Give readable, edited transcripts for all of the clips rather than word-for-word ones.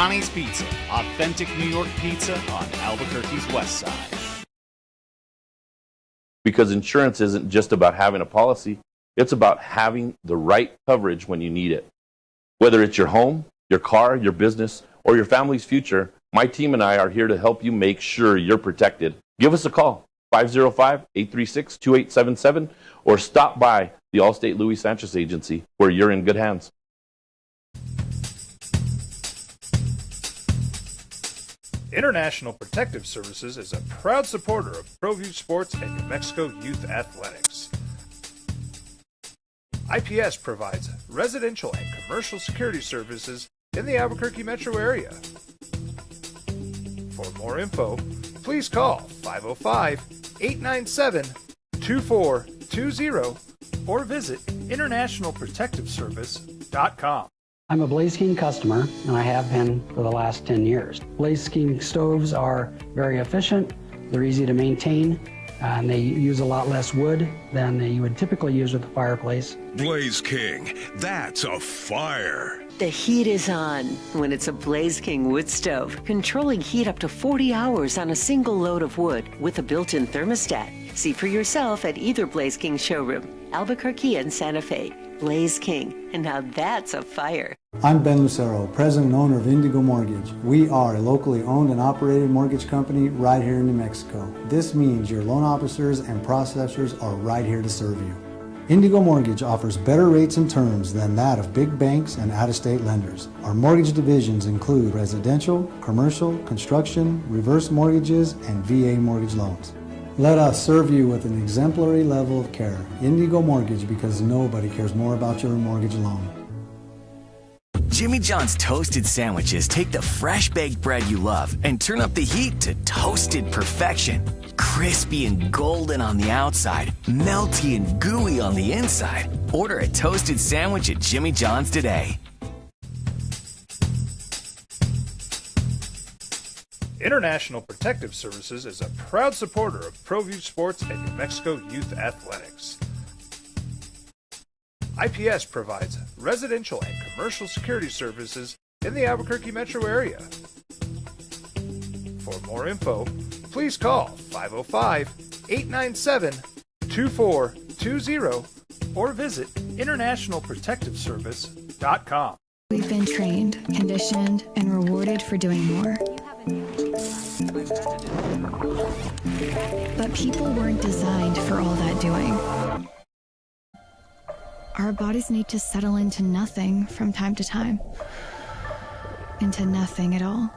Johnny's Pizza, authentic New York pizza on Albuquerque's west side. Because insurance isn't just about having a policy, it's about having the right coverage when you need it. Whether it's your home, your car, your business, or your family's future, my team and I are here to help you make sure you're protected. Give us a call, 505-836-2877, or stop by the Allstate Louis Sanchez Agency, where you're in good hands. International Protective Services is a proud supporter of ProView Sports and New Mexico Youth Athletics. IPS provides residential and commercial security services in the Albuquerque metro area. For more info, please call 505-897-2420 or visit internationalprotectiveservice.com. I'm a Blaze King customer, and I have been for the last 10 years. Blaze King stoves are very efficient, they're easy to maintain, and they use a lot less wood than you would typically use with a fireplace. Blaze King, that's a fire. The heat is on when it's a Blaze King wood stove, controlling heat up to 40 hours on a single load of wood with a built-in thermostat. See for yourself at either Blaze King showroom, Albuquerque and Santa Fe. Blaze King, and now that's a fire. I'm Ben Lucero, president and owner of Indigo Mortgage. We are a locally owned and operated mortgage company right here in New Mexico. This means your loan officers and processors are right here to serve you. Indigo Mortgage offers better rates and terms than that of big banks and out-of-state lenders. Our mortgage divisions include residential, commercial, construction, reverse mortgages, and VA mortgage loans. Let us serve you with an exemplary level of care. Indigo Mortgage, because nobody cares more about your mortgage loan. Jimmy John's toasted sandwiches take the fresh baked bread you love and turn up the heat to toasted perfection. Crispy and golden on the outside, melty and gooey on the inside. Order a toasted sandwich at Jimmy John's today. International Protective Services is a proud supporter of ProView Sports and New Mexico Youth Athletics. IPS provides residential and commercial security services in the Albuquerque metro area. For more info, please call 505-897-2420 or visit internationalprotectiveservice.com. We've been trained, conditioned, and rewarded for doing more. But people weren't designed for all that doing. Our bodies need to settle into nothing from time to time. Into nothing at all.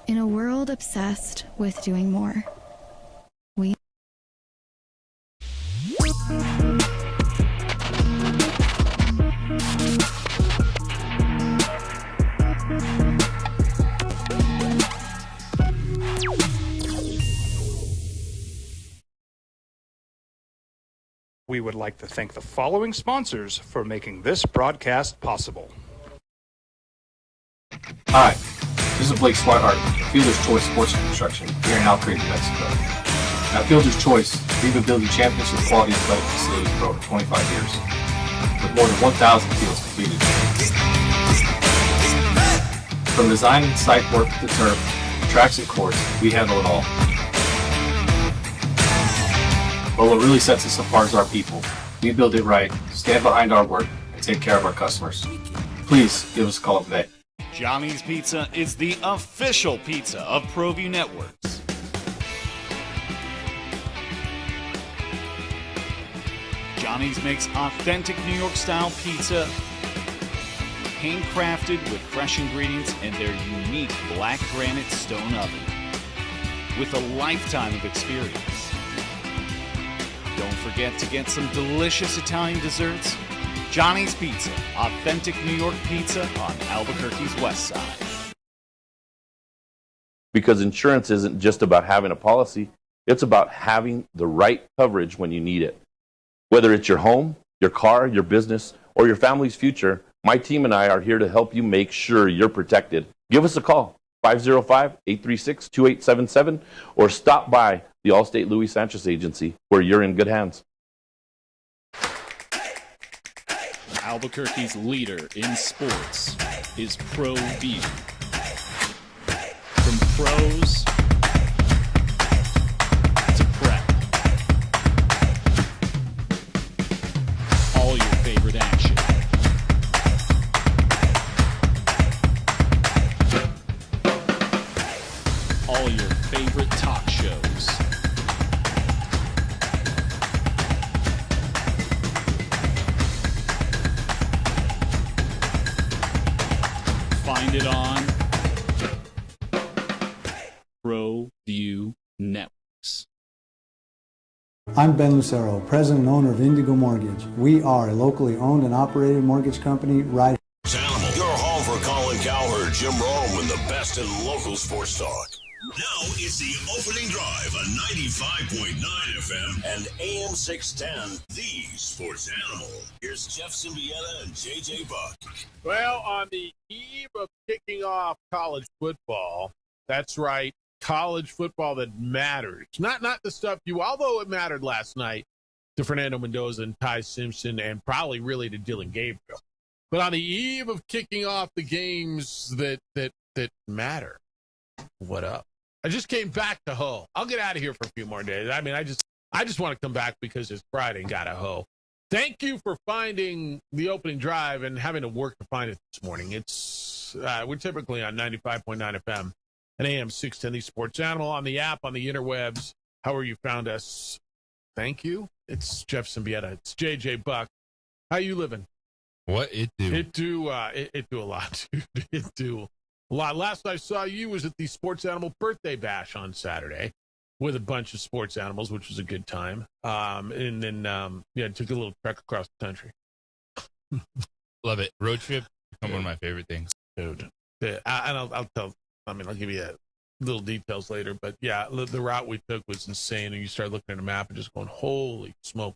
In a world obsessed with doing more, We would like to thank the following sponsors for making this broadcast possible. Hi, this is Blake Swihart, Fielder's Choice Sports Construction here in Albuquerque, New Mexico. At Fielder's Choice, we've been building championship quality athletic facilities for over 25 years, with more than 1,000 fields completed. From design and site work to turf, tracks and courts, we handle it all. But what really sets us apart is our people. We build it right, stand behind our work, and take care of our customers. Please give us a call today. Johnny's Pizza is the official pizza of ProView Networks. Johnny's makes authentic New York style pizza, handcrafted with fresh ingredients and their unique black granite stone oven, with a lifetime of experience. Don't forget to get some delicious Italian desserts. Johnny's Pizza, authentic New York pizza on Albuquerque's west side. Because insurance isn't just about having a policy, it's about having the right coverage when you need it. Whether it's your home, your car, your business, or your family's future, my team and I are here to help you make sure you're protected. Give us a call, 505-836-2877, or stop by the Allstate Louis Sanchez Agency, where you're in good hands. Albuquerque's leader in sports is Pro View. From pros to prep. All your favorite action. All your favorite talk shows. Find it on Pro View Networks. I'm Ben Lucero, president and owner of Indigo Mortgage. We are a locally owned and operated mortgage company right Animal. Your home for Colin Cowherd, Jim Rome, and the best in local sports talk. Now it's the opening drive on 95.9 FM and AM 610, the sports animal. Here's Jeff Symbieta and JJ Buck. Well, on the eve of kicking off college football, that's right, college football that matters. Not the stuff although it mattered last night to Fernando Mendoza and Ty Simpson and probably really to Dylan Gabriel. But on the eve of kicking off the games that matter, what up? I just came back to Ho. I'll get out of here for a few more days. I mean, I just want to come back because it's Friday and got a Ho. Thank you for finding the opening drive and having to work to find it this morning. It's we're typically on 95.9 FM and AM 610, the sports animal, on the app, on the interwebs. However you found us, thank you. It's Jeff Symbieta. It's JJ Buck. How you living? What it do? It do a lot, dude. It do a lot. Last I saw you was at the Sports Animal Birthday Bash on Saturday with a bunch of sports animals, which was a good time. And then took a little trek across the country. Love it. Road trip become one of my favorite things, dude. I'll give you little details later, but yeah, the route we took was insane. And you start looking at a map and just going, holy smoke.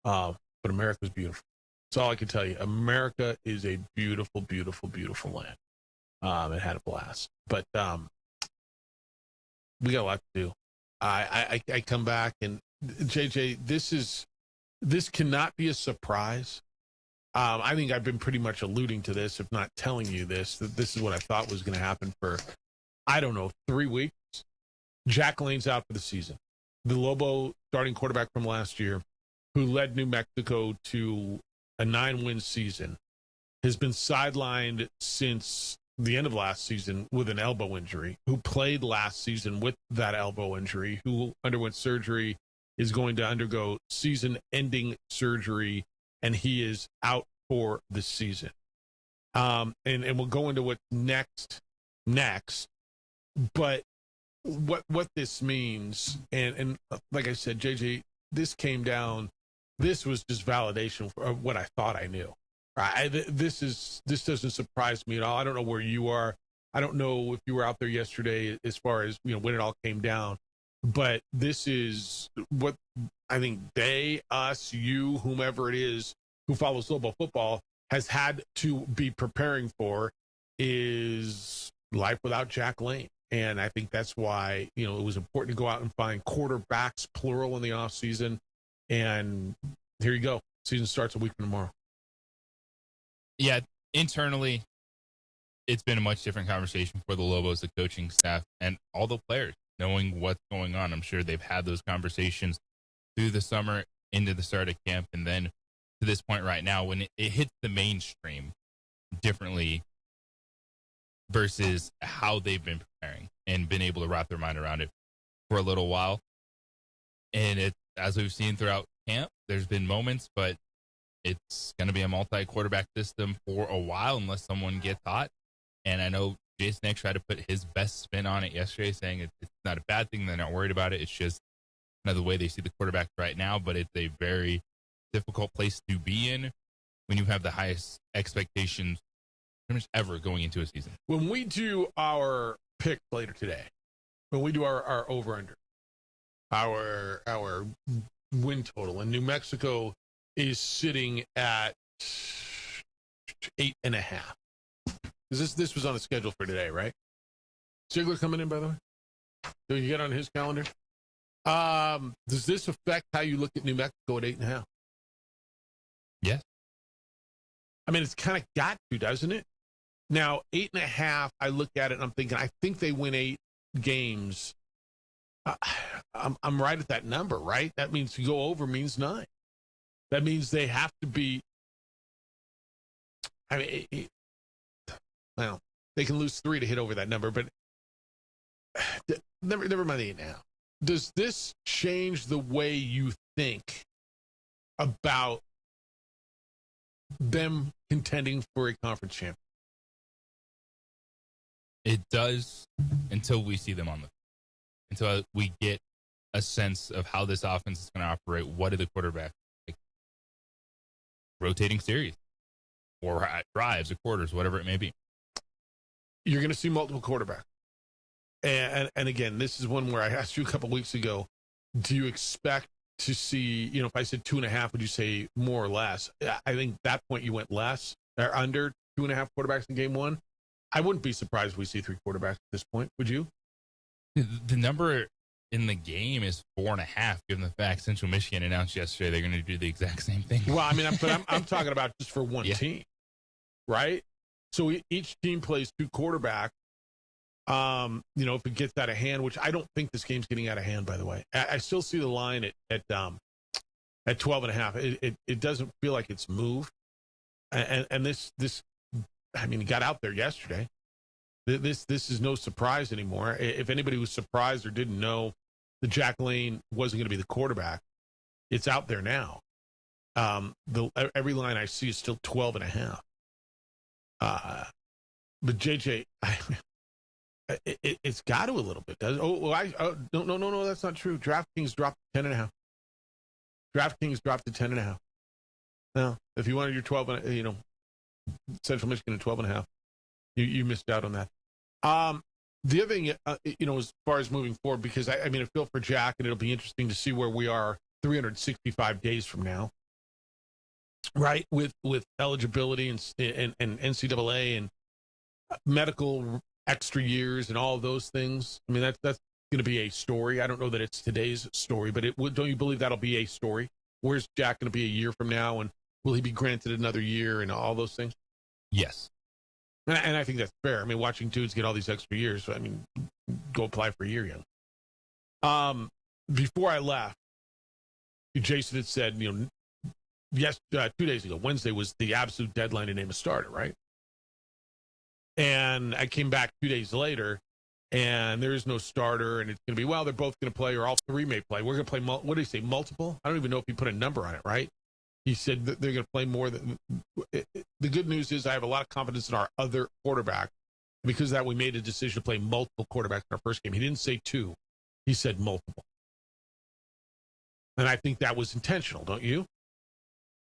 But America's beautiful. That's all I can tell you. America is a beautiful, beautiful, beautiful land. It had a blast, but we got a lot to do. I come back and JJ, this cannot be a surprise. I think I've been pretty much alluding to this, if not telling you this, that this is what I thought was going to happen for, 3 weeks. Jack Lane's out for the season. The Lobo starting quarterback from last year, who led New Mexico to a 9-win season, has been sidelined since the end of last season with an elbow injury, who played last season with that elbow injury, who underwent surgery, is going to undergo season-ending surgery, and he is out for the season. And we'll go into what's next. But what this means, and like I said, JJ, this came down. This was just validation for what I thought I knew. This doesn't surprise me at all. I don't know where you are. I don't know if you were out there yesterday as far as when it all came down. But this is what I think they, us, you, whomever it is who follows Lobo football has had to be preparing for, is life without Jack Lane. And I think that's why it was important to go out and find quarterbacks, plural, in the offseason. And here you go. Season starts a week from tomorrow. Yeah, internally, it's been a much different conversation for the Lobos, the coaching staff, and all the players, knowing what's going on. I'm sure they've had those conversations through the summer, into the start of camp, and then to this point right now when it hits the mainstream differently versus how they've been preparing and been able to wrap their mind around it for a little while. And as we've seen throughout camp, there's been moments, but it's going to be a multi-quarterback system for a while unless someone gets hot. And I know Jason X tried to put his best spin on it yesterday, saying it's not a bad thing. They're not worried about it. It's just kind of the way they see the quarterbacks right now, but it's a very difficult place to be in when you have the highest expectations pretty much ever going into a season. When we do our pick later today, when we do our over-under, our win total, and New Mexico is sitting at 8.5. This was on the schedule for today, right? Ziegler coming in, by the way? Did you get on his calendar? Does this affect how you look at New Mexico at 8.5? Yes. I mean, it's kind of got to, doesn't it? Now, 8.5, I look at it and I'm thinking, I think they win 8 games. I'm right at that number, right? That means to go over means 9. That means they have to be. I mean, well, they can lose 3 to hit over that number, but never mind the 8.5. Does this change the way you think about them contending for a conference champion? It does until we see them on until we get a sense of how this offense is going to operate. What are the quarterbacks like? Rotating series or drives or quarters, whatever it may be. You're going to see multiple quarterbacks. And again, this is one where I asked you a couple weeks ago, do you expect to see, if I said 2.5, would you say more or less? I think at that point you went less or under 2.5 quarterbacks in game 1. I wouldn't be surprised if we see 3 quarterbacks at this point. Would you? The number in the game is 4.5, given the fact Central Michigan announced yesterday they're going to do the exact same thing. Well, I mean, I'm talking about just for one team, right? So each team plays 2 quarterbacks. If it gets out of hand, which I don't think this game's getting out of hand, by the way. I still see the line at 12.5. It doesn't feel like it's moved. And this, I mean, it got out there yesterday. This is no surprise anymore. If anybody was surprised or didn't know that Jack Lane wasn't going to be the quarterback, it's out there now. Every line I see is still 12.5. But JJ, it's got to a little bit. Does no, that's not true. DraftKings dropped to 10.5. DraftKings dropped to 10.5. Now, if you wanted your 12, Central Michigan at 12.5, you missed out on that. The other thing, as far as moving forward, because I feel for Jack, and it'll be interesting to see where we are 365 days from now, right? With eligibility and NCAA and medical extra years and all of those things. I mean, that's going to be a story. I don't know that it's today's story, but don't you believe that'll be a story? Where's Jack going to be a year from now, and will he be granted another year and all those things? Yes. And I think that's fair. I mean, watching dudes get all these extra years, so, go apply for a year young. Before I left, Jason had said, 2 days ago, Wednesday was the absolute deadline to name a starter, right? And I came back 2 days later, and there is no starter, and it's going to be, they're both going to play, or all 3 may play. We're going to play, what did he say, multiple? I don't even know if he put a number on it, right? He said that they're going to play more than. The good news is I have a lot of confidence in our other quarterback. Because of that, we made a decision to play multiple quarterbacks in our first game. He didn't say 2. He said multiple. And I think that was intentional, don't you?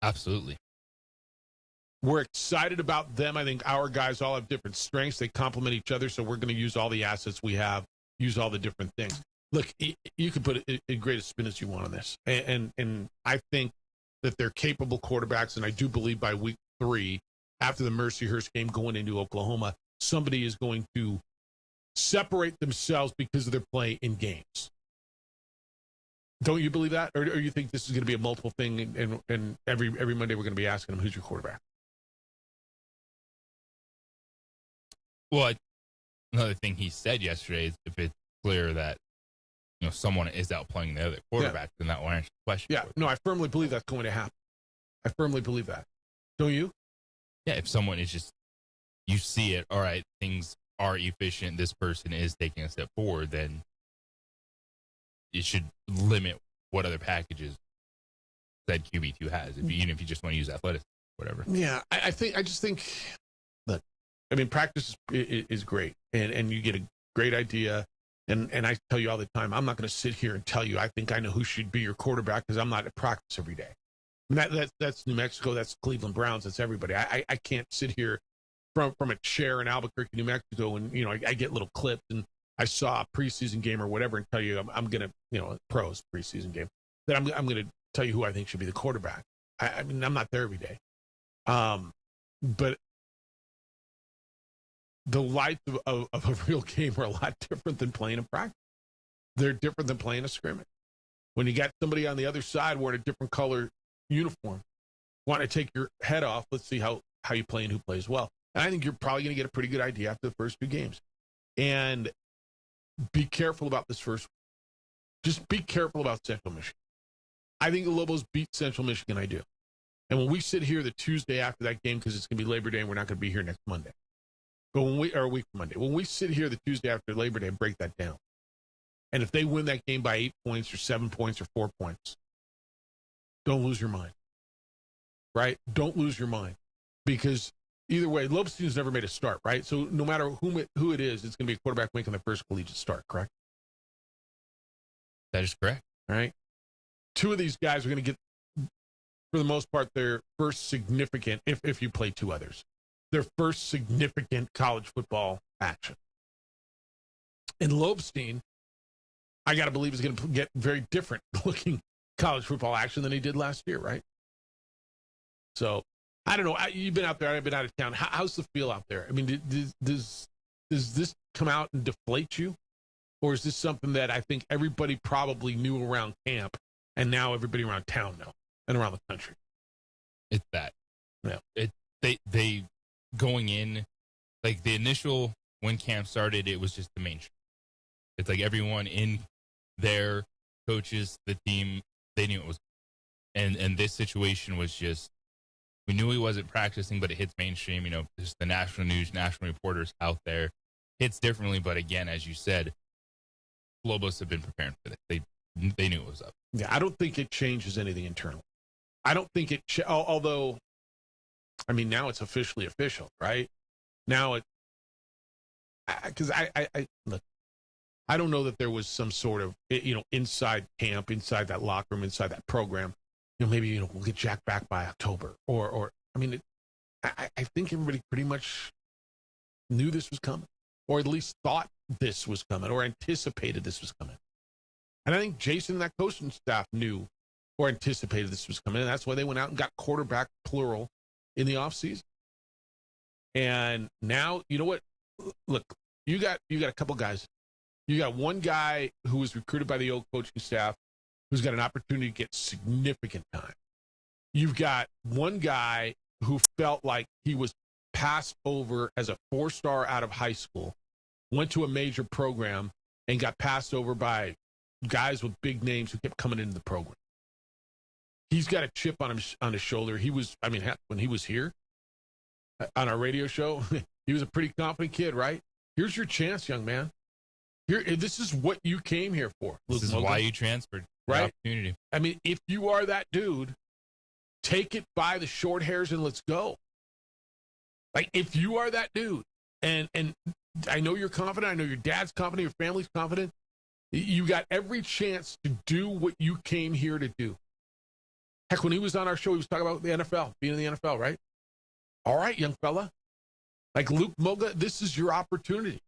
Absolutely. We're excited about them. I think our guys all have different strengths. They complement each other, so we're going to use all the assets we have, use all the different things. Look, you can put a greatest spin as you want on this. And I think that they're capable quarterbacks, and I do believe by week 3, after the Mercyhurst game going into Oklahoma, somebody is going to separate themselves because of their play in games. Don't you believe that? Or you think this is going to be a multiple thing, and every Monday we're going to be asking them, who's your quarterback? Well, another thing he said yesterday is if it's clear that someone is outplaying the other quarterback, then that will answer the question. Yeah, no, I firmly believe that's going to happen. I firmly believe that. Don't you? Yeah, if someone is just, you see it, all right, things are efficient, this person is taking a step forward, then it should limit what other packages that QB2 has, even if you just want to use athletics, whatever. Yeah, I just think, look, practice is great, and you get a great idea. And I tell you all the time, I'm not going to sit here and tell you I think I know who should be your quarterback because I'm not at practice every day. That's New Mexico, that's Cleveland Browns, that's everybody. I can't sit here from a chair in Albuquerque, New Mexico, and I get little clips and I saw a preseason game or whatever and tell you I'm going to pros preseason game that I'm going to tell you who I think should be the quarterback. I'm not there every day, but the lights of a real game are a lot different than playing a practice. They're different than playing a scrimmage. When you got somebody on the other side wearing a different color uniform, want to take your head off, let's see how how you play and who plays well. And I think you're probably going to get a pretty good idea after the first 2 games. And be careful about this first. Just be careful about Central Michigan. I think the Lobos beat Central Michigan. I do. And when we sit here the Tuesday after that game, because it's going to be Labor Day and we're not going to be here next Monday, but a week from Monday, when we sit here the Tuesday after Labor Day and break that down, and if they win that game by 8 points or 7 points or 4 points, don't lose your mind. Right? Don't lose your mind. Because either way, Lobos team's never made a start, right? So no matter who it is, it's going to be a quarterback making their first collegiate start, correct? That is correct. All right. 2 of these guys are going to get, for the most part, their first significant, if you play 2 others, their first significant college football action. And Lobstein, I got to believe, is going to get very different looking college football action than he did last year, right? So, I don't know. You've been out there. I've been out of town. How's the feel out there? I mean, does this come out and deflate you? Or is this something that I think everybody probably knew around camp, and now everybody around town knows, and around the country? It's that. Yeah. They going in, like the initial, when camp started, it was just the mainstream. It's like everyone in there, coaches, the team, they knew it was. And this situation was just, we knew he wasn't practicing, but it hits mainstream. You know, just the national news, national reporters out there. Hits differently, but again, as you said, Lobos have been preparing for this. They knew it was up. Yeah, I don't think it changes anything internally. I don't think it, although, I mean, now it's officially official, right? Now it, because I look, I don't know that there was some sort of, inside camp, inside that locker room, inside that program, maybe, we'll get Jack back by October. Or I mean, I think everybody pretty much knew this was coming, or at least thought this was coming, or anticipated this was coming. And I think Jason and that coaching staff knew or anticipated this was coming, and that's why they went out and got quarterback, plural, in the offseason. And now, you know what? Look, you got a couple guys. You got one guy who was recruited by the old coaching staff who's got an opportunity to get significant time. You've got one guy who felt like he was passed over as a 4-star out of high school, went to a major program, and got passed over by guys with big names who kept coming into the program. He's got a chip on his shoulder. He was, when he was here on our radio show, he was a pretty confident kid, right? Here's your chance, young man. This is what you came here for. This is why you transferred. Right? Opportunity. I mean, if you are that dude, take it by the short hairs and let's go. Like, if you are that dude, and I know you're confident, I know your dad's confident, your family's confident, you got every chance to do what you came here to do. Heck, when he was on our show, he was talking about the NFL, being in the NFL, right? All right, young fella. Like Luke Moga, this is your opportunity.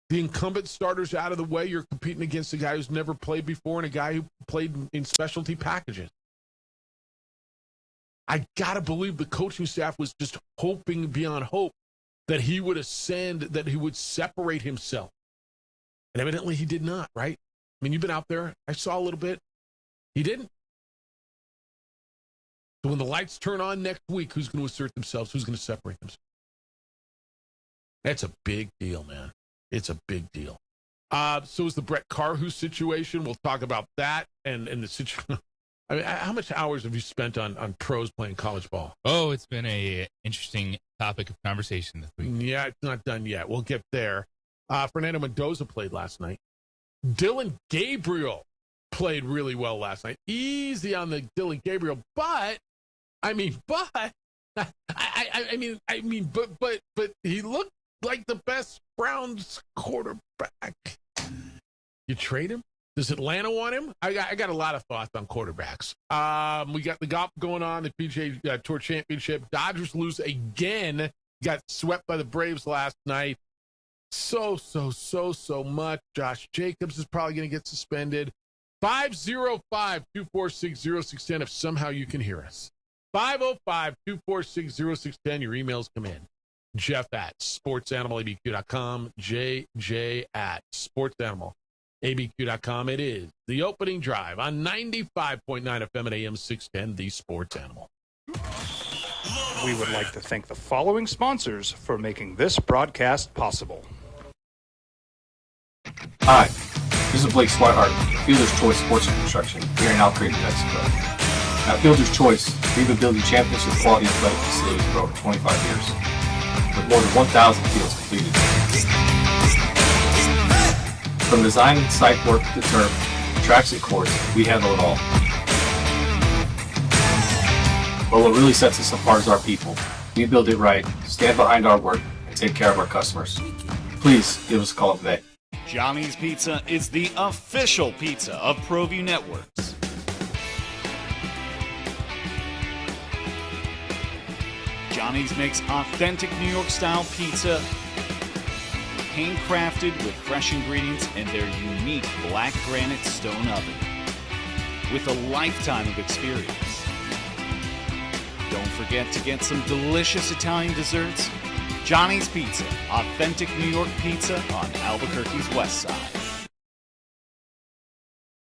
The incumbent starter's out of the way. You're competing against a guy who's never played before and a guy who played in specialty packages. I got to believe the coaching staff was just hoping beyond hope that he would ascend, that he would separate himself. And evidently he did not, right? I mean, you've been out there. I saw a little bit. He didn't. So when the lights turn on next week, who's going to assert themselves? Who's going to separate themselves? That's a big deal, man. It's a big deal. So is the Brett Carhu situation. We'll talk about that and the situation. I mean, how much hours have you spent on pros playing college ball? Oh, it's been a interesting topic of conversation this week. Yeah, it's not done yet. We'll get there. Fernando Mendoza played last night. Dylan Gabriel played really well last night. Easy on the Dylan Gabriel, but he looked like the best Browns quarterback. You trade him? Does Atlanta want him? I got a lot of thoughts on quarterbacks. We got the golf going on, the PGA Tour Championship. Dodgers lose again. Got swept by the Braves last night. So much. Josh Jacobs is probably going to get suspended. 505-246-0610 if somehow you can hear us. 505-246-0610. Your emails come in. Jeff at sportsanimалabq.com. JJ at sportsanimалabq.com. It is the opening drive on 95.9 FM at AM 610, the Sports Animal. We would like to thank the following sponsors for making this broadcast possible. Hi, this is Blake Swihart, Fielder's Choice Sports and Construction here in Albuquerque, New Mexico. At Fielder's Choice, we've been building championship quality athletic facilities for over 25 years, with more than 1,000 fields completed. From design and site work to turf, tracks and courts, we handle it all. But what really sets us apart is our people. We build it right, stand behind our work, and take care of our customers. Please give us a call today. Johnny's Pizza is the official pizza of ProView Networks. Johnny's makes authentic New York style pizza, handcrafted with fresh ingredients and their unique black granite stone oven, with a lifetime of experience. Don't forget to get some delicious Italian desserts. Johnny's Pizza, authentic New York pizza on Albuquerque's west side.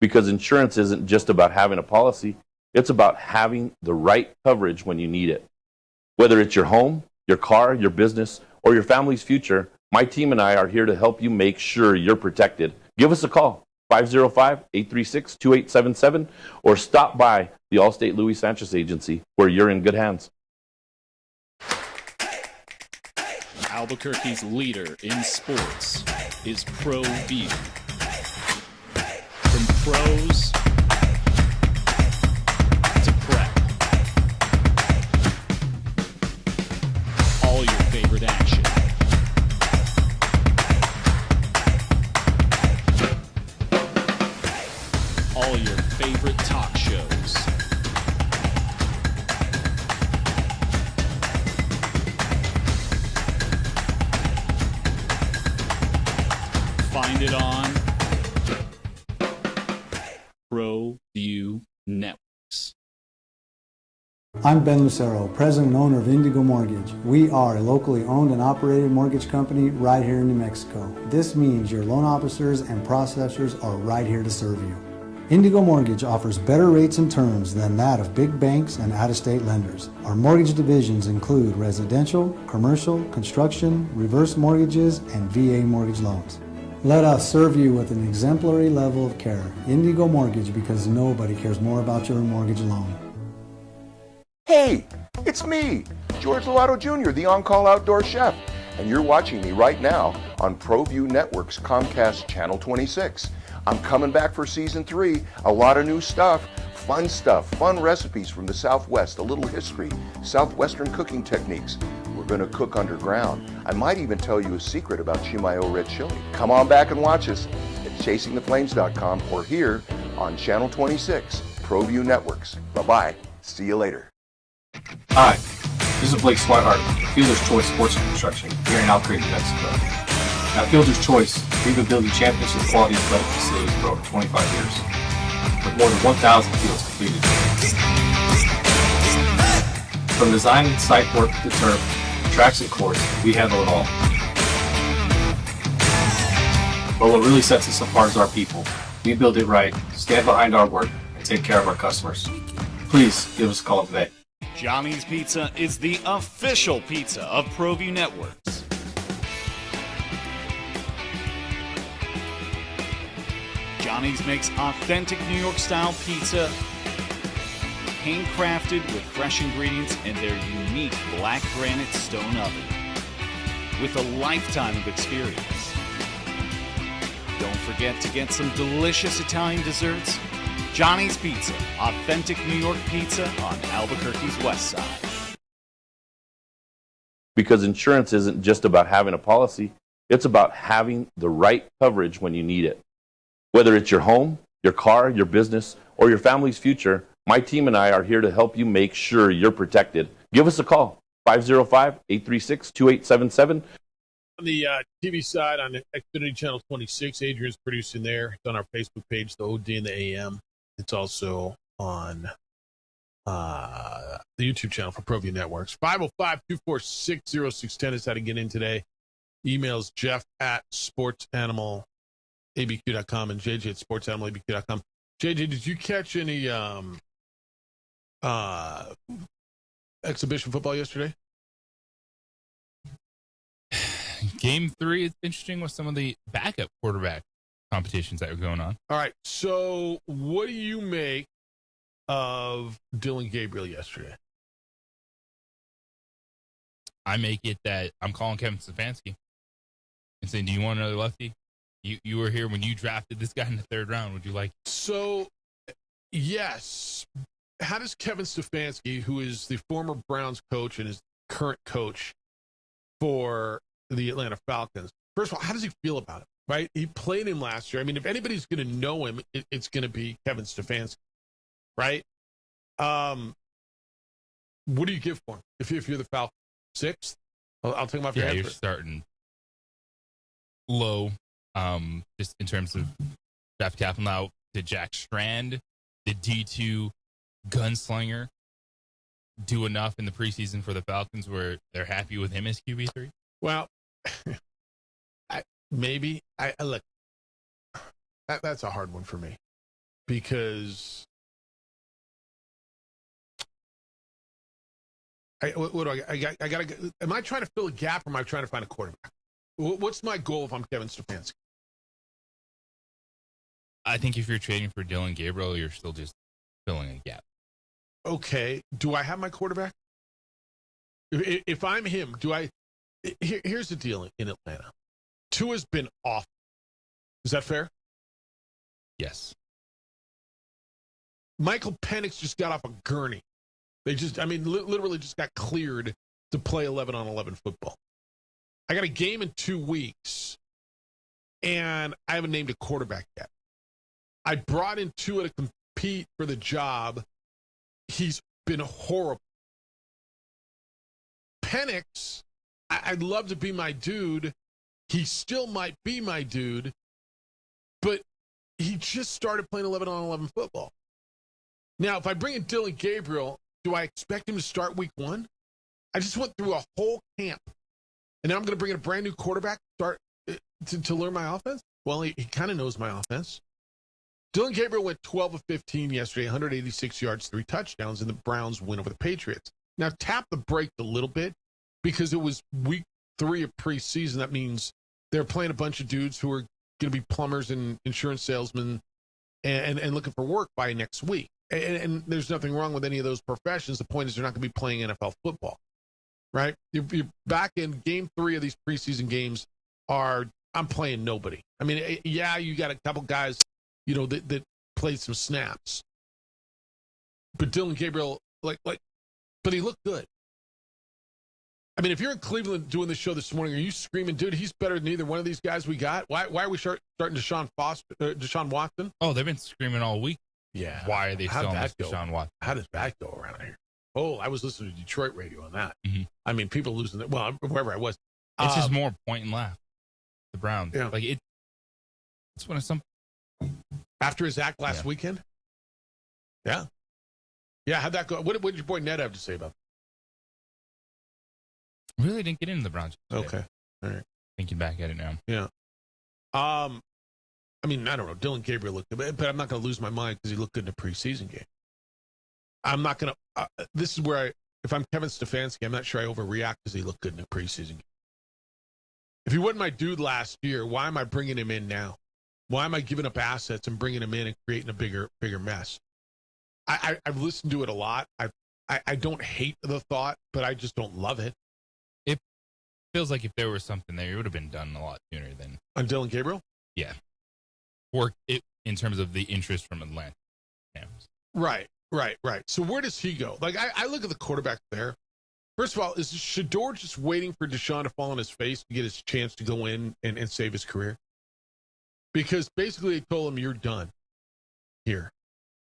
Because insurance isn't just about having a policy, it's about having the right coverage when you need it. Whether it's your home, your car, your business, or your family's future, my team and I are here to help you make sure you're protected. Give us a call, 505-836-2877, or stop by the Allstate Louis Sanchez Agency, where you're in good hands. Albuquerque's leader in sports is ProView. From pros to prep, all your favorite action. All your favorite talk shows. Find it on ProView Networks. I'm Ben Lucero, president and owner of Indigo Mortgage. We are a locally owned and operated mortgage company right here in New Mexico. This means your loan officers and processors are right here to serve you. Indigo Mortgage offers better rates and terms than that of big banks and out-of-state lenders. Our mortgage divisions include residential, commercial, construction, reverse mortgages, and VA mortgage loans. Let us serve you with an exemplary level of care. Indigo Mortgage, because nobody cares more about your mortgage loan. Hey, it's me, George Lovato Jr., the on-call outdoor chef, and you're watching me right now on ProView Networks Comcast Channel 26. I'm coming back for season 3, a lot of new stuff, fun recipes from the Southwest, a little history, Southwestern cooking techniques. We're going to cook underground. I might even tell you a secret about Chimayo red chili. Come on back and watch us at chasingtheflames.com or here on Channel 26, ProView Networks. Bye-bye. See you later. Hi, this is Blake Swihart, Fielder's Choice Sports and Construction here in Albuquerque, New Mexico. At Fielder's Choice, we've been building championship quality athletic facilities for over 25 years, with more than 1,000 fields completed. From design and site work to turf, tracks and courts, we handle it all. But what really sets us apart is our people. We build it right, stand behind our work, and take care of our customers. Please give us a call today. Johnny's Pizza is the official pizza of ProView Networks. Johnny's makes authentic New York style pizza, handcrafted with fresh ingredients and their unique black granite stone oven, with a lifetime of experience. Don't forget to get some delicious Italian desserts. Johnny's Pizza, authentic New York pizza on Albuquerque's west side. Because insurance isn't just about having a policy, it's about having the right coverage when you need it. Whether it's your home, your car, your business, or your family's future, my team and I are here to help you make sure you're protected. Give us a call, 505-836-2877. On the TV side, on Xfinity Channel 26, Adrian's producing there. It's on our Facebook page, the OD and the AM. It's also on the YouTube channel for ProView Networks. 505-246-0610 is how to get in today. Emails jeff@sportsanimalabq.com and jj@sportsanimalabq.com. JJ, did you catch any exhibition football yesterday? Game 3 is interesting with some of the backup quarterback competitions that are going on. All right. So what do you make of Dylan Gabriel yesterday? I make it that I'm calling Kevin Stefanski and saying, do you want another lefty? You were here when you drafted this guy in the 3rd round. Would you like? So, yes. How does Kevin Stefanski, who is the former Browns coach and is current coach for the Atlanta Falcons, first of all, how does he feel about it? Right? He played him last year. I mean, if anybody's going to know him, it's going to be Kevin Stefanski, right? What do you give for him if you're the Falcons? 6th? I'll take him off your head. You're starting low, just in terms of draft capital. Now, did Jack Strand, the D2 gunslinger, do enough in the preseason for the Falcons where they're happy with him as QB3? Well, maybe. Look, that's a hard one for me because what do I gotta. Am I trying to fill a gap or am I trying to find a quarterback? What's my goal if I'm Kevin Stefanski? I think if you're trading for Dylan Gabriel, you're still just filling a gap. Okay. Do I have my quarterback? If I'm him, do I? Here's the deal in Atlanta. Tua's been awful. Is that fair? Yes. Michael Penix just got off a gurney. They literally just got cleared to play 11-on-11 football. I got a game in 2 weeks, and I haven't named a quarterback yet. I brought in Tua to compete for the job. He's been horrible. Penix, I'd love to be my dude. He still might be my dude, but he just started playing 11-on-11 football. Now, if I bring in Dylan Gabriel, do I expect him to start week 1? I just went through a whole camp, and now I'm going to bring in a brand new quarterback to learn my offense? Well, he kind of knows my offense. Dylan Gabriel went 12 of 15 yesterday, 186 yards, 3 touchdowns, and the Browns win over the Patriots. Now, tap the brake a little bit because it was week 3 of preseason. That means they're playing a bunch of dudes who are going to be plumbers and insurance salesmen and looking for work by next week. And there's nothing wrong with any of those professions. The point is they're not going to be playing NFL football, right? You're back in game 3 of these preseason games I'm playing nobody. I mean, yeah, you got a couple guys, that played some snaps. But Dylan Gabriel, but he looked good. I mean, if you're in Cleveland doing the show this morning, are you screaming, dude, he's better than either one of these guys we got? Why are we starting Deshaun Watson? Oh, they've been screaming all week. Yeah. Why are they still on Deshaun Watson? How does that go around here? Oh, I was listening to Detroit radio on that. Mm-hmm. I mean, people losing it. Well, wherever I was. It's just more point and laugh. The Browns. Yeah. It's when it's after his act last weekend? Yeah. Yeah, how'd that go? What did your boy Ned have to say about that? Really didn't get into the Browns today. Okay. All right. Thinking back at it now. Yeah. I mean, I don't know. Dylan Gabriel looked good, but I'm not going to lose my mind because he looked good in a preseason game. I'm not going to this is where if I'm Kevin Stefanski, I'm not sure I overreact because he looked good in a preseason game. If he wasn't my dude last year, why am I bringing him in now? Why am I giving up assets and bringing him in and creating a bigger mess? I've listened to it a lot. I don't hate the thought, but I just don't love it. It feels like if there was something there, it would have been done a lot sooner than on Dylan Gabriel. Yeah, or in terms of the interest from Atlanta. Yeah. Right. So where does he go? I look at the quarterback there. First of all, is Shedeur just waiting for Deshaun to fall on his face to get his chance to go in and save his career? Because basically they told him you're done here,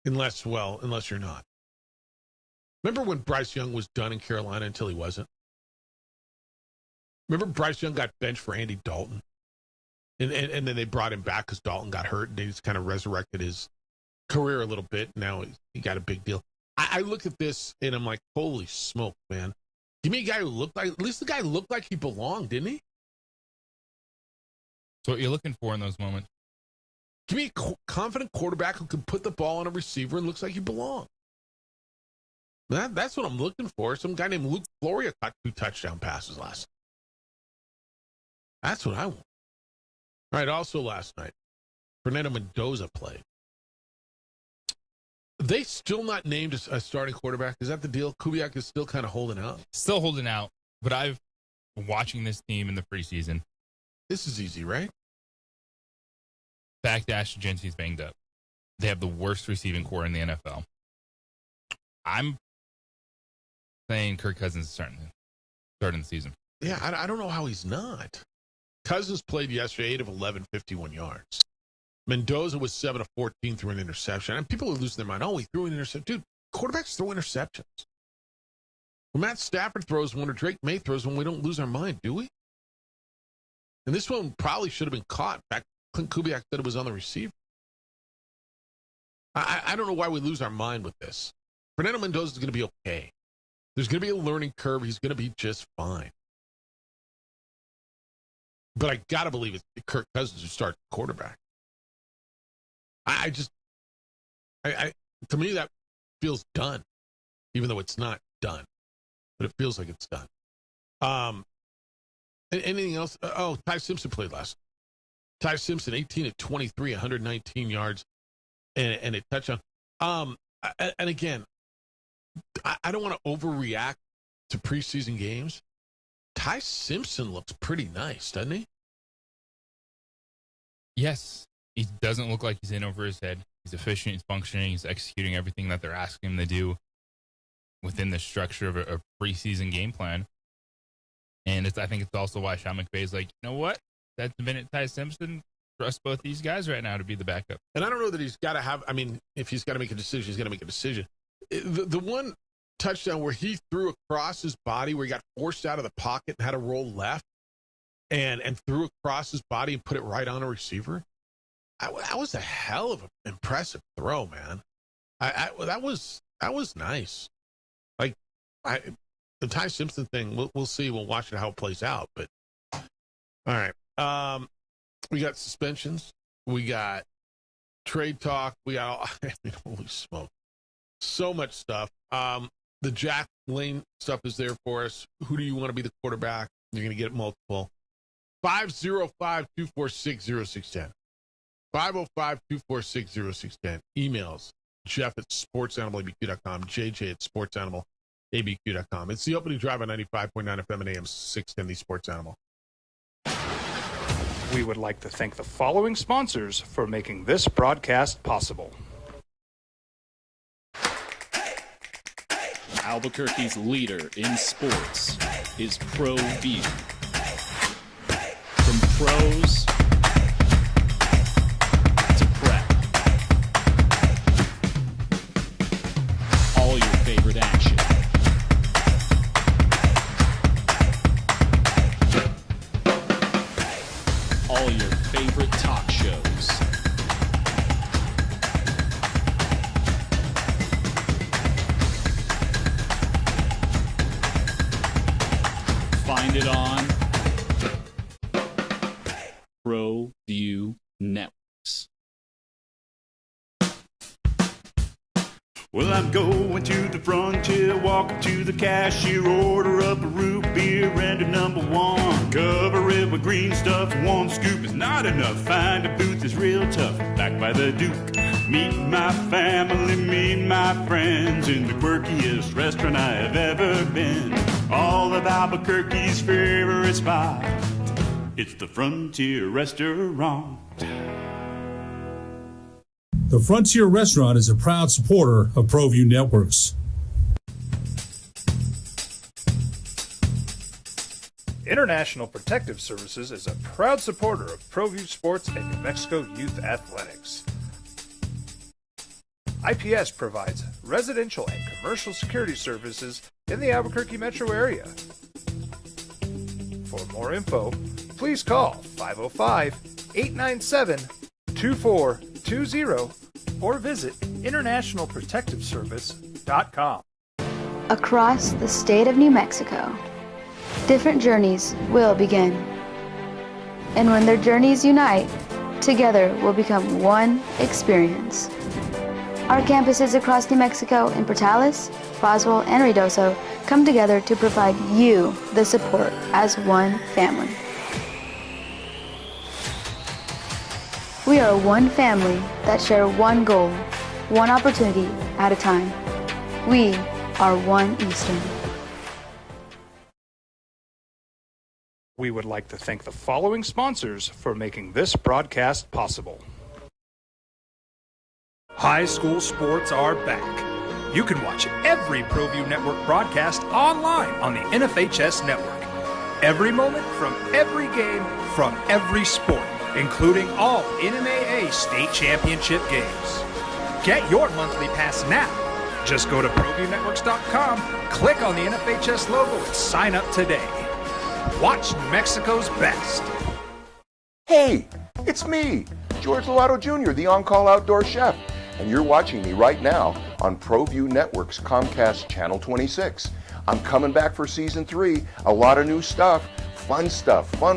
unless you're not. Remember when Bryce Young was done in Carolina until he wasn't? Remember Bryce Young got benched for Andy Dalton? And then they brought him back because Dalton got hurt, and they just kind of resurrected his career a little bit. Now he got a big deal. I look at this, and I'm like, holy smoke, man. Give me a guy who looked like, at least the guy looked like he belonged, didn't he? So what you're looking for in those moments? Give me a confident quarterback who can put the ball on a receiver and looks like he belongs. That's what I'm looking for. Some guy named Luke Floria caught 2 touchdown passes last night. That's what I want. All right, also last night, Fernando Mendoza played. They still not named a starting quarterback. Is that the deal? Kubiak is still kind of holding out. Still holding out, but I've been watching this team in the preseason. This is easy, right? Fact Ashton Jensen's banged up. They have the worst receiving core in the NFL. I'm saying Kirk Cousins is starting the season. Yeah, I don't know how he's not. Cousins played yesterday, 8 of 11, 51 yards. Mendoza was 7 of 14 through an interception. And people are losing their mind. Oh, he threw an interception. Dude, quarterbacks throw interceptions. When Matt Stafford throws one or Drake May throws one, we don't lose our mind, do we? And this one probably should have been caught. In fact, Clint Kubiak said it was on the receiver. I don't know why we lose our mind with this. Fernando Mendoza is going to be okay. There's going to be a learning curve. He's going to be just fine. But I got to believe it's Kirk Cousins who starts the quarterback. To me, that feels done, even though it's not done. But it feels like it's done. Anything else? Oh, Ty Simpson played last night. Ty Simpson, 18 of 23, 119 yards, and a touchdown. And again, I don't want to overreact to preseason games. Ty Simpson looks pretty nice, doesn't he? Yes. He doesn't look like he's in over his head. He's efficient, he's functioning, he's executing everything that they're asking him to do within the structure of a preseason game plan. And I think it's also why Sean McVay is like, you know what? That's the minute Ty Simpson. Trust both these guys right now to be the backup. And I don't know that he's got to have, if he's got to make a decision, he's going to make a decision. The one touchdown where he threw across his body, where he got forced out of the pocket and had to roll left and threw across his body and put it right on a receiver. That was a hell of an impressive throw, man. That was nice. Like the Ty Simpson thing, we'll see. We'll watch it how it plays out. But all right, we got suspensions. We got trade talk. We got holy smoke, so much stuff. The Jack Lane stuff is there for us. Who do you want to be the quarterback? You're going to get multiple. 505-246-0610. 505-246-0610. Emails, Jeff@sportsanimalabq.com, JJ@sportsanimalabq.com. It's the opening drive on 95.9 FM and AM 610, the Sports Animal. We would like to thank the following sponsors for making this broadcast possible. Albuquerque's leader in sports is ProView. From pros to prep, all your favorite action. All your favorite talk shows. Find it on ProView Networks. Well, I'm going to the frontier, walking to the cashier, order up a root beer and a number one. Cover it with green stuff, one scoop is not enough. Find a booth is real tough, back by the Duke. Meet my family, meet my friends in the quirkiest restaurant I have ever been. All of Albuquerque's favorite spot, it's the Frontier Restaurant. The Frontier Restaurant is a proud supporter of ProView Networks. International Protective Services is a proud supporter of ProView Sports and New Mexico Youth Athletics. IPS provides residential and commercial security services in the Albuquerque metro area. For more info, please call 505-897-2420 or visit internationalprotectiveservice.com. Across the state of New Mexico, different journeys will begin. And when their journeys unite, together will become one experience. Our campuses across New Mexico in Portales, Boswell, and Reynosa come together to provide you the support as one family. We are one family that share one goal, one opportunity at a time. We are One Eastern. We would like to thank the following sponsors for making this broadcast possible. High school sports are back. You can watch every ProView Network broadcast online on the NFHS network. Every moment from every game from every sport, including all NMAA state championship games. Get your monthly pass now. Just go to ProViewNetworks.com, click on the NFHS logo, and sign up today. Watch New Mexico's best. Hey, it's me, George Lovato Jr., the on-call outdoor chef, and you're watching me right now on ProView Networks Comcast Channel 26. I'm coming back for Season 3, a lot of new stuff, fun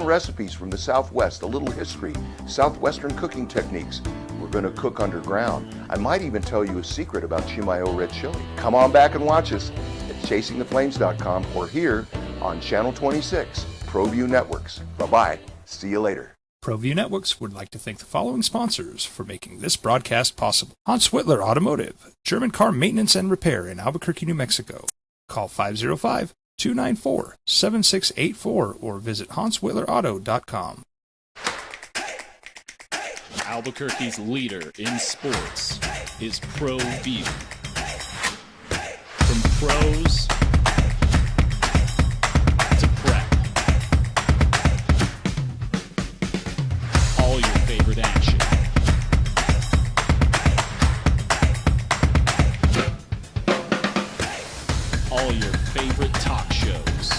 recipes from the Southwest, a little history, Southwestern cooking techniques. We're going to cook underground. I might even tell you a secret about Chimayo red chili. Come on back and watch us at chasingtheflames.com or here on Channel 26, ProView Networks. Bye-bye. See you later. ProView Networks would like to thank the following sponsors for making this broadcast possible. Hans Whitler Automotive, German car maintenance and repair in Albuquerque, New Mexico. Call 505-294-7684 or visit hanswhitlerauto.com. Albuquerque's leader in sports is ProView. From pros to prep, all your favorite action. All your favorite talk shows.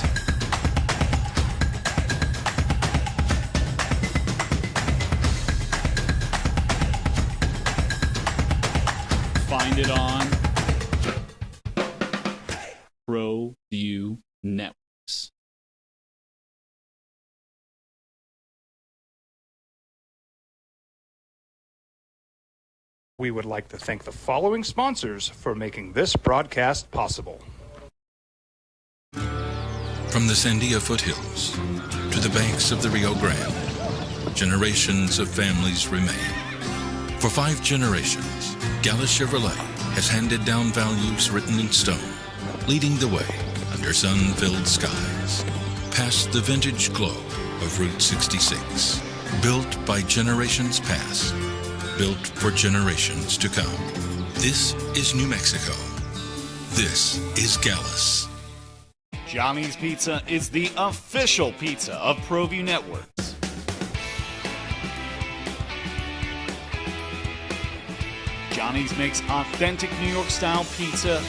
Find it on ProView Networks. We would like to thank the following sponsors for making this broadcast possible. From the Sandia foothills to the banks of the Rio Grande, generations of families remain. For 5 generations, Gallus Chevrolet has handed down values written in stone, leading the way under sun-filled skies, past the vintage glow of Route 66. Built by generations past, built for generations to come. This is New Mexico. This is Gallus. Johnny's Pizza is the official pizza of ProView Networks. Johnny's makes authentic New York-style pizza,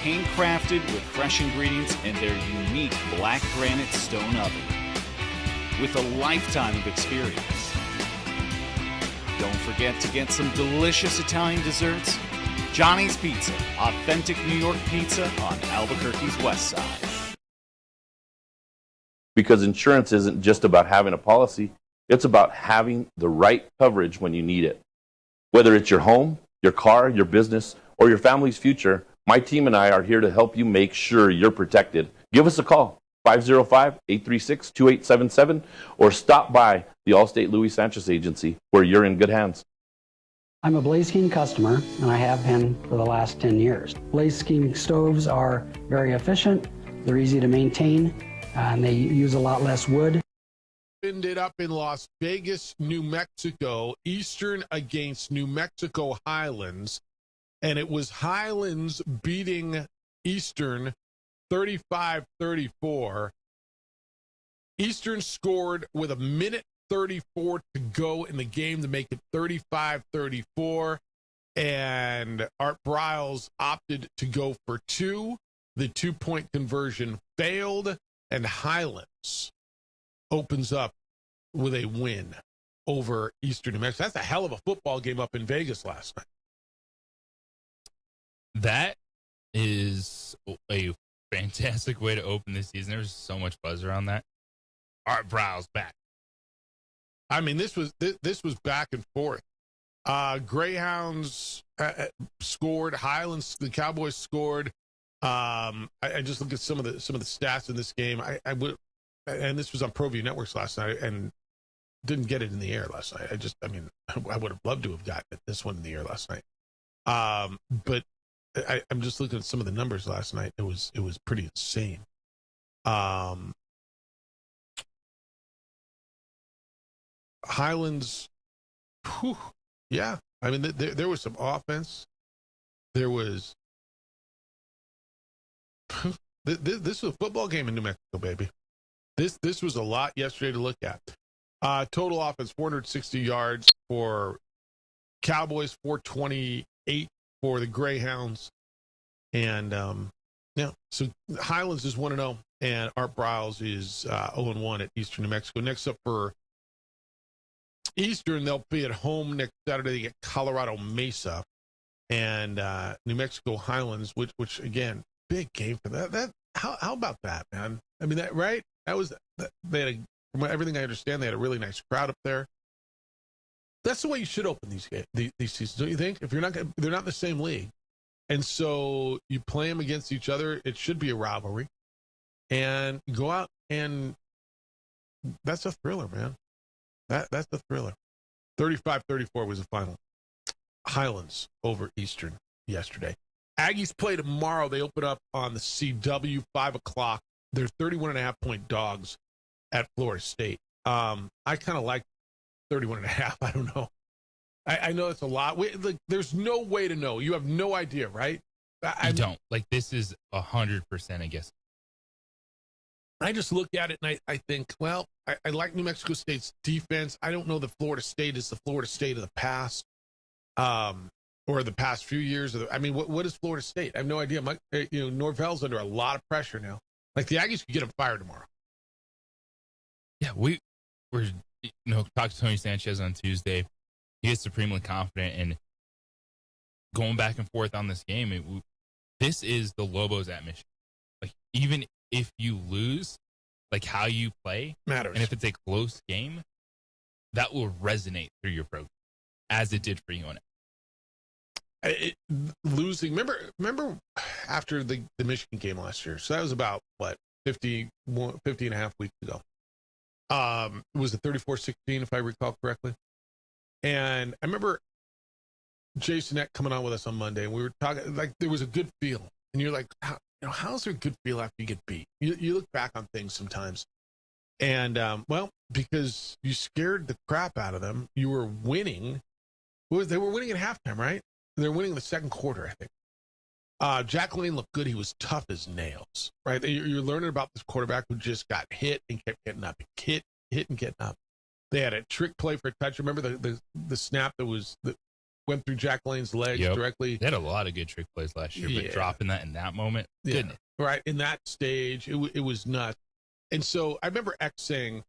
handcrafted with fresh ingredients in their unique black granite stone oven, with a lifetime of experience. Don't forget to get some delicious Italian desserts. Johnny's Pizza, authentic New York pizza on Albuquerque's west side. Because insurance isn't just about having a policy, it's about having the right coverage when you need it. Whether it's your home, your car, your business, or your family's future, my team and I are here to help you make sure you're protected. Give us a call, 505-836-2877, or stop by the Allstate Louis Sanchez Agency, where you're in good hands. I'm a Blaze King customer, and I have been for the last 10 years. Blaze King stoves are very efficient, they're easy to maintain, and they use a lot less wood. Ended up in Las Vegas, New Mexico, Eastern against New Mexico Highlands, and it was Highlands beating Eastern 35-34. Eastern scored with 1:34 to go in the game to make it 35-34, and Art Briles opted to go for 2. The 2-point conversion failed, and Highlands opens up with a win over Eastern New Mexico. That's a hell of a football game up in Vegas last night. That is a fantastic way to open the season. There was so much buzz around that. Art Briles back. I mean, this was back and forth. Greyhounds scored. Highlands, the Cowboys scored. I just looked at some of the stats in this game. I would, and this was on ProView Networks last night, and didn't get it in the air last night. I would have loved to have gotten this one in the air last night. But I'm just looking at some of the numbers last night. It was pretty insane. Highlands, whew, yeah. I mean, there was some offense. There was. This was a football game in New Mexico, baby. This was a lot yesterday to look at. Total offense, 460 yards for Cowboys, 428 for the Greyhounds. And, so Highlands is 1-0, and Art Briles is 0-1 at Eastern New Mexico. Next up for Eastern, they'll be at home next Saturday. They get Colorado Mesa and New Mexico Highlands, which again, big game for that. How about that, man? I mean, that right? That was they had from everything I understand, they had a really nice crowd up there. That's the way you should open these seasons, don't you think? If they're not in the same league, and so you play them against each other, it should be a rivalry, and go out and that's a thriller, man. That's the thriller. 35-34 was the final. Highlands over Eastern yesterday. Aggies play tomorrow. They open up on the CW, 5 o'clock. They're 31.5-point dogs at Florida State. I kind of like 31.5. I don't know. I know it's a lot. There's no way to know. You have no idea, right? You don't. Like, this is 100%, I guess. I just look at it and I think, well, I like New Mexico State's defense. I don't know that Florida State is the Florida State of the past, or the past few years. What is Florida State? I have no idea. Norvell's under a lot of pressure now. Like, the Aggies could get him fired tomorrow. Yeah, we're talking to Tony Sanchez on Tuesday. He is supremely confident, and going back and forth on this game, this is the Lobos at Michigan. Like, even if you lose, like, how you play matters. And if it's a close game, that will resonate through your program, as it did for you on it. Losing, remember after the Michigan game last year, so that was about 50 and a half weeks ago. It was a 34-16, if I recall correctly. And I remember Jason Eck coming on with us on Monday, and we were talking, like, there was a good feel. And you're like, how's there a good feel after you get beat? You look back on things sometimes. And, because you scared the crap out of them. You were winning. They were winning at halftime, right? They're winning the second quarter, I think. Jack Lane looked good. He was tough as nails, right? You're learning about this quarterback who just got hit and kept getting up. Hit and getting up. They had a trick play for a touch. Remember the snap that went through Jack Lane's legs directly? They had a lot of good trick plays last year, but dropping that in that moment, goodness. Right, in that stage, it was nuts. And so I remember X saying,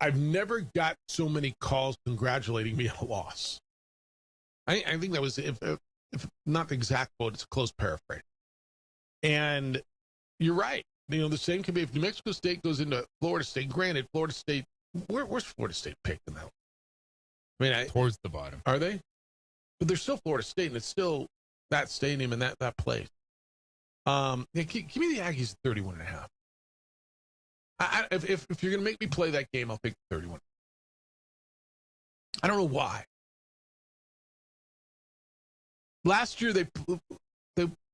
I've never got so many calls congratulating me on a loss. I think that was, if not the exact quote, it's a close paraphrase. And you're right. The same can be if New Mexico State goes into Florida State. Granted, Florida State, where's Florida State picked in that? Towards the bottom. Are they? But they're still Florida State, and it's still that stadium and that place. Give me the Aggies at 31.5. If you're going to make me play that game, I'll pick 31. I don't know why. Last year,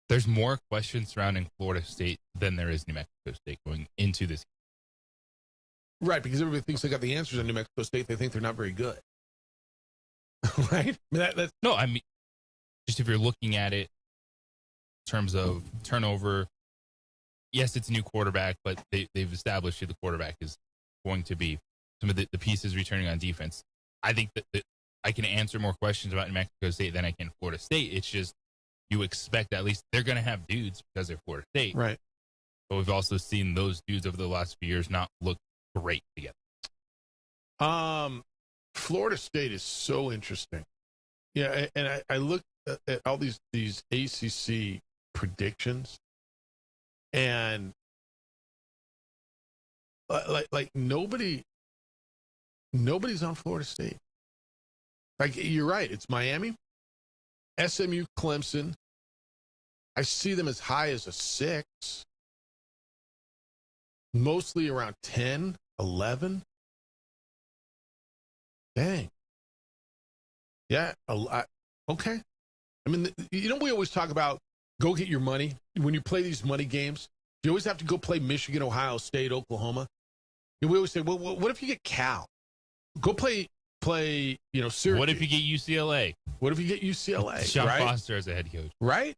there's more questions surrounding Florida State than there is New Mexico State going into this game. Right, because everybody thinks they got the answers on New Mexico State. They think they're not very good. Right? No, I mean, just if you're looking at it in terms of turnover, yes, it's a new quarterback, but they've established who the quarterback is going to be. Some of the pieces returning on defense. I think that I can answer more questions about New Mexico State than I can Florida State. It's just you expect at least they're going to have dudes because they're Florida State. Right. But we've also seen those dudes over the last few years not look great together. Florida State is so interesting. Yeah, and I look at all these ACC predictions, and like nobody's on Florida State. Like, you're right. It's Miami, SMU, Clemson. I see them as high as a 6. Mostly around 10, 11. Dang. Yeah. Okay. I mean, we always talk about go get your money. When you play these money games, you always have to go play Michigan, Ohio State, Oklahoma. And we always say, well, what if you get Cal? Go play, Syracuse. What if you get UCLA? What if you get UCLA? Sean right? Foster as a head coach. Right?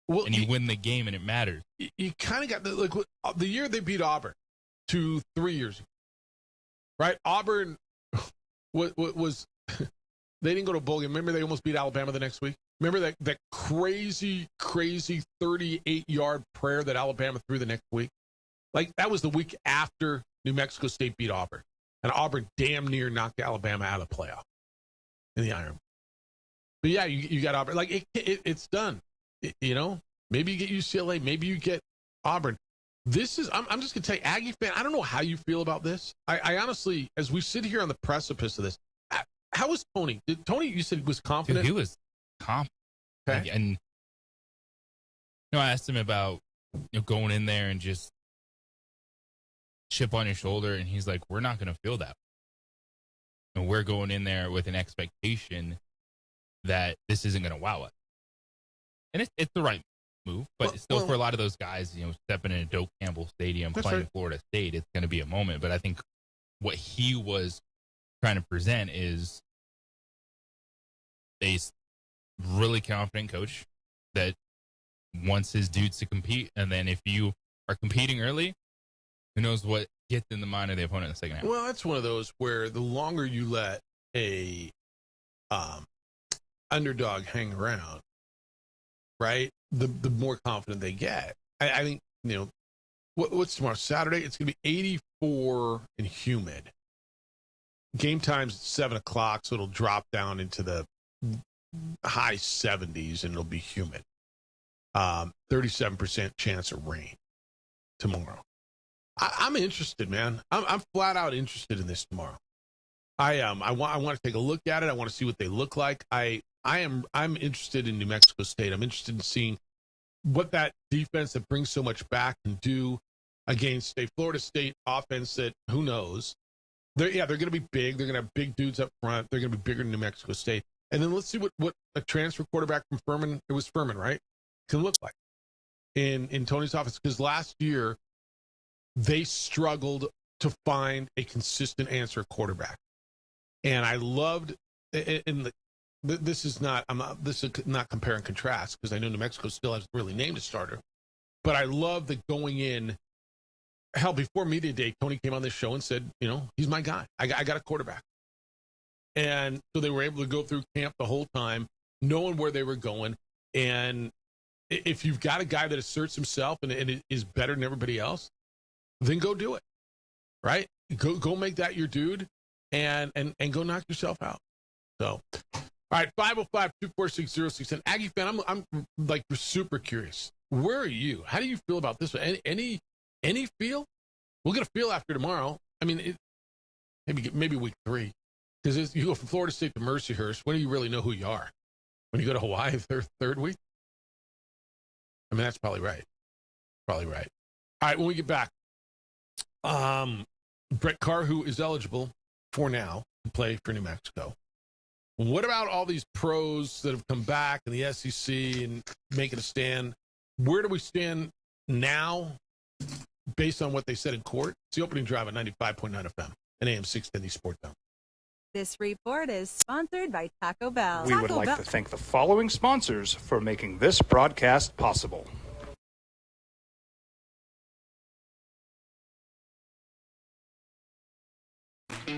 Well, and you win the game, and it matters. You kind of got the year they beat Auburn 3 years ago. Right? Auburn was they didn't go to a bowl game. Remember they almost beat Alabama the next week? Remember that crazy 38-yard prayer that Alabama threw the next week? Like, that was the week after New Mexico State beat Auburn. And Auburn damn near knocked Alabama out of the playoff in the Iron Bowl. But yeah, you got Auburn. Like, it's done. Maybe you get UCLA. Maybe you get Auburn. I'm just going to tell you, Aggie fan, I don't know how you feel about this. I honestly, as we sit here on the precipice of this, how was Tony? Tony, you said, was confident? Dude, he was confident. Okay. And I asked him about going in there and just chip on your shoulder, and he's like, we're not going to feel that. And we're going in there with an expectation that this isn't going to wow us. And it's the right move, but for a lot of those guys, stepping in a Doak Campbell Stadium, playing right. Florida State, it's going to be a moment. But I think what he was trying to present is a really confident coach that wants his dudes to compete. And then if you are competing early, who knows what gets in the mind of the opponent in the second half. Well, that's one of those where the longer you let a underdog hang around, right, the more confident they get. I think, what's tomorrow? Saturday? It's going to be 84 and humid. Game time's at 7 o'clock, so it'll drop down into the high 70s, and it'll be humid. 37% chance of rain tomorrow. I'm interested, man. I'm flat out interested in this tomorrow. I want to take a look at it. I want to see what they look like. I'm interested in New Mexico State. I'm interested in seeing what that defense that brings so much back can do against a Florida State offense that, who knows. They're going to be big. They're going to have big dudes up front. They're going to be bigger than New Mexico State. And then let's see what a transfer quarterback from Furman, it was Furman, right, can look like in Tony's office. Because last year they struggled to find a consistent answer quarterback. And I loved this is not compare and contrast, because I know New Mexico still hasn't really named a starter. But I love that going in. Hell, before media day, Tony came on this show and said, he's my guy. I got a quarterback. And so they were able to go through camp the whole time, knowing where they were going. And if you've got a guy that asserts himself and is better than everybody else, then go do it, right? Go make that your dude and go knock yourself out. So, all right, 505-246-0610. And Aggie fan, I'm like super curious. Where are you? How do you feel about this one? Any feel? We'll get a feel after tomorrow. I mean, maybe week 3. Because you go from Florida State to Mercyhurst, when do you really know who you are? When you go to Hawaii third week? I mean, that's probably right. Probably right. All right, when we get back, Brett Carr, who is eligible for now to play for New Mexico. What about all these pros that have come back in the SEC and making a stand? Where do we stand now based on what they said in court? It's the opening drive at 95.9 FM and AM 610 Sports Zone. This report is sponsored by Taco Bell. We would like to thank the following sponsors for making this broadcast possible.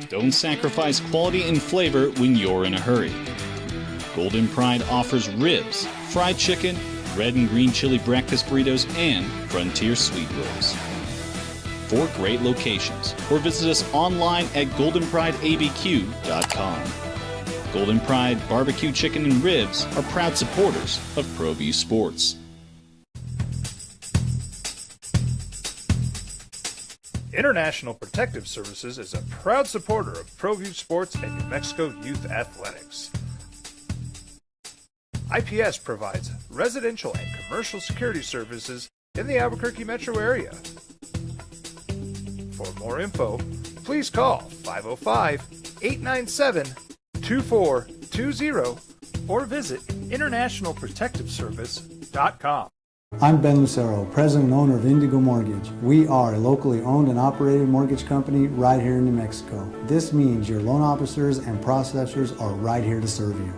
Don't sacrifice quality and flavor when you're in a hurry. Golden Pride offers ribs, fried chicken, red and green chili breakfast burritos, and Frontier sweet rolls. 4 great locations, or visit us online at goldenprideabq.com. Golden Pride Barbecue Chicken and Ribs are proud supporters of ProView Sports. International Protective Services is a proud supporter of ProView Sports and New Mexico Youth Athletics. IPS provides residential and commercial security services in the Albuquerque metro area. For more info, please call 505-897-2420 or visit internationalprotectiveservice.com. I'm Ben Lucero, president and owner of Indigo Mortgage. We are a locally owned and operated mortgage company right here in New Mexico. This means your loan officers and processors are right here to serve you.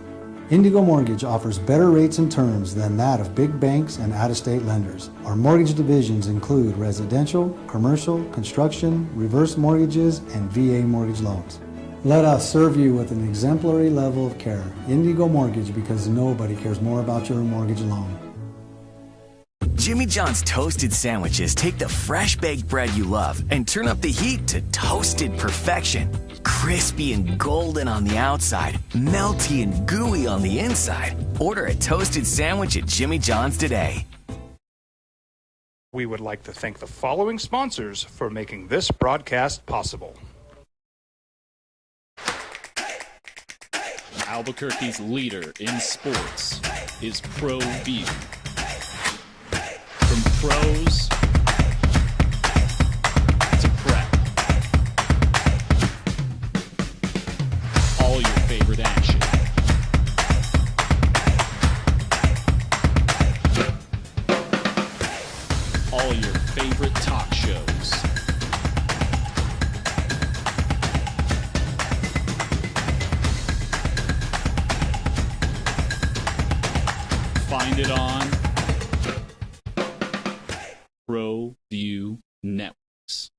Indigo Mortgage offers better rates and terms than that of big banks and out-of-state lenders. Our mortgage divisions include residential, commercial, construction, reverse mortgages, and VA mortgage loans. Let us serve you with an exemplary level of care. Indigo Mortgage, because nobody cares more about your mortgage loan. Jimmy John's toasted sandwiches take the fresh baked bread you love and turn up the heat to toasted perfection. Crispy and golden on the outside, melty and gooey on the inside. Order a toasted sandwich at Jimmy John's today. We would like to thank the following sponsors for making this broadcast possible. Albuquerque's leader in sports is ProView. From pros to prep, all your favorite action. All your favorite talk shows. Find it on ProView Networks.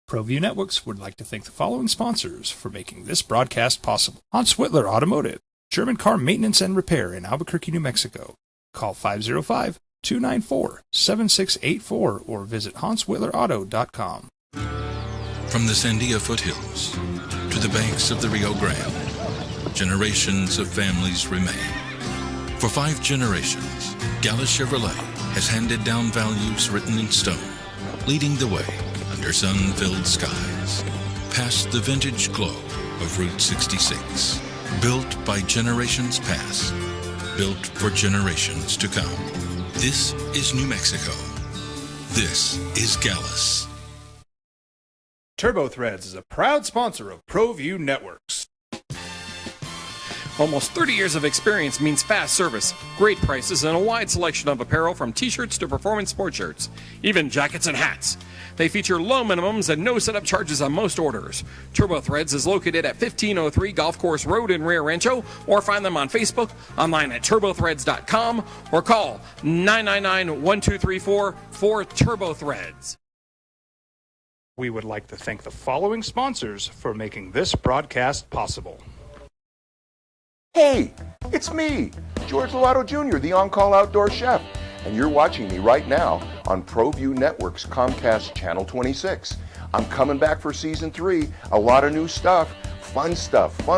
ProView Networks would like to thank the following sponsors for making this broadcast possible. Hans Whitler Automotive, German car maintenance and repair in Albuquerque, New Mexico. Call 505-294-7684 or visit hanswhitlerauto.com. From the Sandia foothills to the banks of the Rio Grande, generations of families remain. For 5 generations, Gallus Chevrolet has handed down values written in stone, leading the way under sun-filled skies, past the vintage glow of Route 66. Built by generations past, built for generations to come. This is New Mexico. This is Gallus. Turbo Threads is a proud sponsor of ProView Networks. Almost 30 years of experience means fast service, great prices, and a wide selection of apparel from t-shirts to performance sport shirts, even jackets and hats. They feature low minimums and no setup charges on most orders. Turbo Threads is located at 1503 Golf Course Road in Rio Rancho, or find them on Facebook, online at turbothreads.com, or call 999-1234 for Turbo Threads. We would like to thank the following sponsors for making this broadcast possible. Hey, it's me, George Lovato Jr., the on-call outdoor chef, and you're watching me right now on ProView Network's Comcast Channel 26. I'm coming back for Season 3, a lot of new stuff, fun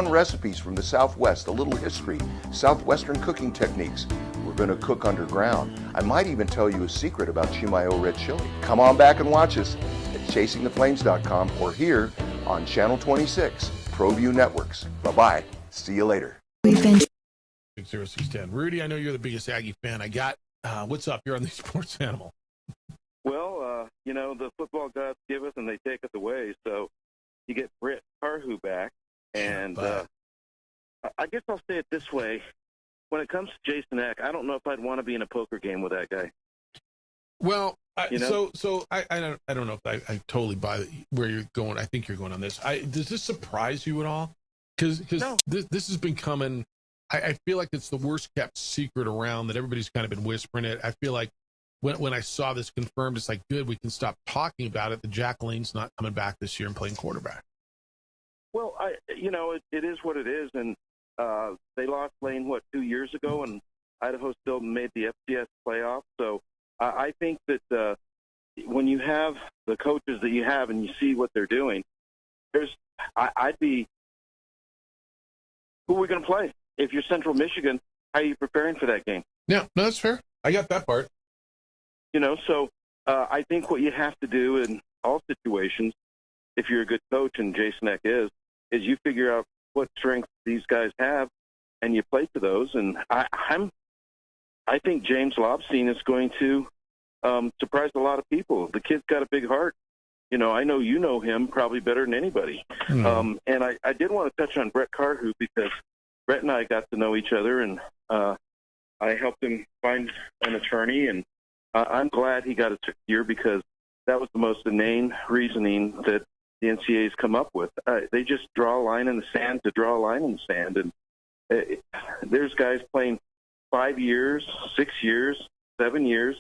recipes from the Southwest, a little history, Southwestern cooking techniques. We're going to cook underground. I might even tell you a secret about Chimayo red chili. Come on back and watch us at chasingtheflames.com or here on Channel 26, ProView Networks. Bye-bye. See you later. 0610. Rudy, I know you're the biggest Aggie fan. I got, what's up? You're on the Sports Animal. Well, the football gods give us and they take us away. So you get Britt Parhu back. And I guess I'll say it this way. When it comes to Jason Eck, I don't know if I'd want to be in a poker game with that guy. Well, so I don't know if I totally buy where you're going. I think you're going on this. Does this surprise you at all? Because no. This has been coming. I feel like it's the worst kept secret around that everybody's kind of been whispering it. I feel like when I saw this confirmed, it's like, good, we can stop talking about it. The Jack Lane's not coming back this year and playing quarterback. Well, it is what it is, and they lost Lane 2 years ago, and Idaho still made the FCS playoff. So I think that when you have the coaches that you have and you see what they're doing, I'd be. Who are we going to play? If you're Central Michigan, how are you preparing for that game? Yeah, no, that's fair. I got that part. So I think what you have to do, and all situations, if you're a good coach, and Jason Eck is you figure out what strengths these guys have, and you play to those. And I think James Lobstein is going to surprise a lot of people. The kid's got a big heart. I know you know him probably better than anybody. And I did want to touch on Brett Carhu, because Brett and I got to know each other, and I helped him find an attorney, and I'm glad he got it secured, because that was the most inane reasoning that the NCAA's come up with. They just draw a line in the sand to draw a line in the sand, and there's guys playing 5 years, 6 years, 7 years.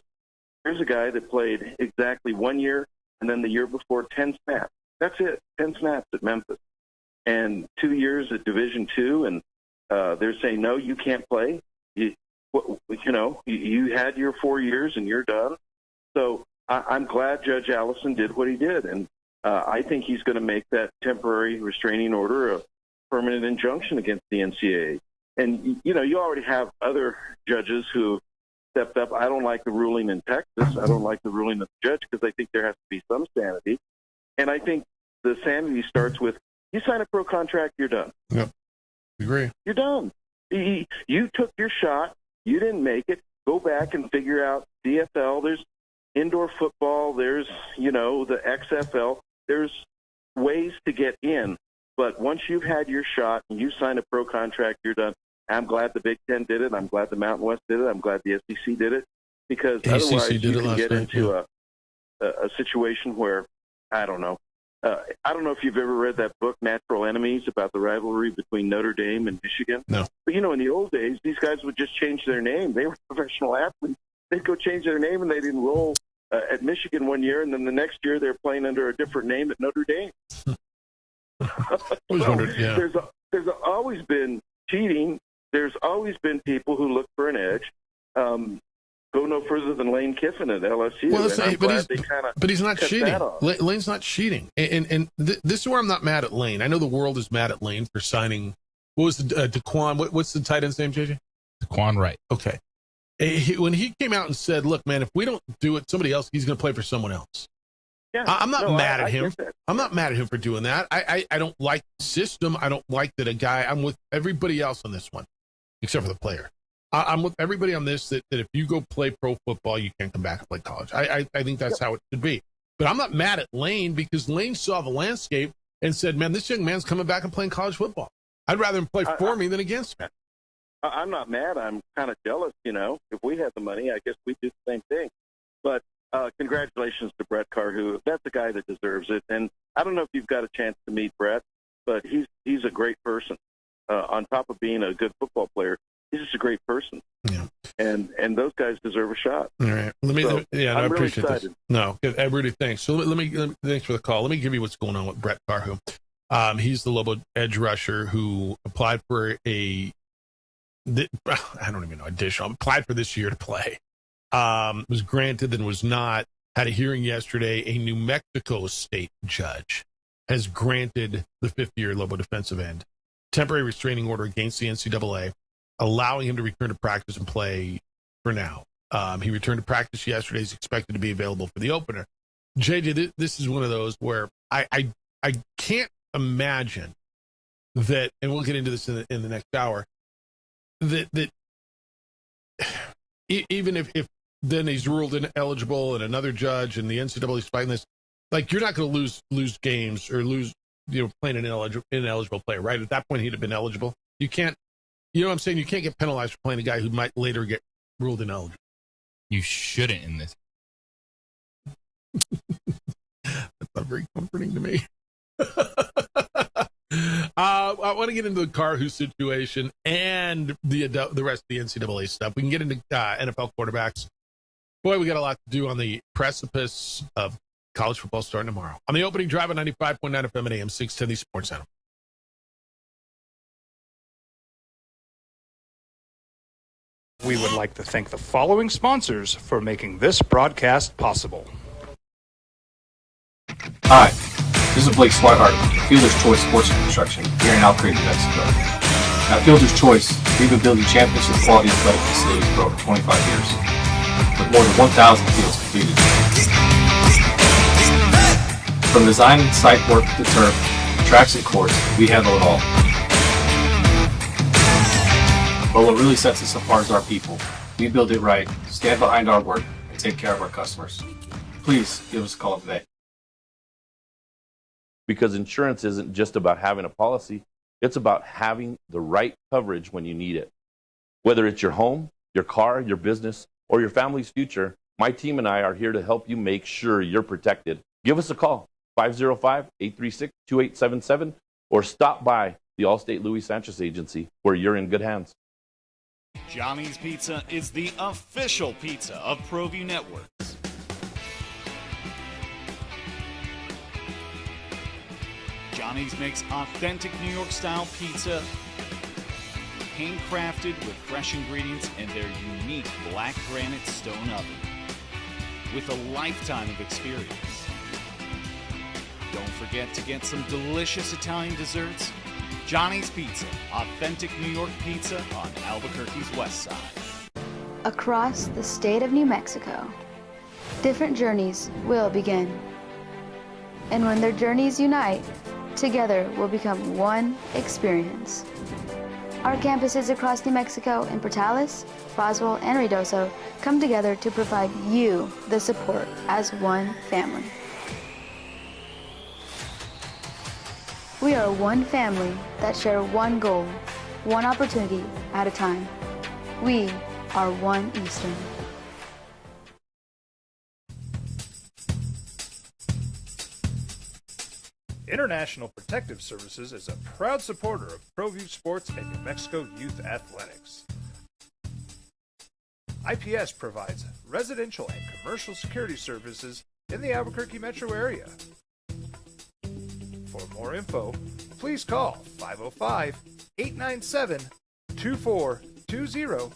There's a guy that played exactly 1 year, and then the year before 10 snaps. That's it, 10 snaps at Memphis, and 2 years at Division II, and they're saying, no, you can't play. You had your 4 years and you're done. So I'm glad Judge Allison did what he did, and I think he's going to make that temporary restraining order a permanent injunction against the NCAA. And, you already have other judges who stepped up. I don't like the ruling in Texas. I don't like the ruling of the judge, because I think there has to be some sanity. And I think the sanity starts with, you sign a pro contract, you're done. Yep. Agree. You're done. You took your shot. You didn't make it. Go back and figure out DFL. There's indoor football. There's, the XFL. There's ways to get in. But once you've had your shot and you sign a pro contract, you're done. I'm glad the Big Ten did it. I'm glad the Mountain West did it. I'm glad the SEC did it, because otherwise you can get into a situation where, I don't know. I don't know if you've ever read that book, Natural Enemies, about the rivalry between Notre Dame and Michigan. No. But, in the old days, these guys would just change their name. They were professional athletes. They'd go change their name, and they'd enroll at Michigan 1 year, and then the next year they're playing under a different name at Notre Dame. There's always been cheating. There's always been people who look for an edge. Go no further than Lane Kiffin at LSU. Well, but he's not cheating. Lane's not cheating. And this is where I'm not mad at Lane. I know the world is mad at Lane for signing. What was the Daquan? What's the tight end's name, JJ? Daquan Wright. Okay. When he came out and said, look, man, if we don't do it, somebody else, he's going to play for someone else. Yeah, I'm not mad at him. I'm not mad at him for doing that. I don't like the system. I don't like that I'm with everybody else on this one, except for the player. I'm with everybody on this, that if you go play pro football, you can't come back and play college. I think that's how it should be. But I'm not mad at Lane, because Lane saw the landscape and said, man, this young man's coming back and playing college football. I'd rather him play for me than against me. I'm not mad. I'm kind of jealous, If we had the money, I guess we'd do the same thing. But congratulations to Brett Carhu. That's the guy that deserves it. And I don't know if you've got a chance to meet Brett, but he's a great person. On top of being a good football player, he's just a great person. Yeah. And those guys deserve a shot. All right. I appreciate this. No, Rudy, thanks. So let me thanks for the call. Let me give you what's going on with Brett Carhu. He's the Lobo edge rusher who applied for applied for this year to play. Was granted, then was not. Had a hearing yesterday. A New Mexico state judge has granted the fifth-year Lobo defensive end temporary restraining order against the NCAA, allowing him to return to practice and play for now. He returned to practice yesterday. He's expected to be available for the opener. JJ, this is one of those where I can't imagine that, and we'll get into this in the next hour, that even if then he's ruled ineligible and another judge and the NCAA is fighting this, like, you're not going to lose games or lose, playing an ineligible player, right? At that point, he'd have been eligible. You can't, what I'm saying? You can't get penalized for playing a guy who might later get ruled ineligible. You shouldn't in this. That's not very comforting to me. I want to get into the Carhu situation and the rest of the NCAA stuff. We can get into NFL quarterbacks. Boy, we got a lot to do on the precipice of college football starting tomorrow. On the opening drive at 95.9 FM and AM 610, the Sports Center. We would like to thank the following sponsors for making this broadcast possible. Hi, this is Blake Swihart, Fielder's Choice Sports and Construction here in Alcrete, New Mexico. At Fielder's Choice, we've been building champions with quality athletic facilities for over 25 years, with more than 1,000 fields completed. From design and site work to turf, tracks and courts, we handle it all. But what really sets us apart is our people. We build it right, stand behind our work, and take care of our customers. Please give us a call today. Because insurance isn't just about having a policy, it's about having the right coverage when you need it. Whether it's your home, your car, your business, or your family's future, my team and I are here to help you make sure you're protected. Give us a call, 505-836-2877, or stop by the Allstate Louis Sanchez Agency, where you're in good hands. Johnny's Pizza is the official pizza of ProView Networks. Johnny's makes authentic New York-style pizza, handcrafted with fresh ingredients and their unique black granite stone oven. With a lifetime of experience. Don't forget to get some delicious Italian desserts. Johnny's Pizza, authentic New York pizza on Albuquerque's west side. Across the state of New Mexico, different journeys will begin. And when their journeys unite, together will become one experience. Our campuses across New Mexico in Portales, Roswell, and Ruidoso come together to provide you the support as one family. We are one family that share one goal, one opportunity at a time. We are one Eastern. International Protective Services is a proud supporter of ProView Sports and New Mexico Youth Athletics. IPS provides residential and commercial security services in the Albuquerque metro area. For more info, please call 505-897-2420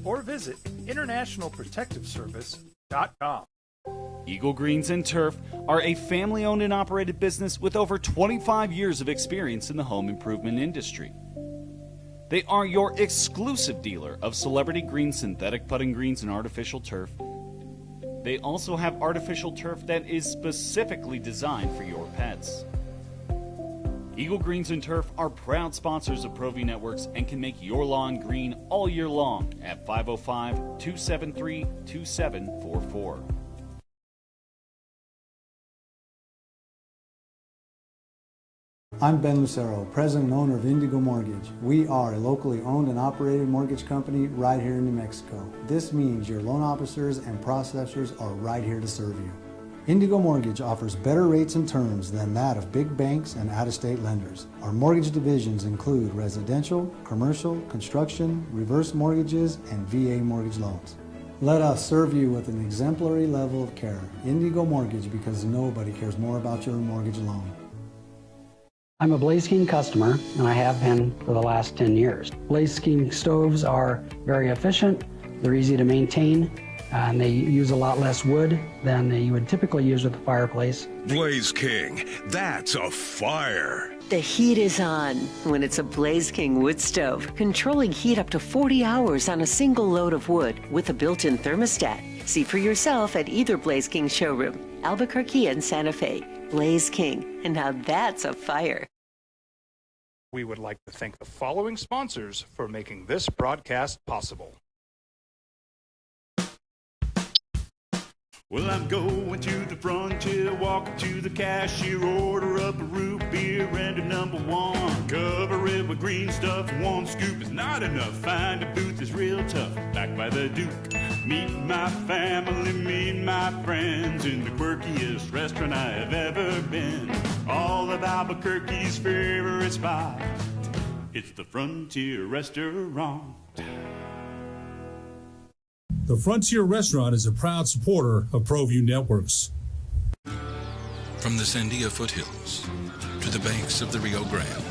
or visit internationalprotectiveservice.com. Eagle Greens and Turf are a family-owned and operated business with over 25 years of experience in the home improvement industry. They are your exclusive dealer of celebrity green, synthetic putting greens, and artificial turf. They also have artificial turf that is specifically designed for your pets. Eagle Greens and Turf are proud sponsors of ProView Networks and can make your lawn green all year long at 505-273-2744. I'm Ben Lucero, president and owner of Indigo Mortgage. We are a locally owned and operated mortgage company right here in New Mexico. This means your loan officers and processors are right here to serve you. Indigo Mortgage offers better rates and terms than that of big banks and out-of-state lenders. Our mortgage divisions include residential, commercial, construction, reverse mortgages, and VA mortgage loans. Let us serve you with an exemplary level of care. Indigo Mortgage, because nobody cares more about your mortgage loan. I'm a Blaze King customer, and I have been for the last 10 years. Blaze King stoves are very efficient, they're easy to maintain, and they use a lot less wood than you would typically use with a fireplace. Blaze King, that's a fire. The heat is on when it's a Blaze King wood stove, controlling heat up to 40 hours on a single load of wood with a built-in thermostat. See for yourself at either Blaze King showroom, Albuquerque and Santa Fe. Blaze King, and now that's a fire. We would like to thank the following sponsors for making this broadcast possible. Well, I'm going to the frontier, walking to the cashier, order up a root beer and a number one. Cover it with green stuff, one scoop is not enough. Find a booth is real tough, back by the Duke. Meet my family, meet my friends in the quirkiest restaurant I have ever been. All of Albuquerque's favorite spot, it's the Frontier Restaurant. The Frontier Restaurant is a proud supporter of ProView Networks. From the Sandia foothills to the banks of the Rio Grande,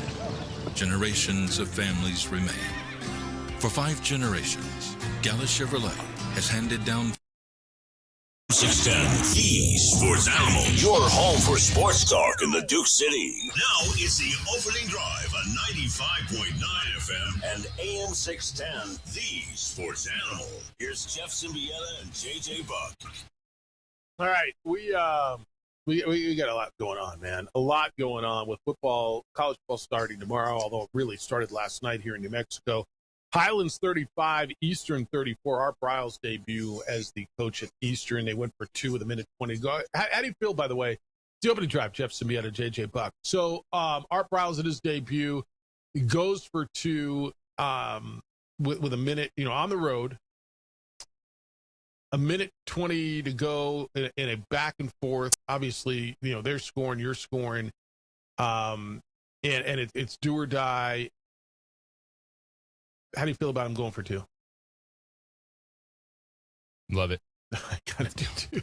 generations of families remain. For 5 generations, Gala Chevrolet has handed down 610, the sports animal. Your home for sports talk in the Duke City. Now is the opening drive on 95.9 FM and AM 610, the sports animal. Here's Jeff Symbieta and JJ Buck. All right, we We got a lot going on, man. A lot going on with football, college football starting tomorrow, although it really started last night here in New Mexico. Highlands 35, Eastern 34. Art Briles' debut as the coach at Eastern. They went for 2 with 1:20 to go. How do you feel, by the way? The opening drive, Jeff Symbieta, JJ Buck. So Art Briles at his debut, he goes for 2 with a minute, on the road. 1:20 to go in a back and forth. Obviously, they're scoring, you're scoring, and it's do or die. How do you feel about him going for 2? Love it. I kind of do too.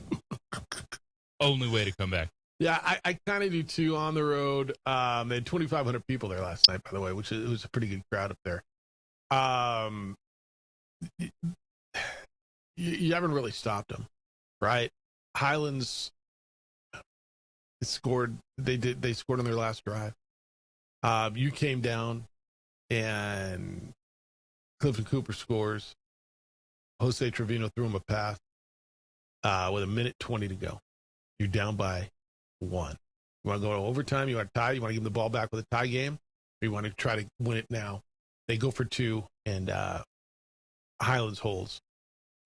Only way to come back. Yeah, I kind of do too. On the road, they had 2,500 people there last night, by the way, which was a pretty good crowd up there. You haven't really stopped them, right? Highlands scored. They scored on their last drive. You came down, and Clifton Cooper scores. Jose Trevino threw him a pass with 1:20 to go. You're down by 1. You want to go to overtime? You want to tie? You want to give them the ball back with a tie game? Or you want to try to win it now? They go for 2, and Highlands holds.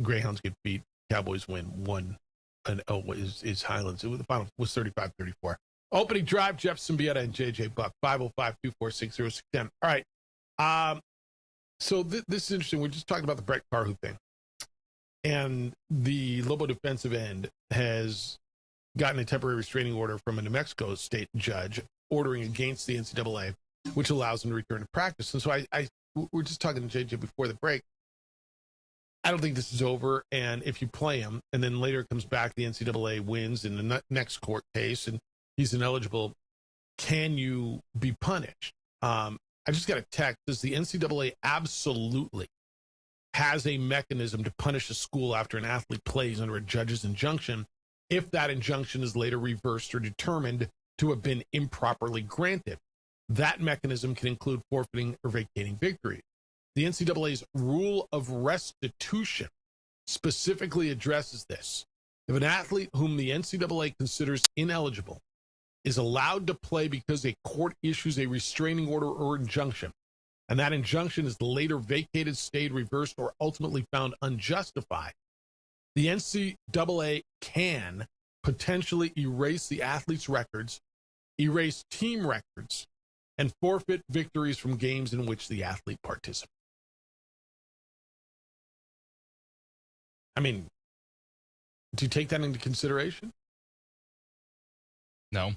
Greyhounds get beat. Cowboys win 1-0 is Highlands. The final was 35-34. Opening drive, Jeff Symbieta and JJ Buck, 505-246-0610. All right. So this is interesting. We're just talking about the Brett Carhu thing. And the Lobo defensive end has gotten a temporary restraining order from a New Mexico state judge ordering against the NCAA, which allows him to return to practice. And so we're just talking to JJ before the break. I don't think this is over, and if you play him, and then later it comes back, the NCAA wins in the next court case, and he's ineligible, can you be punished? I just got a text. Does the NCAA absolutely has a mechanism to punish a school after an athlete plays under a judge's injunction if that injunction is later reversed or determined to have been improperly granted? That mechanism can include forfeiting or vacating victory. The NCAA's rule of restitution specifically addresses this. If an athlete whom the NCAA considers ineligible is allowed to play because a court issues a restraining order or injunction, and that injunction is later vacated, stayed, reversed, or ultimately found unjustified, the NCAA can potentially erase the athlete's records, erase team records, and forfeit victories from games in which the athlete participates. I mean, do you take that into consideration? No.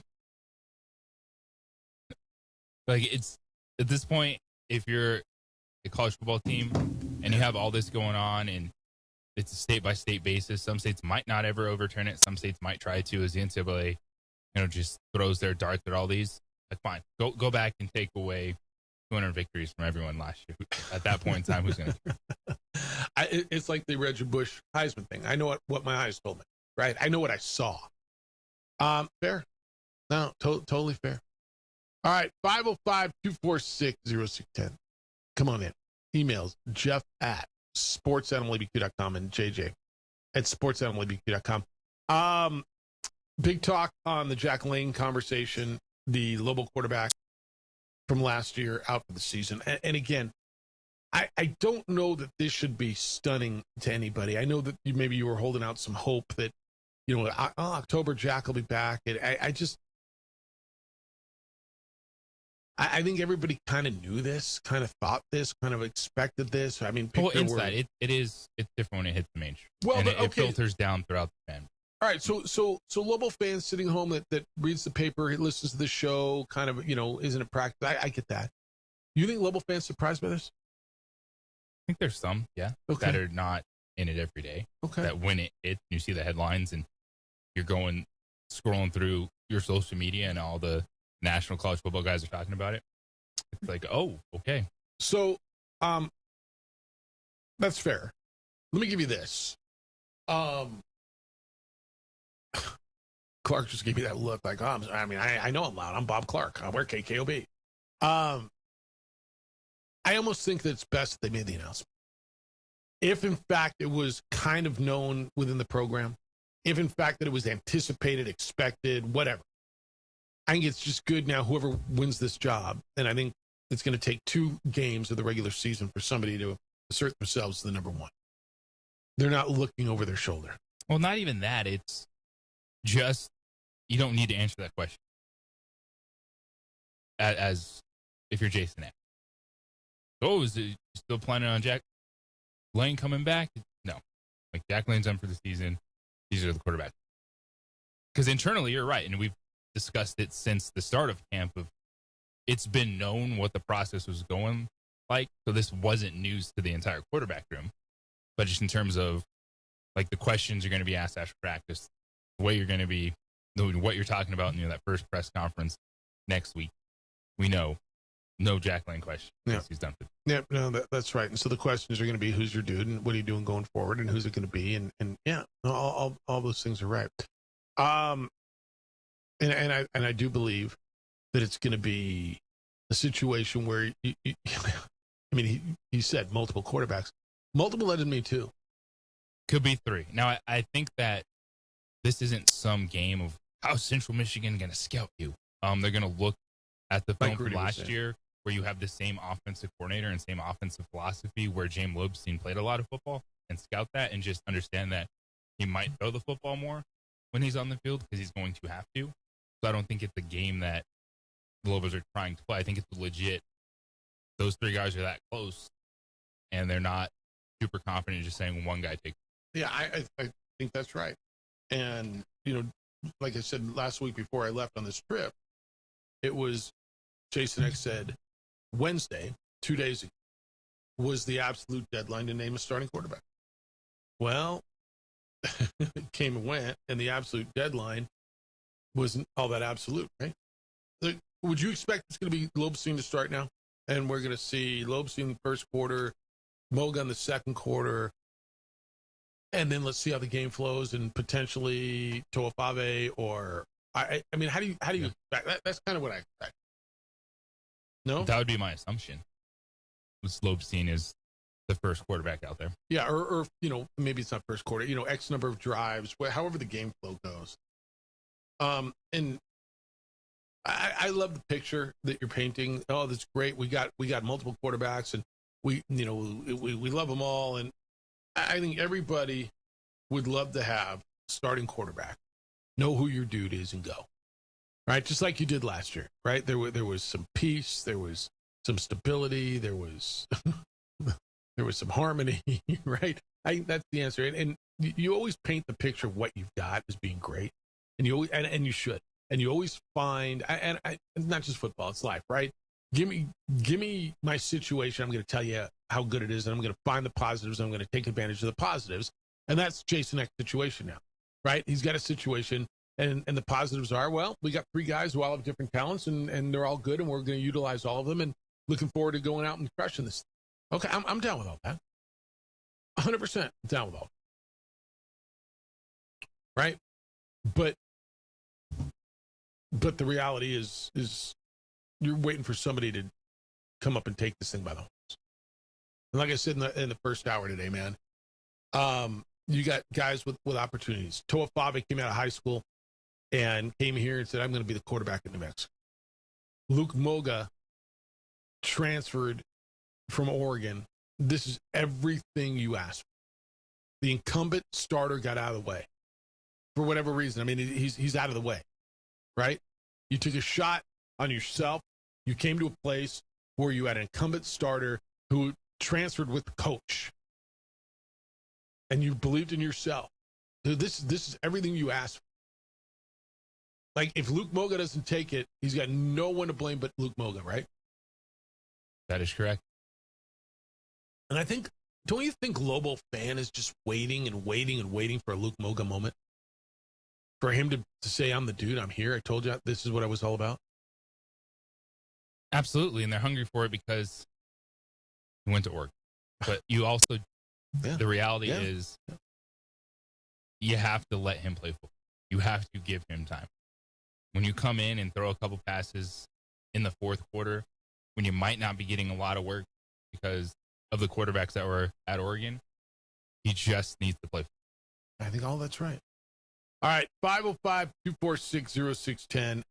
Like, it's at this point, if you're a college football team and you have all this going on and it's a state by state basis, some states might not ever overturn it. Some states might try to, as the NCAA, just throws their darts at all these. Like, fine, go back and take away 200 victories from everyone last year. At that point in time, who's going to? It's like the Reggie Bush Heisman thing. I know what my eyes told me, right? I know what I saw. Fair. No, totally fair. All right, 505-246-0610. Come on in. Emails, Jeff at sportsanimalabq.com and JJ at sportsanimalabq.com. Big talk on the Jack Lane conversation, the Lobo quarterback from last year out for the season. And again, I don't know that this should be stunning to anybody. I know that maybe you were holding out some hope that, October Jack will be back. And I think everybody kind of knew this, kind of thought this, kind of expected this. I mean, inside, it's different when it hits the mainstream. Well, and it filters down throughout the fan. All right, so Lobo fans sitting home that reads the paper, listens to the show, kind of, isn't it practice? I get that. You think Lobo fans surprised by this? I think there's some, yeah, that are not in it every day. Okay. That when you see the headlines and you're scrolling through your social media and all the national college football guys are talking about it. It's like, oh, okay. So, that's fair. Let me give you this. Clark just gave me that look like, I know I'm loud. I'm Bob Clark. I wear KKOB. I almost think that it's best that they made the announcement. If, in fact, it was kind of known within the program, if in fact that it was anticipated, expected, whatever. I think it's just good now, whoever wins this job, and I think it's going to take 2 games of the regular season for somebody to assert themselves as the number one. They're not looking over their shoulder. Well, not even that. It's just, you don't need to answer that question as if you're Jason X. Oh, is it still planning on Jack Lane coming back? No. Like, Jack Lane's done for the season. These are the quarterbacks. Because internally, you're right, and we've discussed it since the start of camp. It's been known what the process was going like, so this wasn't news to the entire quarterback room. But just in terms of, like, the questions you're going to be asked after practice, the way you're going to be, what you're talking about in that first press conference next week, we know no Jack Lane question. Yeah. He's done for. Yeah, no, that's right. And so the questions are going to be, who's your dude, and what are you doing going forward, and who's it going to be, and yeah, all those things are right. And I do believe that it's going to be a situation where he said multiple quarterbacks. Multiple doesn't mean 2. Could be 3. Now, I think that this isn't some game of how Central Michigan going to scout you. They're going to look at the film from last year, where you have the same offensive coordinator and same offensive philosophy, where James Lobstein played a lot of football, and scout that and just understand that he might throw the football more when he's on the field because he's going to have to. So I don't think it's a game that the Lobos are trying to play. I think it's legit. Those 3 guys are that close, and they're not super confident just saying one guy takes. Yeah, I think that's right. And, like I said last week before I left on this trip, it was Jason X said Wednesday, 2 days ago, was the absolute deadline to name a starting quarterback. Well, it came and went, and the absolute deadline wasn't all that absolute, right? Would you expect it's going to be Lobstein to start now? And we're going to see Lobstein in the first quarter, Moga in the second quarter, and then let's see how the game flows, and potentially Toafave, or I mean, how do you expect? That's kind of what I expect. No, that would be my assumption. Lobstein is the first quarterback out there. Yeah, or maybe it's not first quarter. X number of drives, however the game flow goes. And I love the picture that you're painting. Oh, that's great. We got multiple quarterbacks, and we love them all. And I think everybody would love to have a starting quarterback, know who your dude is, and go. Right, just like you did last year. Right, there was some peace, there was some stability, there was there was some harmony. Right, I think that's the answer. And you always paint the picture of what you've got as being great, and you always, and you should. And you always find, and it's not just football, it's life, right? Give me my situation. I'm going to tell you how good it is, and I'm going to find the positives, and I'm going to take advantage of the positives. And that's Jason X's situation now, right? He's got a situation, and the positives are, well, we got 3 guys who all have different talents, and they're all good, and we're going to utilize all of them, and looking forward to going out and crushing this. Okay, I'm down with all that. 100% down with all that. Right? But the reality is you're waiting for somebody to come up and take this thing by the horns. And like I said in the first hour today, man, you got guys with opportunities. Toafave came out of high school and came here and said, I'm going to be the quarterback in New Mexico. Luke Moga transferred from Oregon. This is everything you asked for. The incumbent starter got out of the way for whatever reason. I mean, he's out of the way. Right? You took a shot on yourself. You came to a place where you had an incumbent starter who transferred with the coach. And you believed in yourself. So this is everything you asked for. Like, if Luke Moga doesn't take it, he's got no one to blame but Luke Moga, right? That is correct. And don't you think Lobo fan is just waiting and waiting and waiting for a Luke Moga moment? For him to say, I'm the dude, I'm here, I told you this is what I was all about? Absolutely, and they're hungry for it because he went to Oregon. But you also, the reality is, you have to let him play football. You have to give him time. When you come in and throw a couple passes in the fourth quarter, when you might not be getting a lot of work because of the quarterbacks that were at Oregon, he just needs to play football. I think all that's right. All right, 505-246-0610.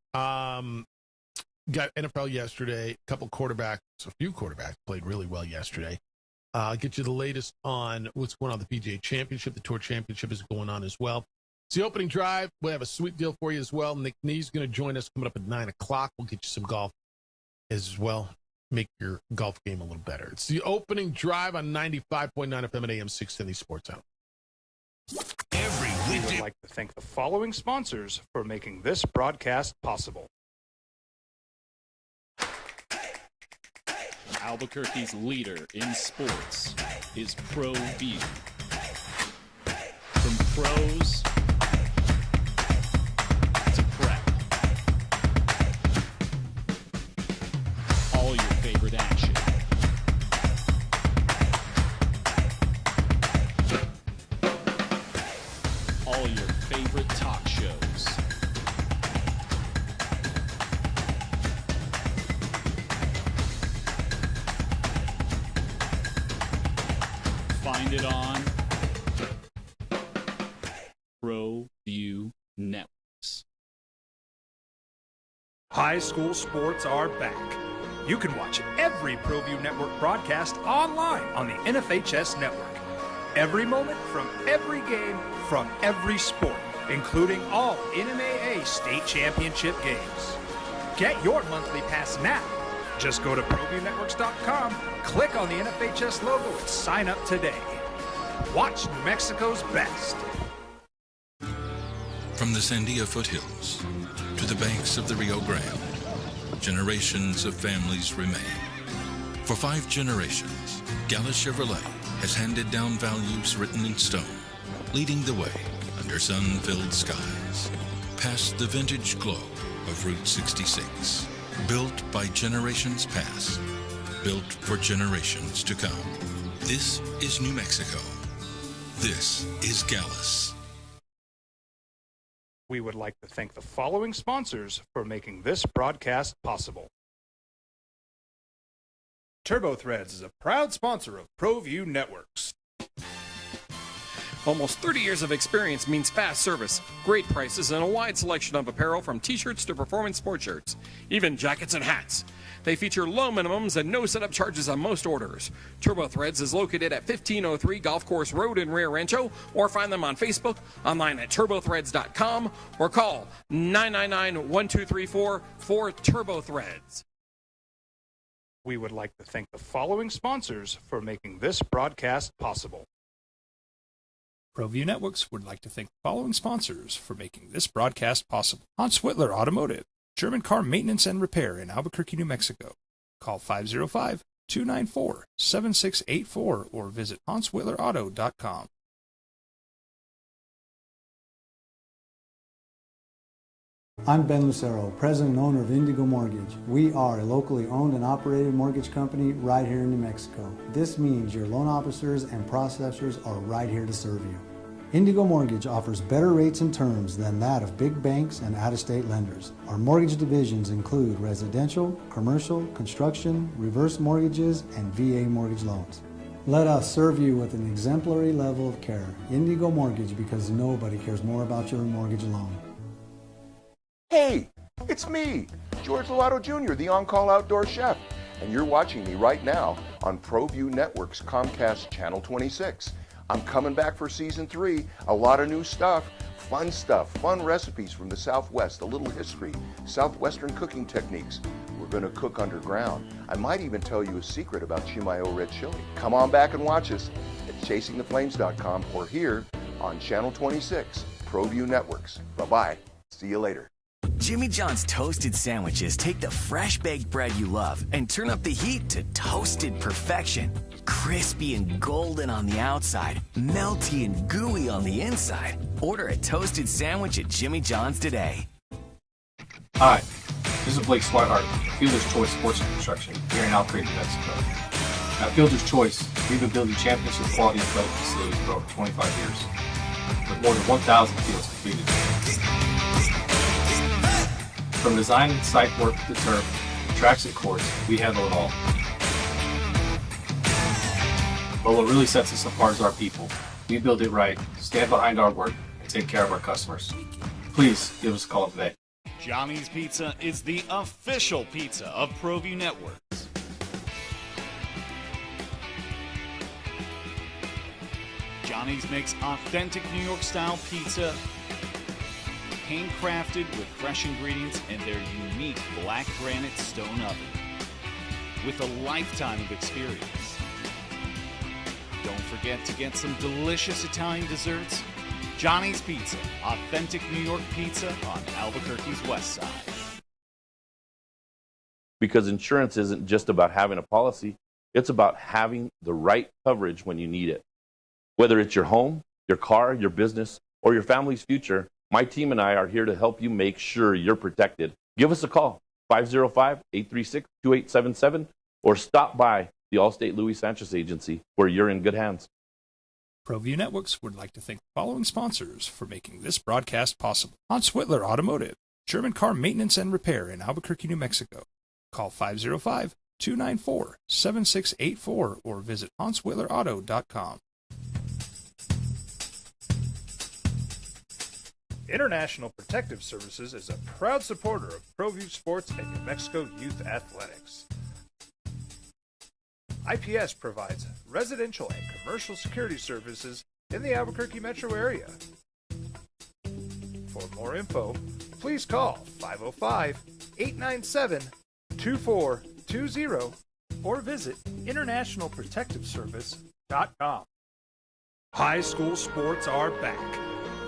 Got NFL yesterday. A few quarterbacks played really well yesterday. I'll get you the latest on what's going on the PGA Championship. The Tour Championship is going on as well. It's the opening drive. We have a sweet deal for you as well. Nick Nee's going to join us coming up at 9 o'clock. We'll get you some golf as well. Make your golf game a little better. It's the opening drive on 95.9 FM at AM 670 Sports Out. We would like to thank the following sponsors for making this broadcast possible. Albuquerque's leader in sports is ProView. From pros to prep. All your favorite action. All your favorite talk shows. Find it on ProView Networks. High school sports are back. You can watch every ProView Network broadcast online on the NFHS Network. Every moment from every game from every sport, including all NMAA state championship games. Get your monthly pass now. Just go to ProViewNetworks.com, click on the NFHS logo, and sign up today. Watch New Mexico's best. From the Sandia foothills to the banks of the Rio Grande, generations of families remain. For 5 generations, Gallus Chevrolet has handed down values written in stone, leading the way under sun-filled skies, past the vintage glow of Route 66. Built by generations past, built for generations to come. This is New Mexico. This is Gallus. We would like to thank the following sponsors for making this broadcast possible. TurboThreads is a proud sponsor of ProView Networks. Almost 30 years of experience means fast service, great prices, and a wide selection of apparel from t-shirts to performance sport shirts, even jackets and hats. They feature low minimums and no setup charges on most orders. TurboThreads is located at 1503 Golf Course Road in Rio Rancho, or find them on Facebook, online at turbothreads.com, or call 999-1234 for TurboThreads. We would like to thank the following sponsors for making this broadcast possible. ProView Networks would like to thank the following sponsors for making this broadcast possible. Hans Whitler Automotive, German car maintenance and repair in Albuquerque, New Mexico. Call 505-294-7684 or visit HansWhitlerAuto.com. I'm Ben Lucero, president and owner of Indigo Mortgage. We are a locally owned and operated mortgage company right here in New Mexico. This means your loan officers and processors are right here to serve you. Indigo Mortgage offers better rates and terms than that of big banks and out-of-state lenders. Our mortgage divisions include residential, commercial, construction, reverse mortgages, and VA mortgage loans. Let us serve you with an exemplary level of care. Indigo Mortgage, because nobody cares more about your mortgage loan. Hey, it's me, George Lovato Jr., the on-call outdoor chef, and you're watching me right now on ProView Networks Comcast Channel 26. I'm coming back for Season 3, a lot of new stuff, fun recipes from the Southwest, a little history, Southwestern cooking techniques. We're going to cook underground. I might even tell you a secret about Chimayo red chili. Come on back and watch us at chasingtheflames.com or here on Channel 26, ProView Networks. Bye-bye. See you later. Jimmy John's toasted sandwiches take the fresh baked bread you love and turn up the heat to toasted perfection. Crispy and golden on the outside, melty and gooey on the inside. Order a toasted sandwich at Jimmy John's today. Hi, this is Blake Swihart, Fielder's Choice Sports and Construction here in Albuquerque, New Mexico. At Fielder's Choice, we've been building championship quality athletic facilities for over 25 years, with more than 1,000 fields completed. From design and site work to turf, tracks and courts, we handle it all. But what really sets us apart is our people. We build it right, stand behind our work, and take care of our customers. Please give us a call today. Johnny's Pizza is the official pizza of ProView Networks. Johnny's makes authentic New York style pizza, handcrafted with fresh ingredients and their unique black granite stone oven. With a lifetime of experience. Don't forget to get some delicious Italian desserts. Johnny's Pizza, authentic New York pizza on Albuquerque's west side. Because insurance isn't just about having a policy, it's about having the right coverage when you need it. Whether it's your home, your car, your business, or your family's future, my team and I are here to help you make sure you're protected. Give us a call, 505-836-2877, or stop by the Allstate Louis Sanchez Agency, where you're in good hands. ProView Networks would like to thank the following sponsors for making this broadcast possible. Hans Whitler Automotive, German car maintenance and repair in Albuquerque, New Mexico. Call 505-294-7684 or visit hanswhitlerauto.com. International Protective Services is a proud supporter of ProView Sports and New Mexico Youth Athletics. IPS provides residential and commercial security services in the Albuquerque metro area. For more info, please call 505-897-2420 or visit internationalprotectiveservice.com. High school sports are back.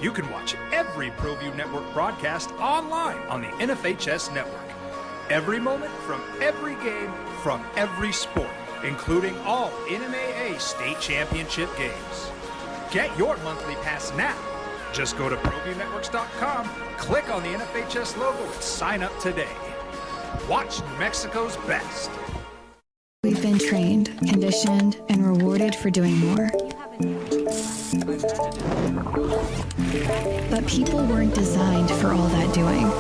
You can watch every ProView Network broadcast online on the NFHS network. Every moment from every game from every sport, including all NMAA state championship games. Get your monthly pass now. Just go to ProViewNetworks.com, click on the NFHS logo, and sign up today. Watch New Mexico's best. We've been trained, conditioned, and rewarded for doing more. But people weren't designed for all that doing.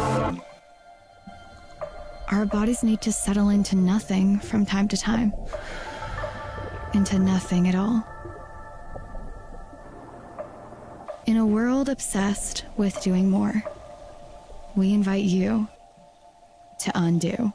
Our bodies need to settle into nothing from time to time. Into nothing at all. In a world obsessed with doing more, we invite you to undo.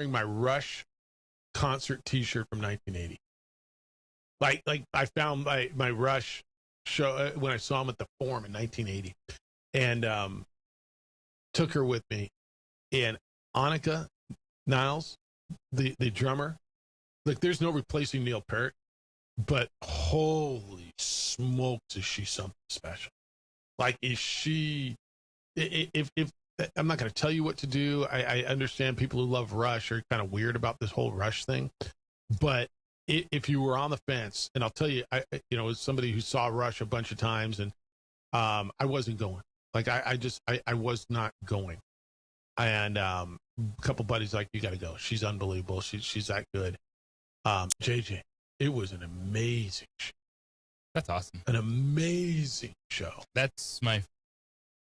My Rush concert T-shirt from 1980. Like I found my Rush show when I saw him at the Forum in 1980, and took her with me. And Annika Niles, the drummer, like there's no replacing Neil Peart, but holy smokes, is she something special? Like, is she? If I'm not going to tell you what to do. I understand people who love Rush are kind of weird about this whole Rush thing, but if you were on the fence, and I'll tell you, as somebody who saw Rush a bunch of times, and I wasn't going. Like I was not going, and a couple buddies like, you got to go. She's unbelievable. She's that good. JJ, it was an amazing show. That's awesome. An amazing show. That's my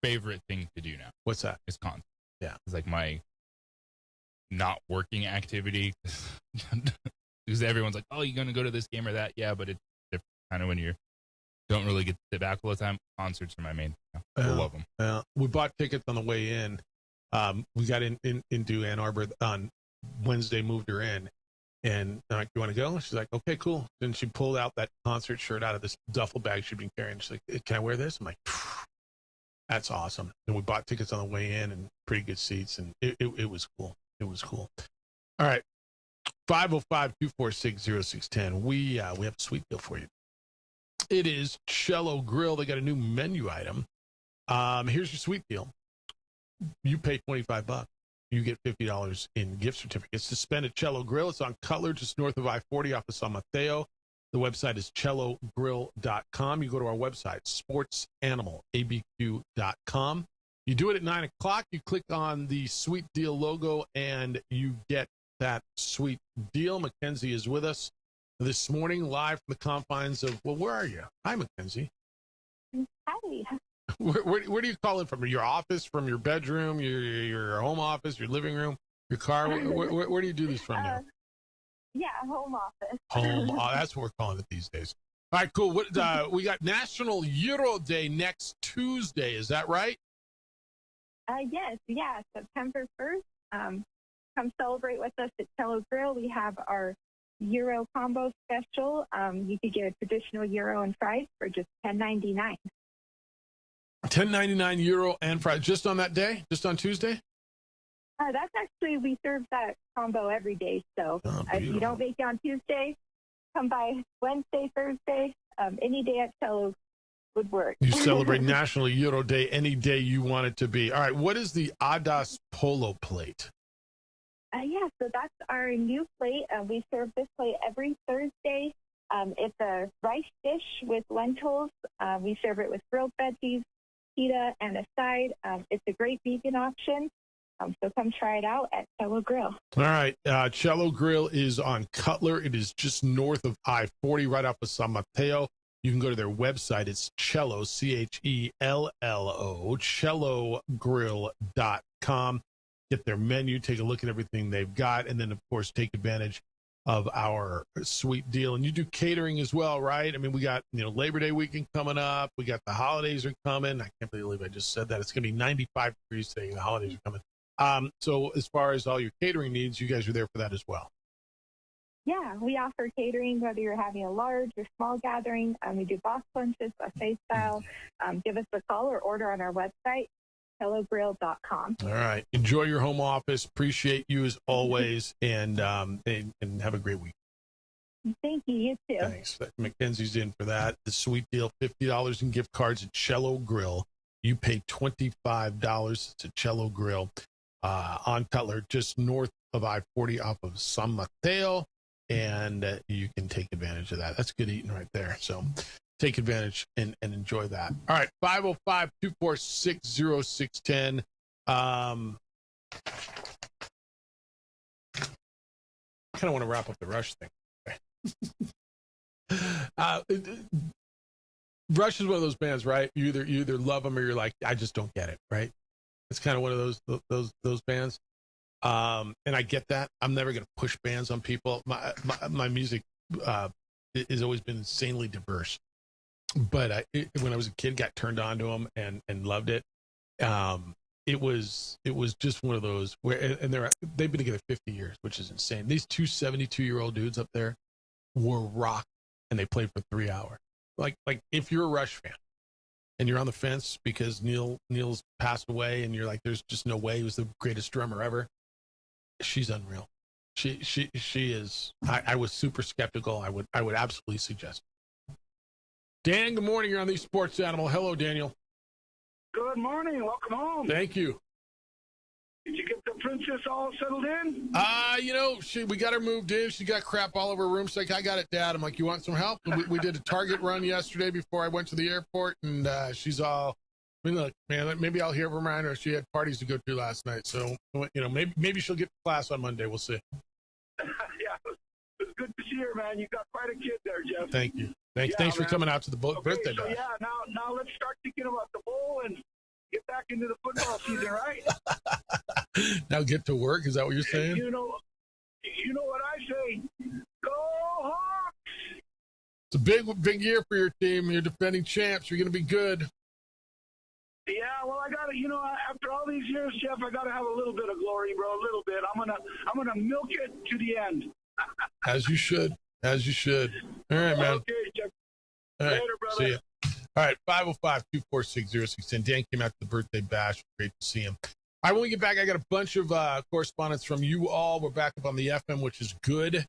favorite thing to do now. What's that? Is concert. Yeah. It's like my not working activity. Because everyone's like, oh, you're going to go to this game or that. Yeah, but it's kind of when you don't really get to sit back all the time. Concerts are my main thing. I love them. We bought tickets on the way in. We got into Ann Arbor on Wednesday, moved her in. And I'm like, you want to go? She's like, okay, cool. Then she pulled out that concert shirt out of this duffel bag she'd been carrying. She's like, can I wear this? I'm like, that's awesome. And we bought tickets on the way in and pretty good seats. And it was cool. It was cool. All right. 505-246-0610. We have a sweet deal for you. It is Cello Grill. They got a new menu item. Here's your sweet deal. You pay $25. you get $50 in gift certificates to spend at Cello Grill. It's on Cutler, just north of I-40 off of San Mateo. The website is cellogrill.com. You go to our website, sportsanimалabq.com. You do it at 9 o'clock. You click on the Sweet Deal logo, and you get that sweet deal. Mackenzie is with us this morning, live from the confines of, well, where are you? Hi, Mackenzie. Hi. Where do you call in from? Your office, from your bedroom, your home office, your living room, your car? Where do you do this from now? Yeah, home office. Home. That's what we're calling it these days. All right, cool. We got National Euro Day next Tuesday. Is that right? Yes, yeah, September 1st. Come celebrate with us at Cello Grill. We have our Euro combo special. You could get a traditional Euro and fries for just $10.99. $10.99 Euro and fries just on that day, just on Tuesday. That's actually, we serve that combo every day. So if you don't make it on Tuesday, come by Wednesday, Thursday, any day at Cello would work. You celebrate National Euro Day any day you want it to be. All right, what is the Adas Polo plate? Yeah, so that's our new plate. We serve this plate every Thursday. It's a rice dish with lentils. We serve it with grilled veggies, pita, and a side. It's a great vegan option. So come try it out at Cello Grill. All right. Cello Grill is on Cutler. It is just north of I-40, right off of San Mateo. You can go to their website. It's Cello, Chello, cellogrill.com. Get their menu, take a look at everything they've got, and then, of course, take advantage of our sweet deal. And you do catering as well, right? I mean, we got, Labor Day weekend coming up. We got the holidays are coming. I can't believe I just said that. It's going to be 95 degrees today, and the holidays are coming. So as far as all your catering needs, you guys are there for that as well. Yeah, we offer catering, whether you're having a large or small gathering. We do box lunches, buffet style. Give us a call or order on our website, cellogrill.com. All right. Enjoy your home office. Appreciate you as always, and have a great week. Thank you. You too. Thanks. Mackenzie's in for that. The sweet deal, $50 in gift cards at Cello Grill. You pay $25 to Cello Grill on Cutler, just north of I-40 off of San Mateo, and you can take advantage of that. That's good eating right there. So take advantage and enjoy that. All right, 505-246-0610. I kind of want to wrap up the Rush thing. Rush is one of those bands, right? You either love them or you're like, I just don't get it, right? It's kind of one of those bands. And I get that. I'm never going to push bands on people. My music has always been insanely diverse. But when I was a kid, got turned on to them and loved it. It was just one of those where, and they've been together 50 years, which is insane. These two 72-year-old dudes up there were rock, and they played for 3 hours. Like if you're a Rush fan and you're on the fence because Neil's passed away, and you're like, there's just no way he was the greatest drummer ever. She's unreal. She is. I was super skeptical. I would absolutely suggest. Dan, good morning. You're on the Sports Animal. Hello, Daniel. Good morning. Welcome home. Thank you. Did you get the princess all settled in? We got her moved in. She got crap all over her room. She's like, I got it, Dad. I'm like, you want some help? We did a Target run yesterday before I went to the airport, and she's all, look, man, maybe I'll hear from her. She had parties to go to last night, so maybe she'll get to class on Monday. We'll see. Yeah, it was good to see her, man. You got quite a kid there, Jeff. Thank you. Thanks for coming out to the birthday bash. Yeah, now let's start thinking about the bowl and get back into the football season, right? Now get to work. Is that what you're saying? You know what I say? Go Hawks! It's a big year for your team. You're defending champs. You're going to be good. Yeah, well, I gotta, after all these years, Jeff, I gotta have a little bit of glory, bro. A little bit. I'm gonna milk it to the end. As you should. All right, man. Okay, Jeff. All right. Later, brother. See ya. All right, 505-246-0610. Dan came out to the birthday bash. Great to see him. All right, when we get back, I got a bunch of correspondence from you all. We're back up on the FM, which is good.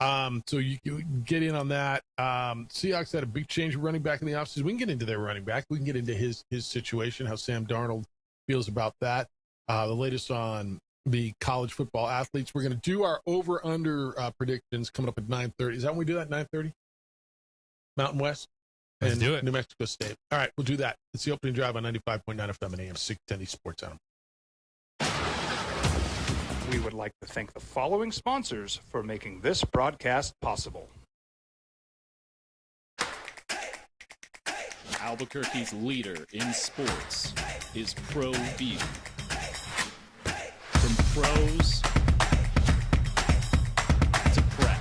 So you can get in on that. Seahawks had a big change of running back in the offseason. We can get into their running back. We can get into his situation, how Sam Darnold feels about that. The latest on the college football athletes. We're going to do our over-under predictions coming up at 9:30. Is that when we do that, 9:30? Mountain West? Let's and do it. New Mexico State. All right, we'll do that. It's the opening drive on 95.9 FM and AM 610 Sports Animal. We would like to thank the following sponsors for making this broadcast possible. Albuquerque's leader in sports is ProView. From pros to prep,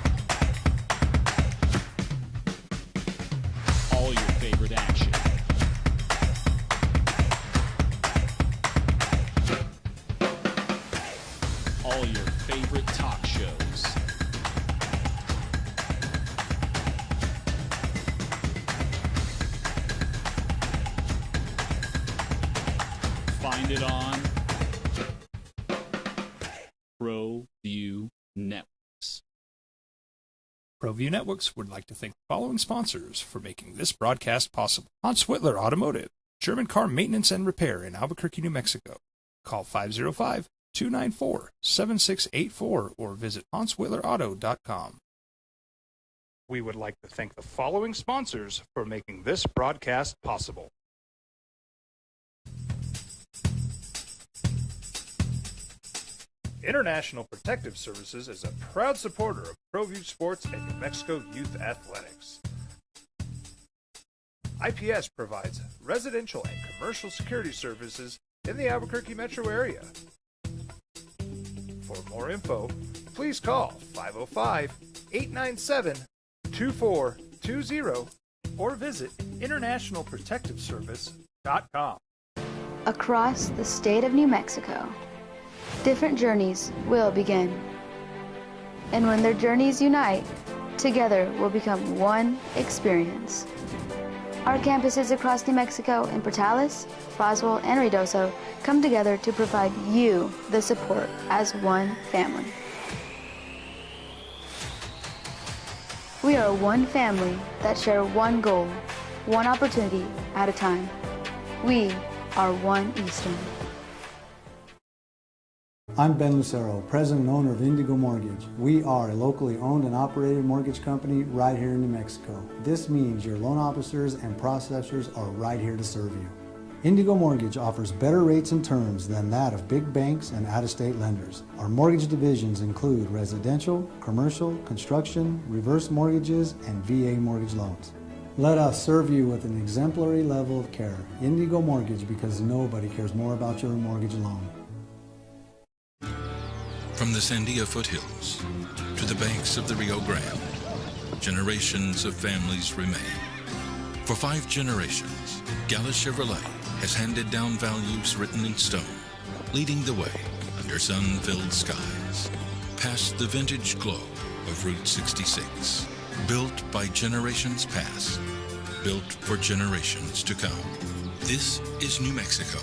all your favorite action. All your favorite talk shows. Find it on ProView Networks. ProView Networks would like to thank the following sponsors for making this broadcast possible. Hans Whitler Automotive, German car maintenance and repair in Albuquerque, New Mexico. Call 505-294-7684 or visit hanswhitlerauto.com. We would like to thank the following sponsors for making this broadcast possible. International Protective Services is a proud supporter of ProView Sports and New Mexico Youth Athletics. IPS provides residential and commercial security services in the Albuquerque metro area. For more info, please call 505-897-2420 or visit internationalprotectiveservice.com. Across the state of New Mexico, different journeys will begin. And when their journeys unite, together will become one experience. Our campuses across New Mexico in Portales, Roswell, and Ruidoso come together to provide you the support as one family. We are one family that share one goal, one opportunity at a time. We are One Eastern. I'm Ben Lucero, president and owner of Indigo Mortgage. We are a locally owned and operated mortgage company right here in New Mexico. This means your loan officers and processors are right here to serve you. Indigo Mortgage offers better rates and terms than that of big banks and out-of-state lenders. Our mortgage divisions include residential, commercial, construction, reverse mortgages, and VA mortgage loans. Let us serve you with an exemplary level of care. Indigo Mortgage, because nobody cares more about your mortgage loan. From the Sandia foothills to the banks of the Rio Grande, generations of families remain. For 5 generations, Gallus Chevrolet has handed down values written in stone, leading the way under sun-filled skies, past the vintage glow of Route 66. Built by generations past, built for generations to come. This is New Mexico.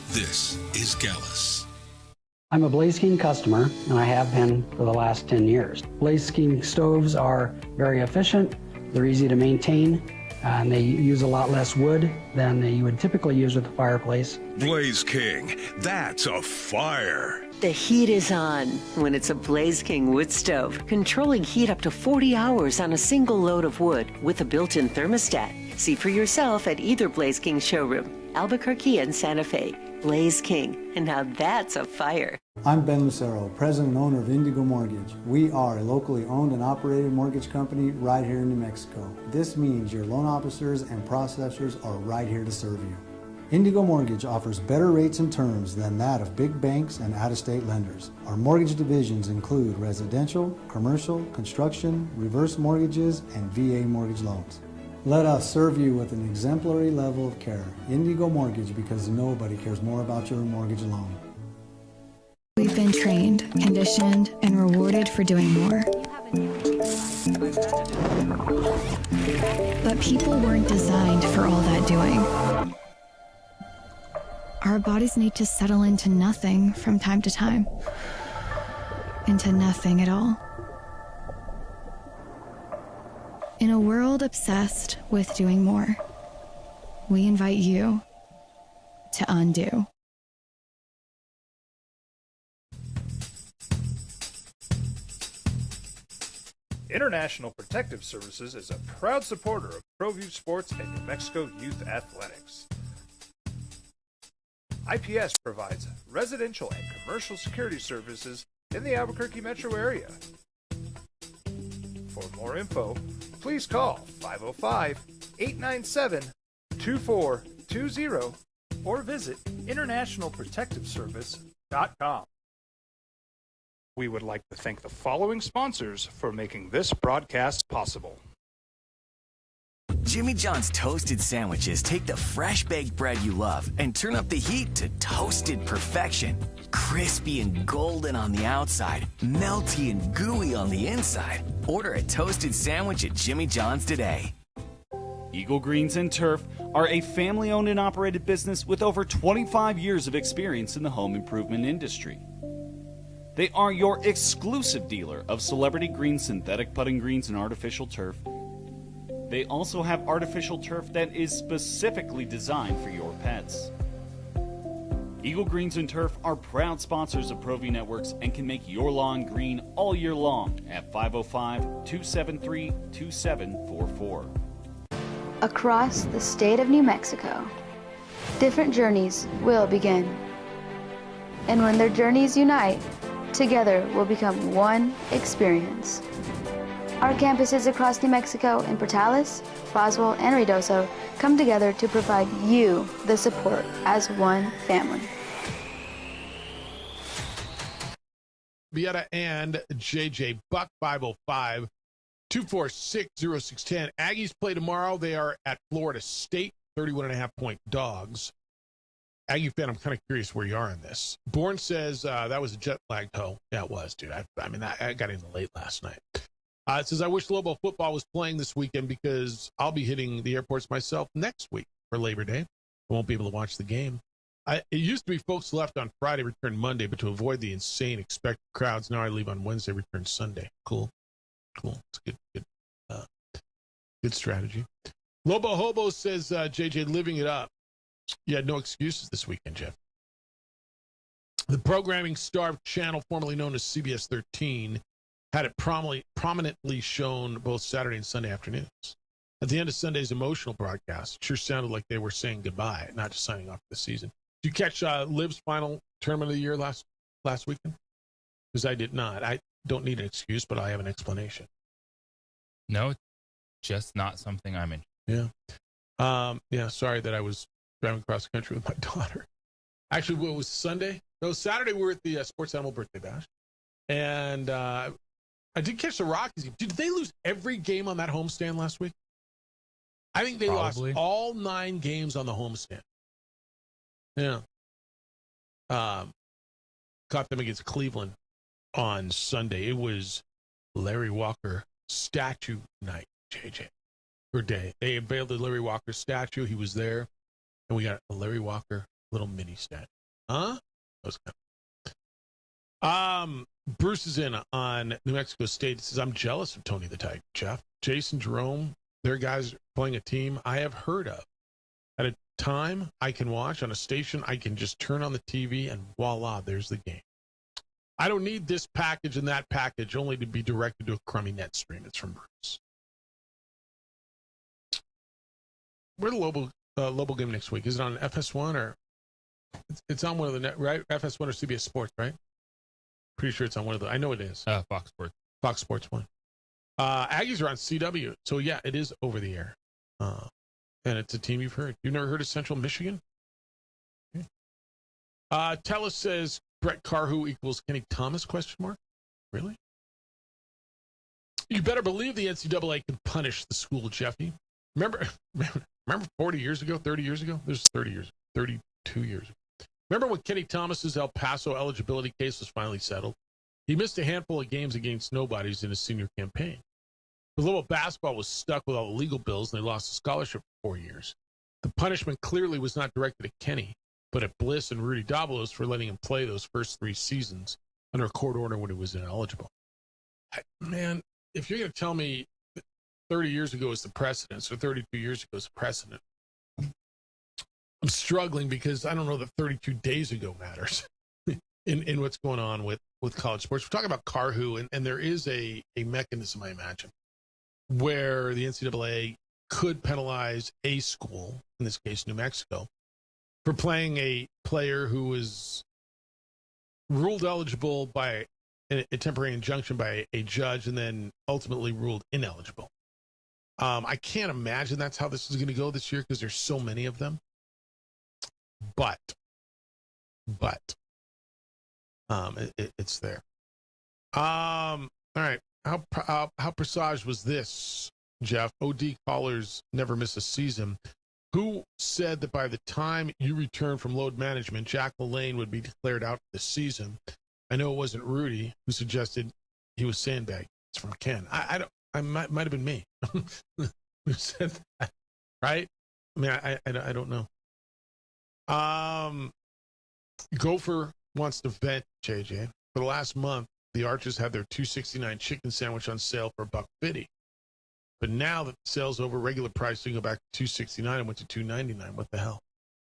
This is Gallus. I'm a Blaze King customer, and I have been for the last 10 years. Blaze King stoves are very efficient, they're easy to maintain, and they use a lot less wood than you would typically use with a fireplace. Blaze King, that's a fire. The heat is on when it's a Blaze King wood stove, controlling heat up to 40 hours on a single load of wood with a built-in thermostat. See for yourself at either Blaze King showroom, Albuquerque and Santa Fe. Blaze King, and now that's a fire. I'm Ben Lucero, president and owner of Indigo Mortgage. We are a locally owned and operated mortgage company right here in New Mexico. This means your loan officers and processors are right here to serve you. Indigo Mortgage offers better rates and terms than that of big banks and out-of-state lenders. Our mortgage divisions include residential, commercial, construction, reverse mortgages, and VA mortgage loans. Let us serve you with an exemplary level of care. Indigo Mortgage, because nobody cares more about your mortgage loan. We've been trained, conditioned, and rewarded for doing more. But people weren't designed for all that doing. Our bodies need to settle into nothing from time to time. Into nothing at all. In a world obsessed with doing more, we invite you to undo. International Protective Services is a proud supporter of ProView Sports and New Mexico Youth Athletics. IPS provides residential and commercial security services in the Albuquerque metro area. For more info, please call 505-897-2420 or visit internationalprotectiveservice.com. We would like to thank the following sponsors for making this broadcast possible. Jimmy John's toasted sandwiches take the fresh baked bread you love and turn up the heat to toasted perfection. Crispy and golden on the outside, melty and gooey on the inside. Order a toasted sandwich at Jimmy John's today. Eagle Greens and Turf are a family-owned and operated business with over 25 years of experience in the home improvement industry. They are your exclusive dealer of celebrity green, synthetic putting greens, and artificial turf. They also have artificial turf that is specifically designed for your pets. Eagle Greens and Turf are proud sponsors of ProView Networks and can make your lawn green all year long at 505-273-2744. Across the state of New Mexico, different journeys will begin. And when their journeys unite, together will become one experience. Our campuses across New Mexico in Portales, Boswell, and Ruidoso come together to provide you the support as one family. Vieta and JJ Buck 505-246-0610. Aggies play tomorrow. They are at Florida State, 31.5-point dogs. Aggie fan, I'm kind of curious where you are on this. Bourne says that was a jet lag toe. Yeah, it was, dude. I got in late last night. It says, I wish Lobo football was playing this weekend because I'll be hitting the airports myself next week for Labor Day. I won't be able to watch the game. It used to be folks left on Friday, return Monday, but to avoid the insane expected crowds, now I leave on Wednesday, return Sunday. Cool. It's good strategy. Lobo Hobo says, JJ, living it up. You had no excuses this weekend, Jeff. The programming-starved channel, formerly known as CBS 13, had it prominently shown both Saturday and Sunday afternoons. At the end of Sunday's emotional broadcast, it sure sounded like they were saying goodbye, not just signing off for the season. Did you catch Liv's final tournament of the year last weekend? Because I did not. I don't need an excuse, but I have an explanation. No, just not something I'm in. Yeah. Sorry that I was driving across the country with my daughter. Actually, what was Sunday? No, Saturday we were at the Sports Animal Birthday Bash. And I did catch the Rockies. Did they lose every game on that homestand last week? I think they lost all 9 games on the homestand. Yeah. Caught them against Cleveland on Sunday. It was Larry Walker statue night, JJ, or day. They unveiled the Larry Walker statue. He was there. And we got a Larry Walker little mini statue. Huh? That was kind of... Bruce is in on New Mexico State. He says, I'm jealous of Tony the Tiger, Jeff. Jason Jerome, their guys are playing a team I have heard of. At a time I can watch on a station, I can just turn on the TV and voila, there's the game. I don't need this package and that package only to be directed to a crummy net stream. It's from Bruce. Where the Lobo game next week? Is it on FS1 or it's on one of the net, right? FS1 or CBS Sports, right? Pretty sure it's on one of the. I know it is. Fox Sports. Fox Sports 1. Aggies are on CW, so yeah, it is over the air, and it's a team you've heard. You've never heard of Central Michigan? Okay. Telus says Brett Carhu equals Kenny Thomas? ? Really? You better believe the NCAA can punish the school, Jeffy. Remember 40 years ago, 30 years ago? This is 32 years ago. Remember when Kenny Thomas's El Paso eligibility case was finally settled? He missed a handful of games against nobodies in his senior campaign. The little basketball was stuck with all the legal bills, and they lost a scholarship for 4 years. The punishment clearly was not directed at Kenny, but at Bliss and Rudy Dabalos for letting him play those first 3 seasons under a court order when he was ineligible. Man, if you're going to tell me 30 years ago is the precedent, or 32 years ago is the precedent, I'm struggling because I don't know that 32 days ago matters. in what's going on with college sports. We're talking about Carhu, and there is a mechanism, I imagine, where the NCAA could penalize a school, in this case New Mexico, for playing a player who was ruled eligible by a temporary injunction by a judge and then ultimately ruled ineligible. I can't imagine that's how this is going to go this year because there's so many of them. But it's there. All right. How presaged was this, Jeff? OD callers never miss a season. Who said that by the time you return from load management, Jack LaLanne would be declared out for the season? I know it wasn't Rudy who suggested he was sandbagged. It's from Ken. I might have been me who said that, right? I mean, I don't know. Gopher wants to vent, JJ. For the last month, the Archers had their $2.69 chicken sandwich on sale for $1.50. But now that the sale's over, regular pricing go back to $2.69 and went to $2.99. What the hell?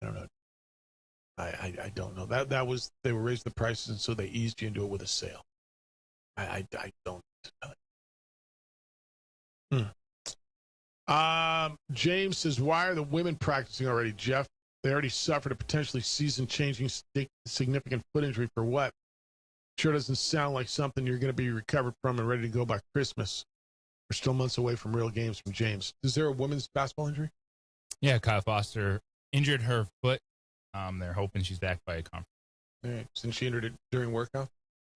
I don't know. I don't know. That was, they were raising the prices, and so they eased you into it with a sale. I don't know. James says, why are the women practicing already, Jeff? They already suffered a potentially season-changing significant foot injury for what? Sure doesn't sound like something you're going to be recovered from and ready to go by Christmas. We're still months away from real games from James. Is there a women's basketball injury? Yeah, Kyle Foster injured her foot. They're hoping she's back by a conference. All right. Since she injured it during workout?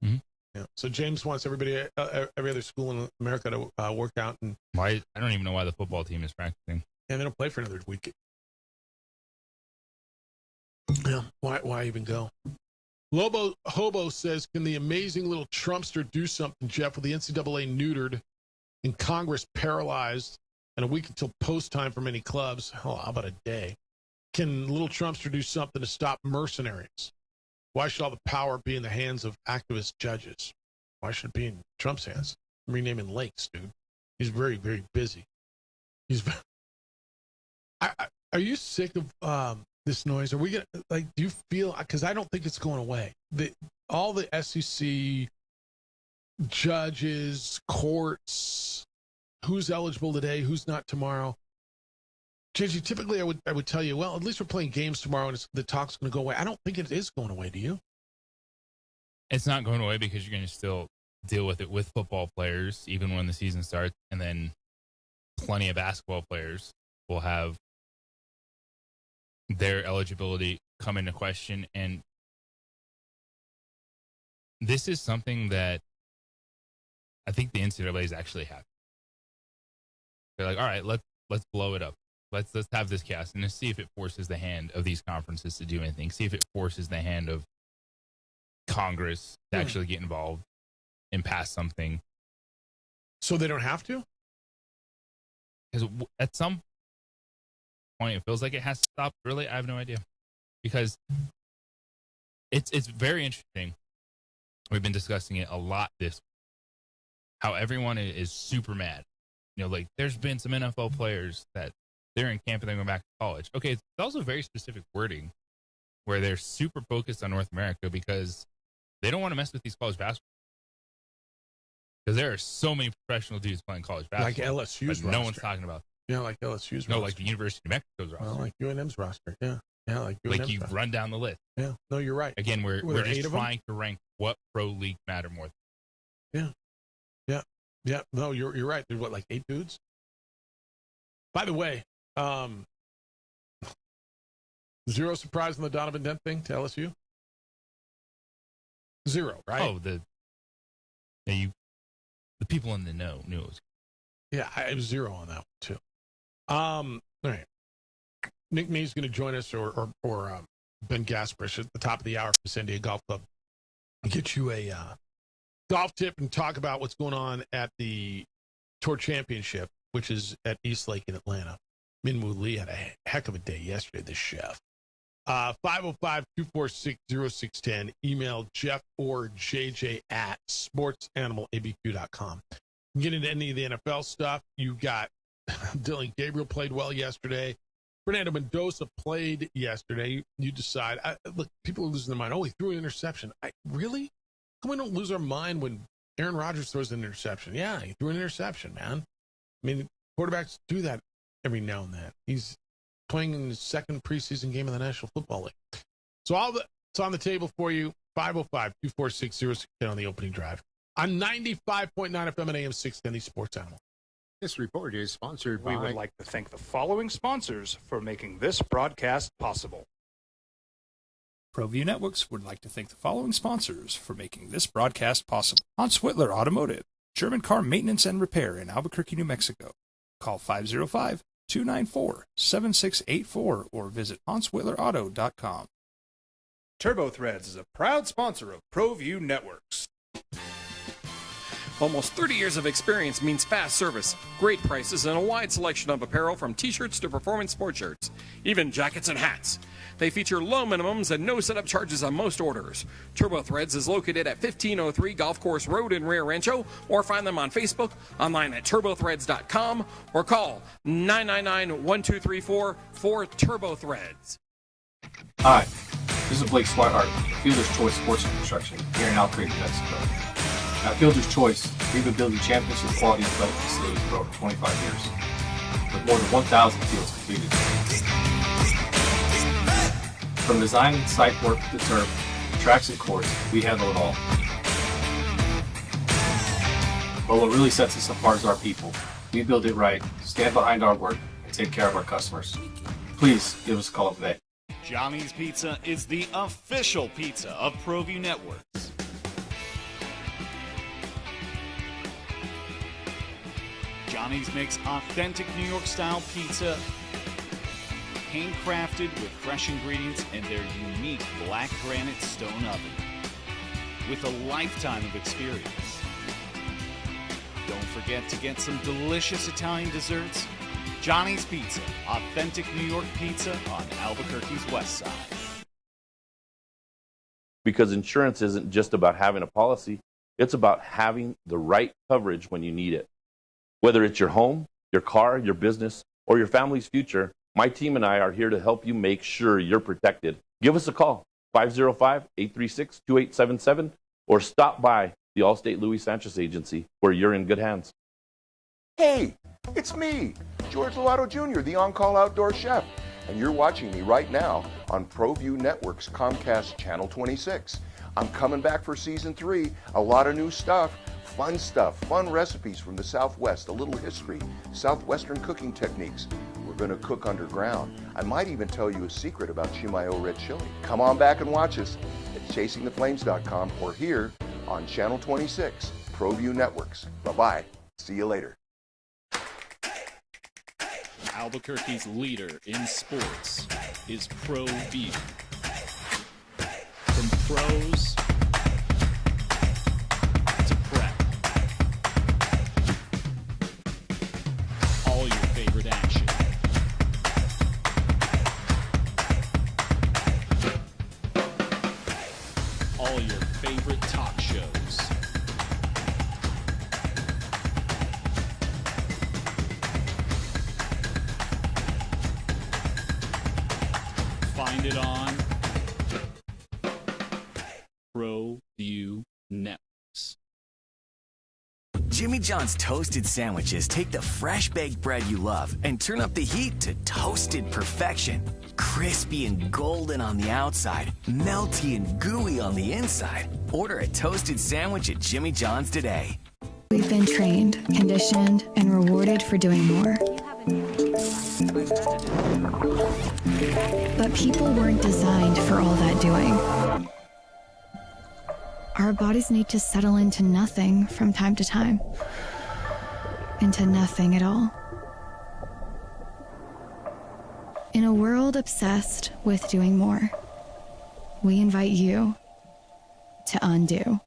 Mm-hmm. Yeah. So James wants everybody, every other school in America to work out. And why? I don't even know why the football team is practicing. And they don't play for another week. Yeah. Why even go? Lobo Hobo says, can the amazing little Trumpster do something, Jeff, with the NCAA neutered and Congress paralyzed and a week until post time for many clubs? Oh, how about a day? Can little Trumpster do something to stop mercenaries? Why should all the power be in the hands of activist judges? Why should it be in Trump's hands? I'm renaming lakes, dude. He's very, very busy. Are you sick of this noise? Are we gonna, like, do you feel, because I don't think it's going away. All the SEC judges, courts, who's eligible today, who's not tomorrow. JG, typically I would tell you, well, at least we're playing games tomorrow and the talk's going to go away. I don't think it is going away. Do you? It's not going away because you're going to still deal with it with football players, even when the season starts. And then plenty of basketball players will have their eligibility come into question. And this is something that I think the NCAA is actually happy. They're like, all right, let's blow it up. Let's have this cast and see if it forces the hand of these conferences to do anything. See if it forces the hand of Congress to actually get involved and pass something. So they don't have to? Because at some point, it feels like it has to stop. Really, I have no idea. Because it's very interesting. We've been discussing it a lot this week. How everyone is super mad. You know, like there's been some NFL players that they're in camp and they're going back to college. Okay, it's also very specific wording where they're super focused on North America because they don't want to mess with these college basketball. Because there are so many professional dudes playing college basketball. Like LSU's roster. No one's talking about. Yeah, like LSU's roster. No, like the University of Mexico's roster. Well, like UNM's roster. Yeah. Yeah, like UNM's like you roster. run down the list. Yeah. No, you're right. Again, we're just trying to rank what pro league matter more. Yeah. Yeah. Yeah. No, you're right. There's what, like 8 dudes? By the way, zero surprise on the Donovan Dent thing to LSU? Zero, right? Oh, the people in the know knew it was. Yeah, I was zero on that one too. All right. Nick Mee's going to join us, or Ben Gasprish at the top of the hour from San Diego Golf Club. Get you a golf tip and talk about what's going on at the Tour Championship, which is at East Lake in Atlanta. Minwoo Lee had a heck of a day yesterday, the chef. 505-246-0610. Email Jeff or JJ at sportsanimалabq.com. Get into any of the NFL stuff. You got Dylan Gabriel played well yesterday. Fernando Mendoza played yesterday. You decide. Look, people are losing their mind. Oh, he threw an interception. Really? How come we don't lose our mind when Aaron Rodgers throws an interception? Yeah, he threw an interception, man. I mean, quarterbacks do that every now and then. He's playing in the second preseason game of the National Football League. So all it's on the table for you. 505-246-0610 on the opening drive. On 95.9 FM and AM 610, the Sports Animal. This report is sponsored by... We would like to thank the following sponsors for making this broadcast possible. ProView Networks would like to thank the following sponsors for making this broadcast possible. Hans Whitler Automotive, German car maintenance and repair in Albuquerque, New Mexico. Call 505-294-7684 or visit HansWhitlerAuto.com. Turbo Threads is a proud sponsor of ProView Networks. Almost 30 years of experience means fast service, great prices, and a wide selection of apparel from t-shirts to performance sport shirts, even jackets and hats. They feature low minimums and no setup charges on most orders. Turbo Threads is located at 1503 Golf Course Road in Rio Rancho, or find them on Facebook, online at turbothreads.com, or call 999-1234 for Turbo Threads. Hi, this is Blake Swihart, Fielder's Choice Sports and Construction here in Albuquerque, New Mexico. At Fielder's Choice, we've been building champions with quality athletic facilities for over 25 years, with more than 1,000 fields completed. From design and site work to turf, tracks and courts, we handle it all. But what really sets us apart is our people. We build it right, stand behind our work, and take care of our customers. Please give us a call today. Johnny's Pizza is the official pizza of ProView Networks. Johnny's makes authentic New York-style pizza, handcrafted with fresh ingredients and their unique black granite stone oven. With a lifetime of experience. Don't forget to get some delicious Italian desserts. Johnny's Pizza, authentic New York pizza on Albuquerque's west side. Because insurance isn't just about having a policy, it's about having the right coverage when you need it. Whether it's your home, your car, your business, or your family's future, my team and I are here to help you make sure you're protected. Give us a call, 505-836-2877, or stop by the Allstate Louis Sanchez Agency, where you're in good hands. Hey, it's me, George Lovato Jr., the on-call outdoor chef, and you're watching me right now on ProView Networks Comcast Channel 26. I'm coming back for Season 3, a lot of new stuff, fun recipes from the Southwest, a little history, Southwestern cooking techniques. We're going to cook underground. I might even tell you a secret about Chimayo red chili. Come on back and watch us at chasingtheflames.com or here on Channel 26, ProView Networks. Bye-bye. See you later. Albuquerque's leader in sports is ProView. From pros to prep. All your favorite action. All your favorite talk shows. Find it on ProView Networks. Jimmy John's toasted sandwiches take the fresh baked bread you love and turn up the heat to toasted perfection. Crispy and golden on the outside, melty and gooey on the inside. Order a toasted sandwich at Jimmy John's today. We've been trained, conditioned, and rewarded for doing more. But people weren't designed for all that doing. Our bodies need to settle into nothing from time to time. Into nothing at all. In a world obsessed with doing more, we invite you to undo.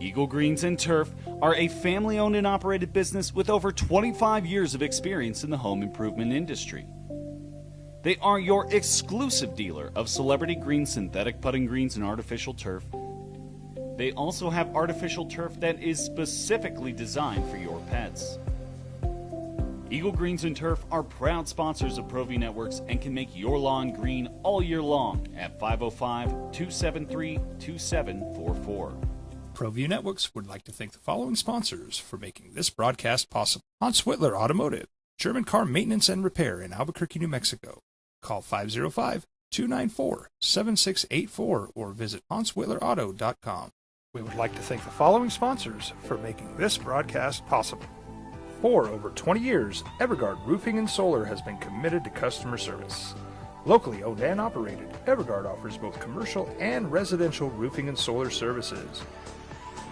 Eagle Greens and Turf are a family-owned and operated business with over 25 years of experience in the home improvement industry. They are your exclusive dealer of celebrity green synthetic putting greens and artificial turf. They also have artificial turf that is specifically designed for your pets. Eagle Greens and Turf are proud sponsors of ProView Networks and can make your lawn green all year long at 505-273-2744. ProView Networks would like to thank the following sponsors for making this broadcast possible. Hans Whitler Automotive, German car maintenance and repair in Albuquerque, New Mexico. Call 505-294-7684 or visit HansWhitlerAuto.com. We would like to thank the following sponsors for making this broadcast possible. For over 20 years, Evergard Roofing and Solar has been committed to customer service. Locally owned and operated, Evergard offers both commercial and residential roofing and solar services.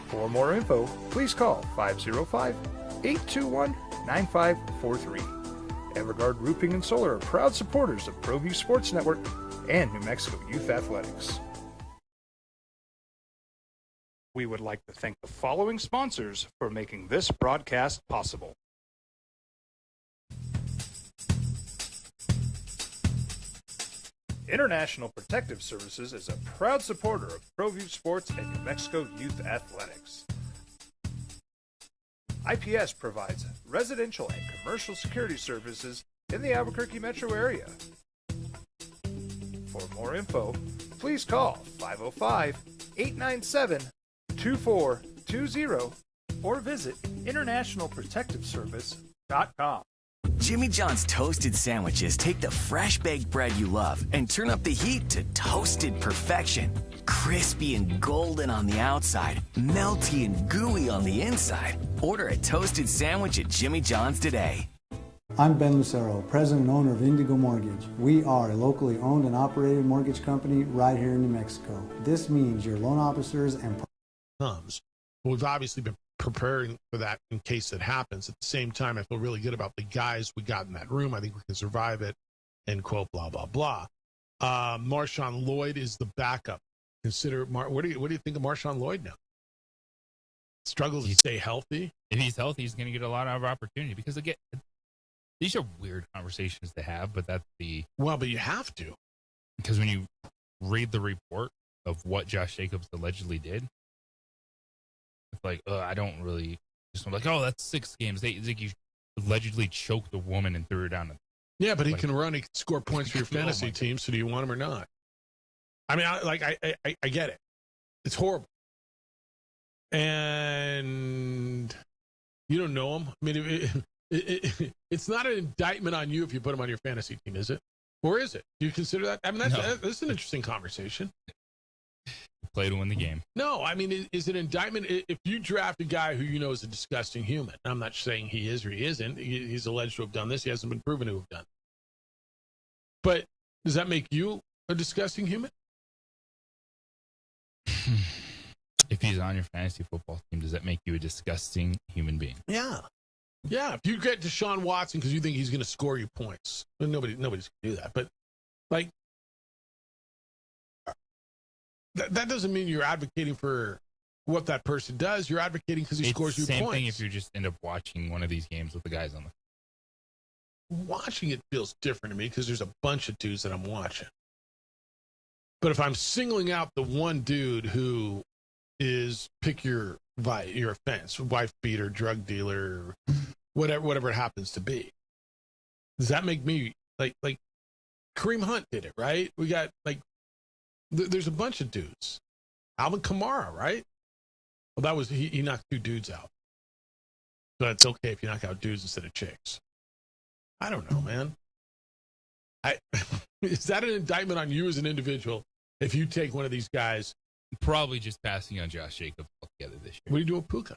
For more info, please call 505-821-9543. Evergard Roofing and Solar are proud supporters of ProView Sports Network and New Mexico Youth Athletics. We would like to thank the following sponsors for making this broadcast possible. International Protective Services is a proud supporter of ProView Sports and New Mexico Youth Athletics. IPS provides residential and commercial security services in the Albuquerque metro area. For more info, please call 505-897-2420 or visit internationalprotectiveservice.com. Jimmy John's toasted sandwiches take the fresh baked bread you love and turn up the heat to toasted perfection. Crispy and golden on the outside, melty and gooey on the inside. Order a toasted sandwich at Jimmy John's today. I'm Ben Lucero, president and owner of Indigo Mortgage. We are a locally owned and operated mortgage company right here in New Mexico. This means your loan officers and we've obviously been preparing for that in case it happens. At the same time, I feel really good about the guys we got in that room. I think we can survive it, end quote, blah, blah, blah. Marshawn Lloyd is the backup. Consider, what do you think of Marshawn Lloyd now? Struggles to stay healthy. If he's healthy, he's going to get a lot of opportunity because, again, these are weird conversations to have, but that's the... Well, but you have to. Because when you read the report of what Josh Jacobs allegedly did, it's like, I don't really... Just like, oh, that's 6 games. They think you allegedly choked a woman and threw her down. Yeah, but he can run, he can score points for your fantasy team, so do you want him or not? I mean, I get it. It's horrible. And you don't know him. I mean, it's not an indictment on you if you put him on your fantasy team, is it? Or is it? Do you consider that? I mean, that's an interesting conversation. Play to win the game. No, I mean, is it an indictment if you draft a guy who you know is a disgusting human? I'm not saying he is or he isn't. He's alleged to have done this. He hasn't been proven to have done it. But does that make you a disgusting human? If he's on your fantasy football team, does that make you a disgusting human being? Yeah. Yeah, if you get Deshaun Watson because you think he's going to score you points, well, nobody's going to do that. But, like, that doesn't mean you're advocating for what that person does. You're advocating because he scores you points. Same thing if you just end up watching one of these games with the guys on the... Watching it feels different to me because there's a bunch of dudes that I'm watching. But if I'm singling out the one dude who is, pick your offense, wife beater, drug dealer, whatever it happens to be, does that make me like Kareem Hunt did it, right? We got there's a bunch of dudes. Alvin Kamara, right? Well, that was he knocked 2 dudes out. So it's okay if you knock out dudes instead of chicks. I don't know, man. Is that an indictment on you as an individual if you take one of these guys? Probably just passing on Josh Jacobs altogether this year. What do you do with Puka?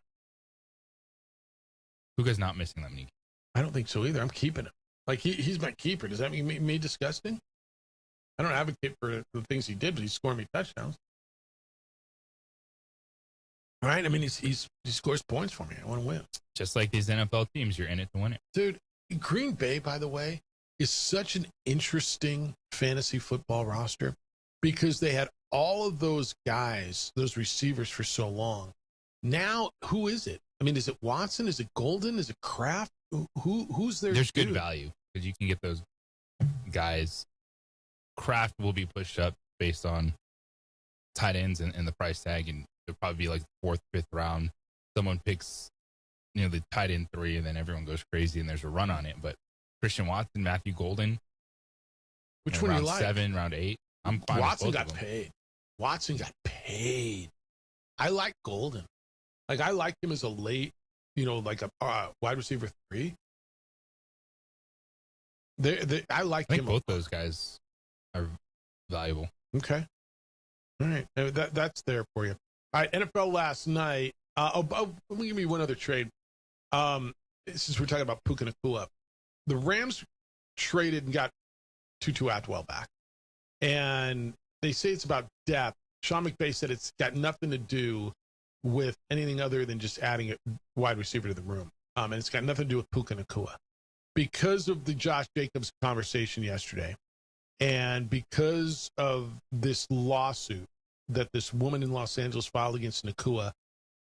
Puka's not missing that many. I don't think so either. I'm keeping him. Like, he's my keeper. Does that make me disgusting? I don't advocate for the things he did, but he's scoring me touchdowns. All right? I mean, he scores points for me. I want to win. Just like these NFL teams, you're in it to win it. Dude, Green Bay, by the way, is such an interesting fantasy football roster because they had all of those guys, those receivers for so long. Now, who is it? I mean, is it Watson? Is it Golden? Is it Kraft? Who's there? There's good value because you can get those guys. Kraft will be pushed up based on tight ends and the price tag, and it'll probably be like 4th, 5th round. Someone picks the tight end 3, and then everyone goes crazy and there's a run on it. But Christian Watson, Matthew Golden, which one round you like? 7, round 8. I'm fine. Watson with both got of them. paid. Watson got paid. I like Golden. Like, I like him as a late, like a wide receiver 3. I like I think him. both those guys are valuable. Okay. All right. That's there for you. All right. NFL last night. Let me give me one other trade. Since we're talking about Puka Nacua, the Rams traded and got Tutu Atwell back. And they say it's about depth. Sean McVay said it's got nothing to do with anything other than just adding a wide receiver to the room. And it's got nothing to do with Puka Nacua. Because of the Josh Jacobs conversation yesterday, and because of this lawsuit that this woman in Los Angeles filed against Nacua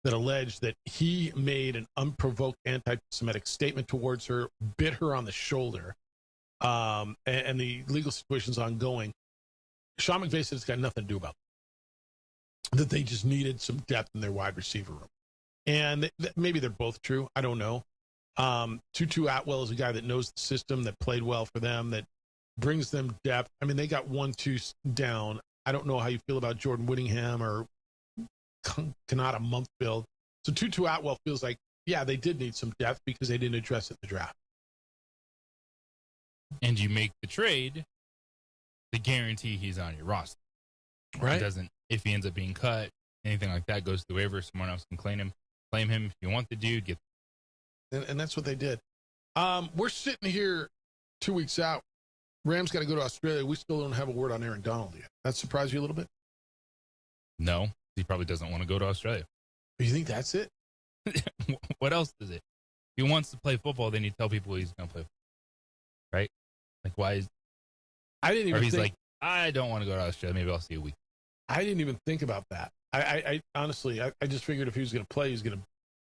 that alleged that he made an unprovoked anti-Semitic statement towards her, bit her on the shoulder, and the legal situation's ongoing, Sean McVay said it's got nothing to do about it. That they just needed some depth in their wide receiver room. And maybe they're both true. I don't know. Tutu Atwell is a guy that knows the system, that played well for them, that brings them depth. I mean, they got 1-2 down. I don't know how you feel about Jordan Whittingham or Kanata Mumpfield. So Tutu Atwell feels like, yeah, they did need some depth because they didn't address it in the draft. And you make the trade to guarantee he's on your roster. Right. It doesn't, if he ends up being cut, anything like that goes to the waiver. Someone else can claim him. If you want the dude, get. And that's what they did. We're sitting here 2 weeks out. Rams got to go to Australia. We still don't have a word on Aaron Donald yet. That surprised you a little bit? No, he probably doesn't want to go to Australia. You think that's it? What else is it? If he wants to play football, then you tell people he's going to play football. Right? Like, why is. I didn't even Or he's think, like, I don't want to go to Australia. Maybe I'll see a week. I didn't even think about that. I honestly, I just figured if he was going to play, he was going to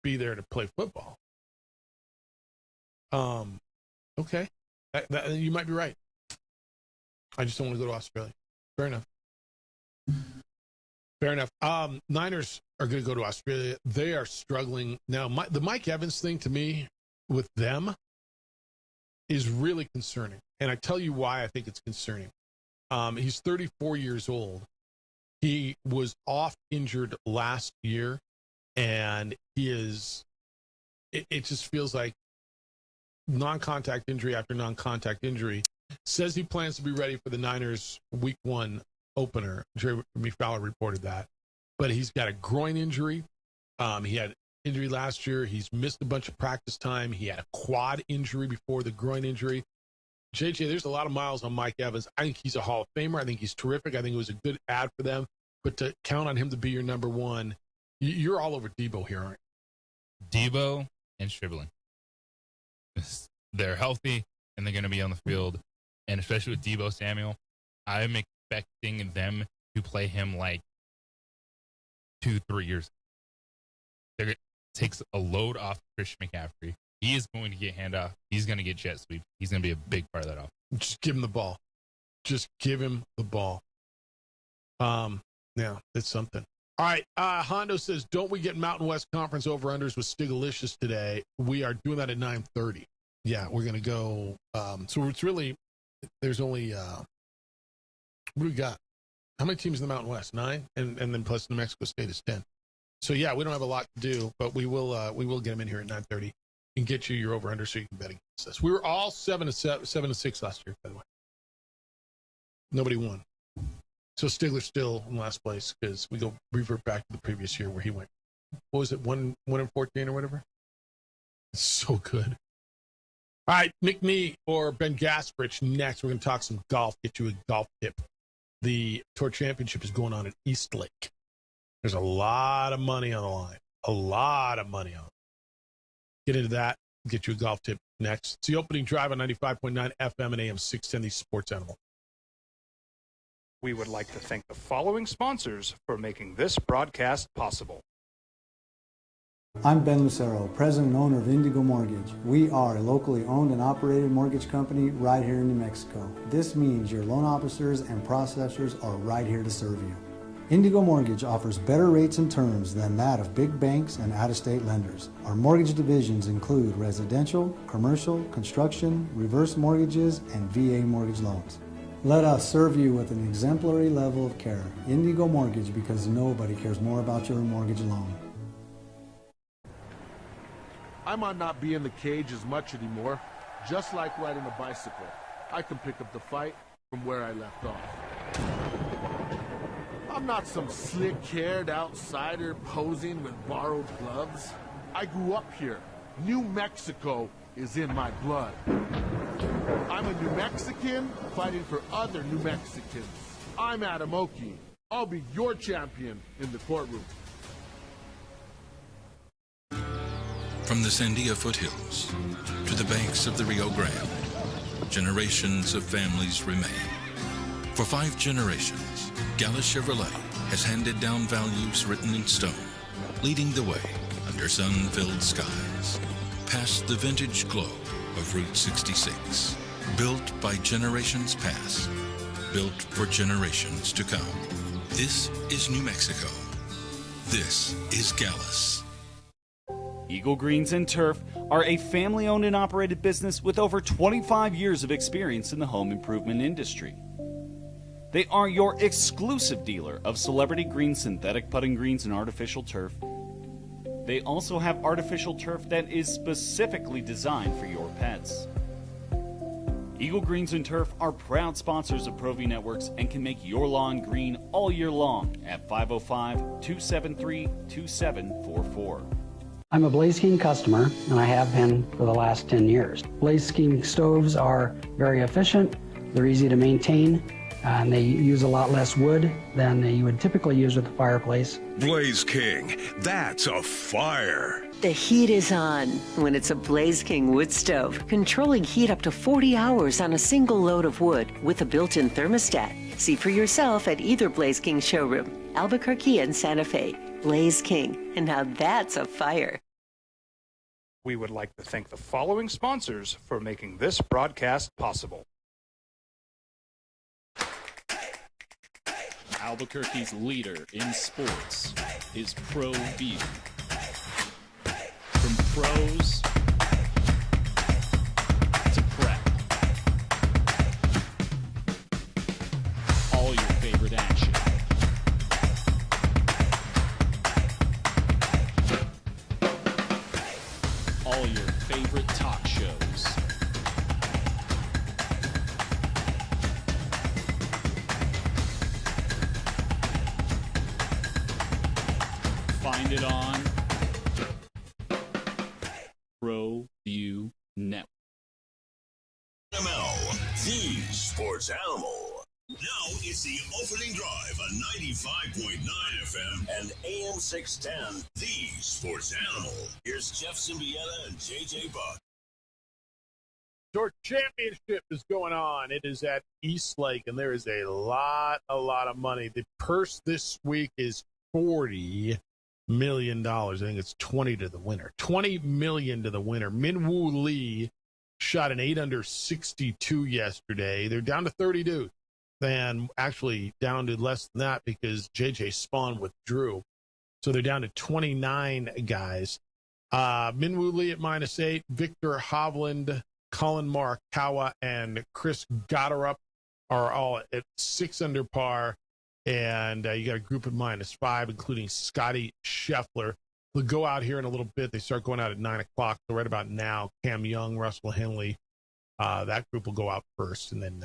be there to play football. Okay. You might be right. I just don't want to go to Australia. Fair enough. Fair enough. Niners are going to go to Australia. They are struggling. Now, the Mike Evans thing to me with them is really concerning. And I tell you why I think it's concerning. He's 34 years old. He was off injured last year, and he is, it just feels like non-contact injury after non-contact injury. Says he plans to be ready for the Niners week 1 opener. Jeremy Fowler reported that. But he's got a groin injury. He had injury last year. He's missed a bunch of practice time. He had a quad injury before the groin injury. JJ, there's a lot of miles on Mike Evans. I think he's a Hall of Famer. I think he's terrific. I think it was a good ad for them. But to count on him to be your number one, you're all over Debo here, aren't you? Debo and Shribbling. They're healthy, and they're going to be on the field. And especially with Debo Samuel, I'm expecting them to play him like 2-3 years. It takes a load off Christian McCaffrey. He is going to get handoff. He's going to get jet sweep. He's going to be a big part of that offense. Just give him the ball. Just give him the ball. Yeah, it's something. All right. Hondo says, don't we get Mountain West Conference over-unders with Stigalicious today? We are doing that at 9:30. Yeah, we're going to go. So it's really, there's only, what do we got? How many teams in the Mountain West? 9? And then plus New Mexico State is 10. So, yeah, we don't have a lot to do, but we will get them in here at 9:30 and get you your over-under so you can bet against us. We were all 7-6 last year, by the way. Nobody won. So Stigler's still in last place because we go revert back to the previous year where he went, what was it, 1-14 or whatever? It's so good. All right, Nick Nee or Ben Gasparich next. We're going to talk some golf, get you a golf tip. The Tour Championship is going on at East Lake. There's a lot of money on the line. A lot of money on it. Get into that, get you a golf tip next. It's the opening drive on 95.9 FM and AM 610, the Sports Animal. We would like to thank the following sponsors for making this broadcast possible. I'm Ben Lucero, president and owner of Indigo Mortgage. We are a locally owned and operated mortgage company right here in New Mexico. This means your loan officers and processors are right here to serve you. Indigo Mortgage offers better rates and terms than that of big banks and out-of-state lenders. Our mortgage divisions include residential, commercial, construction, reverse mortgages, and VA mortgage loans. Let us serve you with an exemplary level of care. Indigo Mortgage, because nobody cares more about your mortgage loan. I might not be in the cage as much anymore. Just like riding a bicycle, I can pick up the fight from where I left off. I'm not some slick-haired outsider posing with borrowed gloves. I grew up here. New Mexico is in my blood. I'm a New Mexican fighting for other New Mexicans. I'm Adam Oki. I'll be your champion in the courtroom. From the Sandia foothills to the banks of the Rio Grande, generations of families remain. For 5 generations, Gala Chevrolet has handed down values written in stone, leading the way under sun-filled skies, past the vintage glow of Route 66. Built by generations past, built for generations to come. This is New Mexico. This is Gallus. Eagle Greens and Turf are a family-owned and operated business with over 25 years of experience in the home improvement industry. They are your exclusive dealer of celebrity green, synthetic putting greens, and artificial turf. They also have artificial turf that is specifically designed for your pets. Eagle Greens and Turf are proud sponsors of ProView Networks and can make your lawn green all year long at 505-273-2744. I'm a Blaze King customer, and I have been for the last 10 years. Blaze King stoves are very efficient, they're easy to maintain, and they use a lot less wood than you would typically use with a fireplace. Blaze King, that's a fire. The heat is on when it's a Blaze King wood stove, controlling heat up to 40 hours on a single load of wood with a built-in thermostat. See for yourself at either Blaze King showroom, Albuquerque and Santa Fe. Blaze King, and now that's a fire. We would like to thank the following sponsors for making this broadcast possible. Albuquerque's leader in sports is ProView. From pros to prep, all your favorite action. All your favorite talk shows. Find it on ProView Network. ML, the sports animal. Now it's the opening drive on 95.9 FM and AM 610, the sports animal. Here's Jeff Symbieta and JJ Buck. Your championship is going on. It is at East Lake, and there is a lot of money. The purse this week is $40 million. I think it's 20 to the winner. 20 million to the winner. Minwoo Lee shot an 8 under 62 yesterday. They're down to 32. And actually down to less than that because JJ Spawn withdrew. So they're down to 29 guys. Minwoo Lee at -8. Victor Hovland, Colin Morikawa, and Chris Gotterup are all at 6 under par. And you got a group at -5, including Scotty Scheffler. They'll go out here in a little bit. They start going out at 9 o'clock. So right about now, Cam Young, Russell Henley, that group will go out first. And then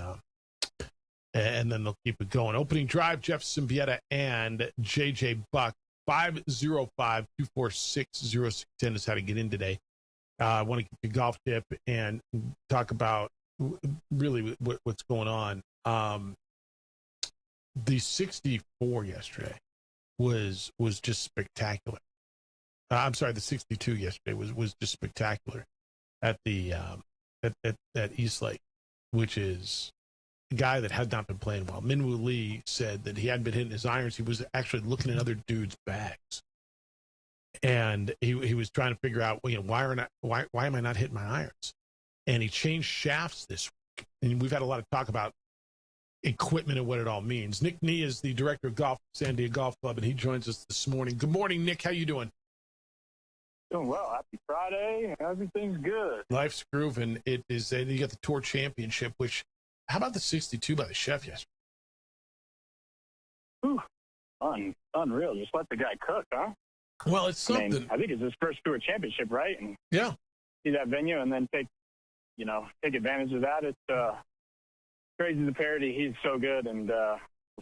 they'll keep it going. Opening drive, Jeff Symbieta and JJ Buck. 505-246-0610 is how to get in today. I want to get the golf tip and talk about really what's going on. The 64 yesterday was just spectacular. I'm sorry, the 62 yesterday was just spectacular at the at East Lake, which is a guy that has not been playing well. Minwoo Lee said that he hadn't been hitting his irons. He was actually looking at other dudes' bags, and he was trying to figure out, why am I not hitting my irons? And he changed shafts this week. And we've had a lot of talk about equipment and what it all means. Nick Nee is the director of golf at San Diego Golf Club, and he joins us this morning. Good morning, Nick. How you doing? Doing well. Happy Friday. Everything's good. Life's grooving. It is. You got the Tour Championship, which, how about the 62 by the chef yesterday? Whew. Unreal. Just let the guy cook, huh? Well, it's something. I think it's his first Tour Championship, right? And yeah. See that venue and then take advantage of that. It's crazy the parody. He's so good, and we'll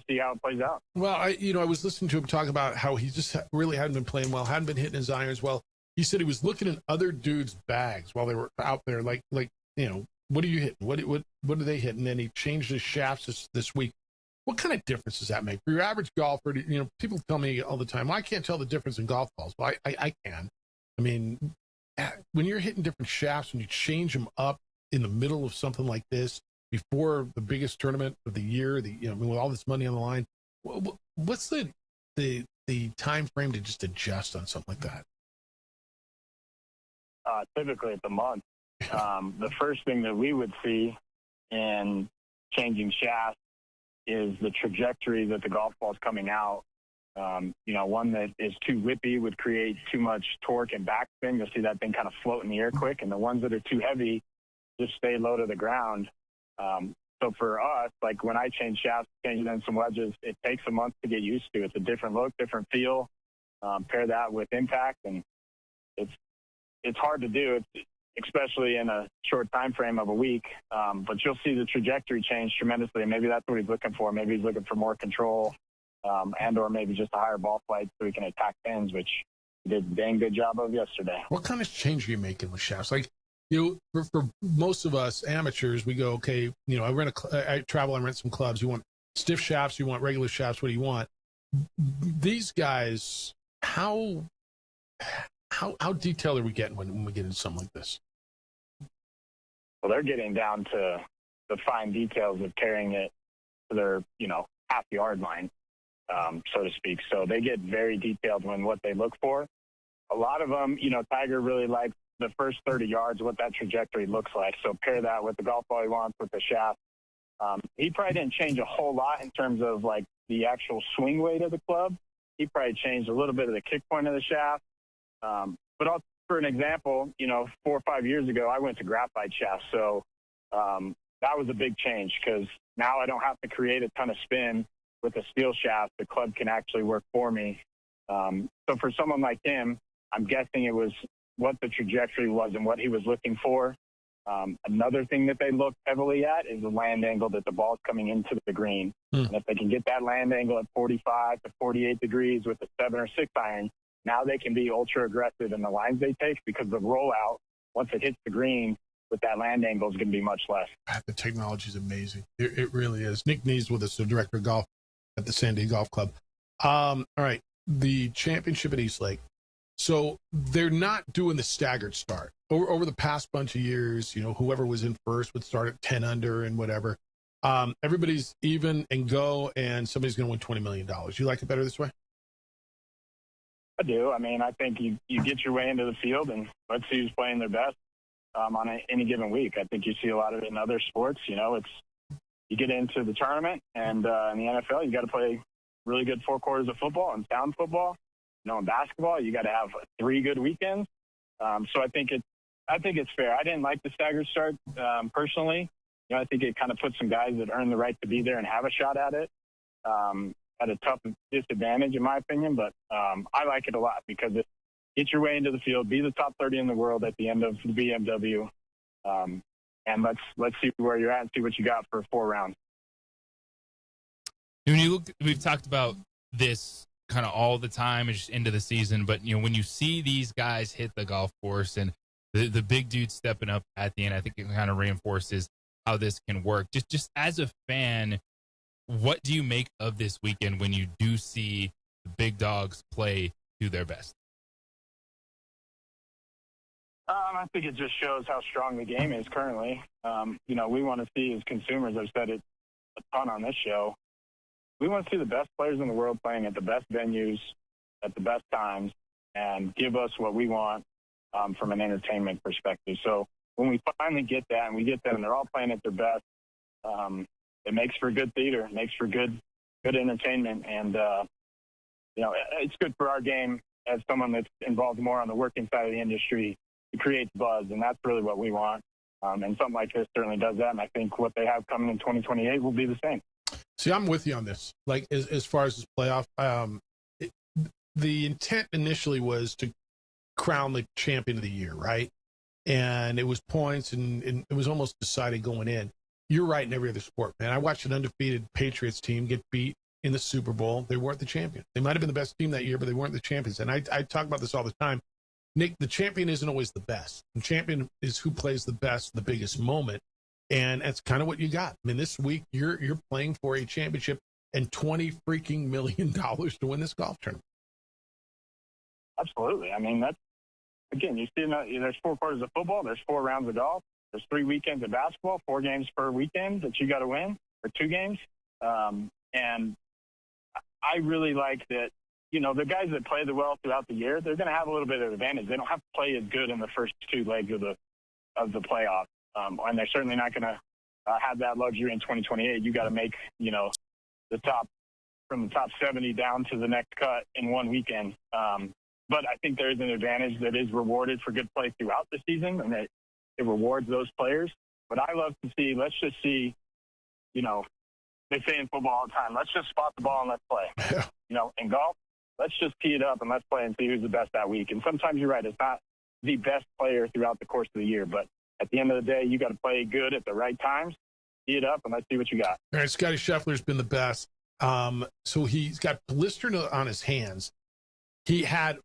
see how it plays out. Well, I was listening to him talk about how he just really hadn't been playing well, hadn't been hitting his irons well. He said he was looking in other dudes' bags while they were out there, like what are you hitting? What are they hitting? And then he changed his shafts this week. What kind of difference does that make for your average golfer? People tell me all the time, well, I can't tell the difference in golf balls. Well, I can. I mean, when you're hitting different shafts, when you change them up in the middle of something like this, before the biggest tournament of the year, with all this money on the line, what's the time frame to just adjust on something like that? Typically it's a month. The first thing that we would see in changing shafts is the trajectory that the golf ball is coming out. One that is too whippy would create too much torque and backspin. You'll see that thing kind of float in the air quick, and the ones that are too heavy just stay low to the ground. So for us, like when I change shafts, changing in some wedges, it takes a month to get used to. It's a different look, different feel. Pair that with impact, and it's hard to do, especially in a short time frame of a week. But you'll see the trajectory change tremendously, and maybe that's what he's looking for. Maybe he's looking for more control, and/or maybe just a higher ball flight so he can attack pins, which he did a dang good job of yesterday. What kind of change are you making with shafts? Like, for most of us amateurs, we go, okay, I travel and rent some clubs. You want stiff shafts? You want regular shafts? What do you want? These guys, how detailed are we getting when we get into something like this? Well, they're getting down to the fine details of carrying it to their, half yard line, so to speak. So they get very detailed when what they look for. A lot of them, Tiger really likes the first 30 yards, what that trajectory looks like. So pair that with the golf ball he wants with the shaft. He probably didn't change a whole lot in terms of like the actual swing weight of the club. He probably changed a little bit of the kick point of the shaft. But for an example, 4 or 5 years ago, I went to graphite shafts. So that was a big change because now I don't have to create a ton of spin with a steel shaft. The club can actually work for me. So for someone like him, I'm guessing it was what the trajectory was and what he was looking for. Another thing that they look heavily at is the land angle that the ball's coming into the green. And if they can get that land angle at 45 to 48 degrees with a 7 or 6 iron, now they can be ultra aggressive in the lines they take because the rollout, once it hits the green with that land angle, is going to be much less. The technology is amazing. It really is. Nick Nee's with us, the director of golf at the San Diego Golf Club. All right, the championship at East Lake. So they're not doing the staggered start. Over the past bunch of years, whoever was in first would start at 10 under and whatever. Everybody's even and go, and somebody's going to win $20 million. You like it better this way? I do. I mean, I think you get your way into the field, and let's see who's playing their best on any given week. I think you see a lot of it in other sports. It's you get into the tournament, and in the NFL, you got to play really good 4 quarters of football and sound football. In basketball, you got to have 3 good weekends. So I think it's fair. I didn't like the staggered start personally. I think it kind of puts some guys that earn the right to be there and have a shot at it at a tough disadvantage, in my opinion. But I like it a lot because it gets your way into the field, be the top 30 in the world at the end of the BMW, and let's see where you're at and see what you got for 4 rounds. When you look, we've talked about this kind of all the time and just into the season, but when you see these guys hit the golf course and the big dude stepping up at the end, I think it kind of reinforces how this can work. Just as a fan, what do you make of this weekend when you do see the big dogs play to their best? I think it just shows how strong the game is currently. We want to see as consumers, I've said it a ton on this show, we want to see the best players in the world playing at the best venues, at the best times, and give us what we want from an entertainment perspective. So when we finally get that, and we get that, and they're all playing at their best, it makes for good theater. It makes for good entertainment. And, it's good for our game as someone that's involved more on the working side of the industry. It creates buzz, and that's really what we want. And something like this certainly does that. And I think what they have coming in 2028 will be the same. See, I'm with you on this. Like, as far as this playoff, the intent initially was to crown the champion of the year, right? And it was points, and it was almost decided going in. You're right in every other sport, man. I watched an undefeated Patriots team get beat in the Super Bowl. They weren't the champion. They might have been the best team that year, but they weren't the champions. And I talk about this all the time. Nick, the champion isn't always the best. The champion is who plays the best, the biggest moment. And that's kind of what you got. I mean, this week you're playing for a championship and $20 freaking million to win this golf tournament. Absolutely. I mean, that's, again, you see there's 4 quarters of football, there's 4 rounds of golf, there's 3 weekends of basketball, 4 games per weekend that you got to win, or 2 games. And I really like that, the guys that play the well throughout the year, they're going to have a little bit of advantage. They don't have to play as good in the first 2 legs of the playoff. And they're certainly not going to have that luxury in 2028. You got to make, from the top 70 down to the next cut in one weekend. But I think there is an advantage that is rewarded for good play throughout the season, and it rewards those players. But I love to see, let's just see, they say in football all the time, let's just spot the ball and let's play. In golf, let's just tee it up and let's play and see who's the best that week. And sometimes you're right, it's not the best player throughout the course of the year, but at the end of the day, you got to play good at the right times, tee it up, and let's see what you got. All right, Scotty Scheffler's been the best. So he's got blister on his hands. He had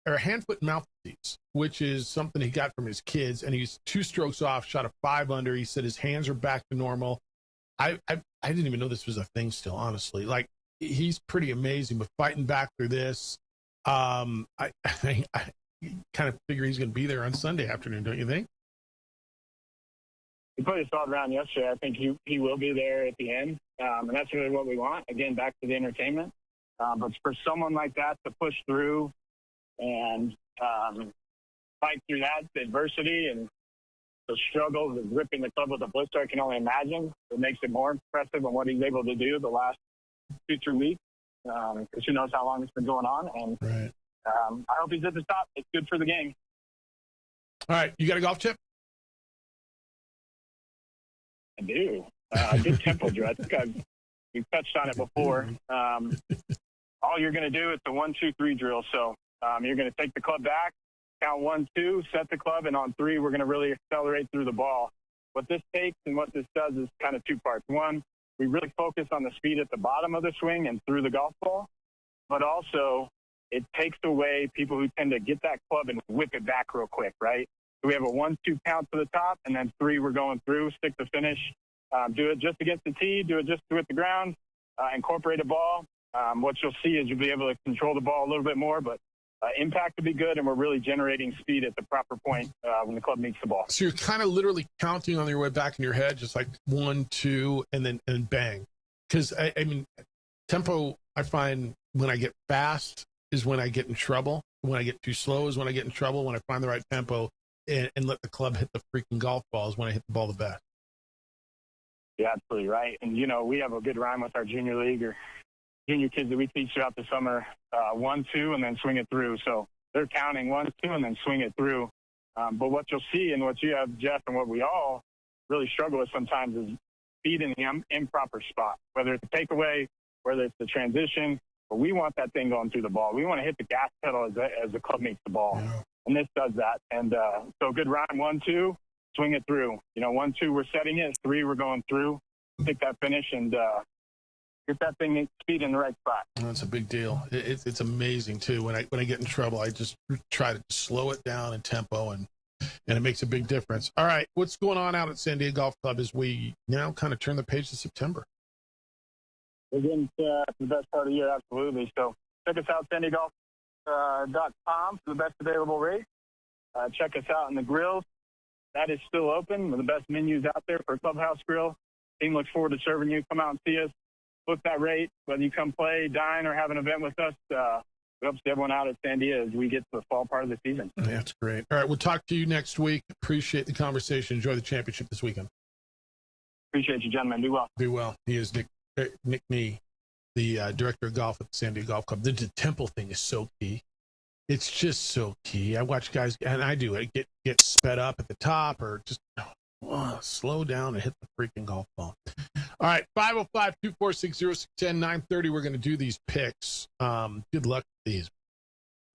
hand, foot, and mouth disease, which is something he got from his kids, and he's 2 strokes off, shot a 5 under. He said his hands are back to normal. I didn't even know this was a thing still, honestly. Like, he's pretty amazing, but fighting back through this, I kind of figure he's going to be there on Sunday afternoon, don't you think? He put his thought around yesterday. I think he will be there at the end, and that's really what we want. Again, back to the entertainment. But for someone like that to push through and fight through that adversity and the struggles of ripping the club with a blister, I can only imagine. It makes it more impressive on what he's able to do the last 2-3 weeks, because who knows how long it's been going on. And right. I hope he's at the top. It's good for the game. All right, you got a golf tip? I do. Good tempo, Drew. I think we've touched on it before. All you're going to do is the 1-2-3 drill. So you're going to take the club back, count 1, 2, set the club, and on 3, we're going to really accelerate through the ball. What this takes and what this does is kind of 2 parts. 1, we really focus on the speed at the bottom of the swing and through the golf ball, but also it takes away people who tend to get that club and whip it back real quick, right? So we have a 1-2 count to the top, and then 3, we're going through, stick to finish. Do it just against the tee, do it just to hit the ground, incorporate a ball. What you'll see is you'll be able to control the ball a little bit more, but impact will be good, and we're really generating speed at the proper point when the club meets the ball. So you're kind of literally counting on your way back in your head, just like 1, 2, and then bang. Because, I mean, tempo, I find when I get fast is when I get in trouble. When I get too slow is when I get in trouble. When I find the right tempo and let the club hit the freaking golf ball is when I hit the ball the best. Yeah, absolutely right. And, we have a good rhyme with our junior league or junior kids that we teach throughout the summer, 1, 2, and then swing it through. So they're counting 1, 2, and then swing it through. But what you'll see and what you have, Jeff, and what we all really struggle with sometimes is speed in the improper spot, whether it's a takeaway, whether it's the transition, but we want that thing going through the ball. We want to hit the gas pedal as the club meets the ball. Yeah. And this does that. And so good rhyme, 1, 2, swing it through. 1, 2, we're setting it. 3, we're going through. Pick that finish and get that thing speed in the right spot. That's a big deal. It's amazing too. When I get in trouble, I just try to slow it down in tempo, and it makes a big difference. All right, what's going on out at San Diego Golf Club as we now kind of turn the page to September? We're getting to the best part of the year, absolutely. So check us out, sandiegolf.com for the best available rates. Check us out in the grills. That is still open with the best menus out there for Clubhouse Grill. Team looks forward to serving you. Come out and see us. Book that rate, whether you come play, dine, or have an event with us. We hope to see everyone out at San Diego as we get to the fall part of the season. That's great. All right, we'll talk to you next week. Appreciate the conversation. Enjoy the championship this weekend. Appreciate you, gentlemen. Be well. Be well. He is Nick Nee, the director of golf at the San Diego Golf Club. The tempo thing is so key. It's just so key. I watch guys, and I do it, get sped up at the top or just slow down and hit the freaking golf ball. All right, 505-246-0610, 9:30. We're going to do these picks. Good luck with these.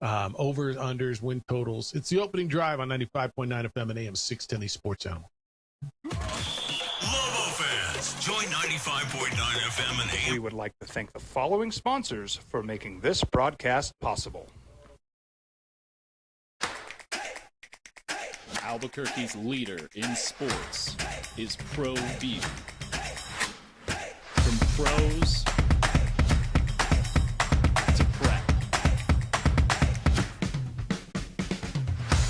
Overs, unders, win totals. It's the opening drive on 95.9 FM and AM 610, the Sports Animal. Lobo fans, join 95.9 FM and AM. We would like to thank the following sponsors for making this broadcast possible. Albuquerque's leader in sports is ProView. From pros to prep,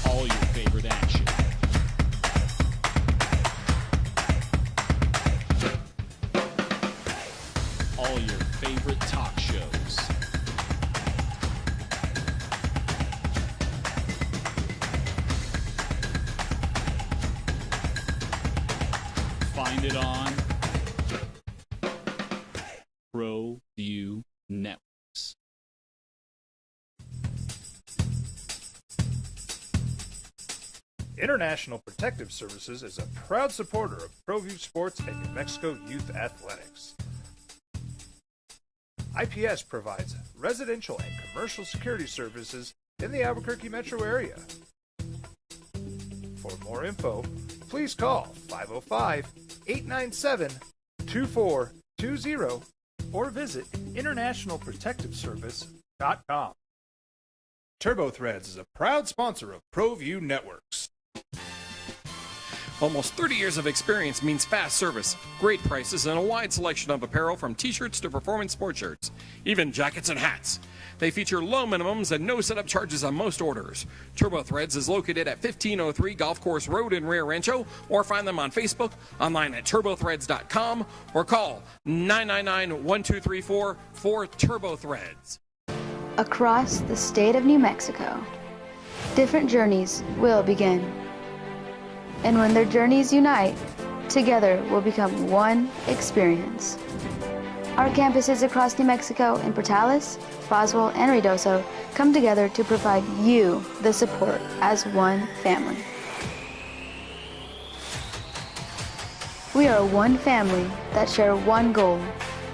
all your favorite action. All your favorite talk shows. Find it on ProView Networks. International Protective Services is a proud supporter of ProView Sports and New Mexico Youth Athletics. IPS provides residential and commercial security services in the Albuquerque metro area. For more info, please call 505-897-2420 or visit internationalprotectiveservice.com. TurboThreads is a proud sponsor of ProView Networks. Almost 30 years of experience means fast service, great prices, and a wide selection of apparel from t-shirts to performance sport shirts, even jackets and hats. They feature low minimums and no setup charges on most orders. TurboThreads is located at 1503 Golf Course Road in Rio Rancho, or find them on Facebook, online at turbothreads.com, or call 999-1234 for TurboThreads. Across the state of New Mexico, different journeys will begin. And when their journeys unite, together will become one experience. Our campuses across New Mexico in Portales, Roswell, and Ruidoso come together to provide you the support as one family. We are one family that share one goal,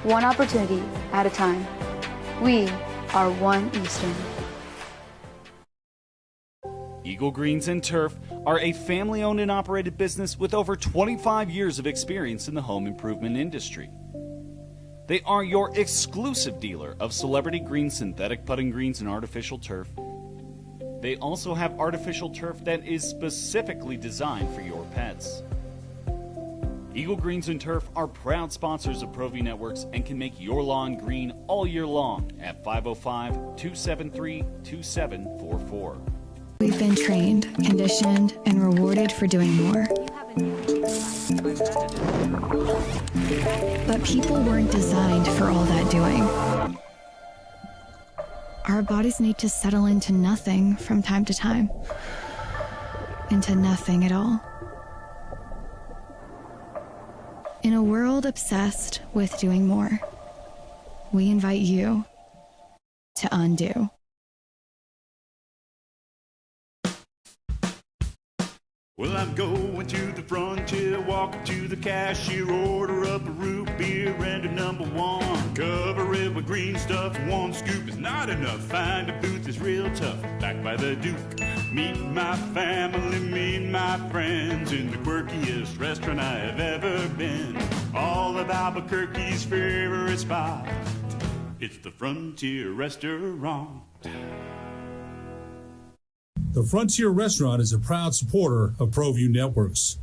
one opportunity at a time. We are one Eastern. Eagle Greens and Turf are a family-owned and operated business with over 25 years of experience in the home improvement industry. They are your exclusive dealer of celebrity green, synthetic putting greens, and artificial turf. They also have artificial turf that is specifically designed for your pets. Eagle Greens and Turf are proud sponsors of ProView Networks and can make your lawn green all year long at 505-273-2744. We've been trained, conditioned, and rewarded for doing more. But people weren't designed for all that doing. Our bodies need to settle into nothing from time to time. Into nothing at all. In a world obsessed with doing more, we invite you to undo. Well, I'm going to the frontier, walk up to the cashier, order up a root beer and a number one. Cover it with green stuff, one scoop is not enough. Find a booth is real tough, back by the Duke. Meet my family, meet my friends in the quirkiest restaurant I have ever been. All of Albuquerque's favorite spot, it's the Frontier Restaurant. The Frontier Restaurant is a proud supporter of ProView Networks.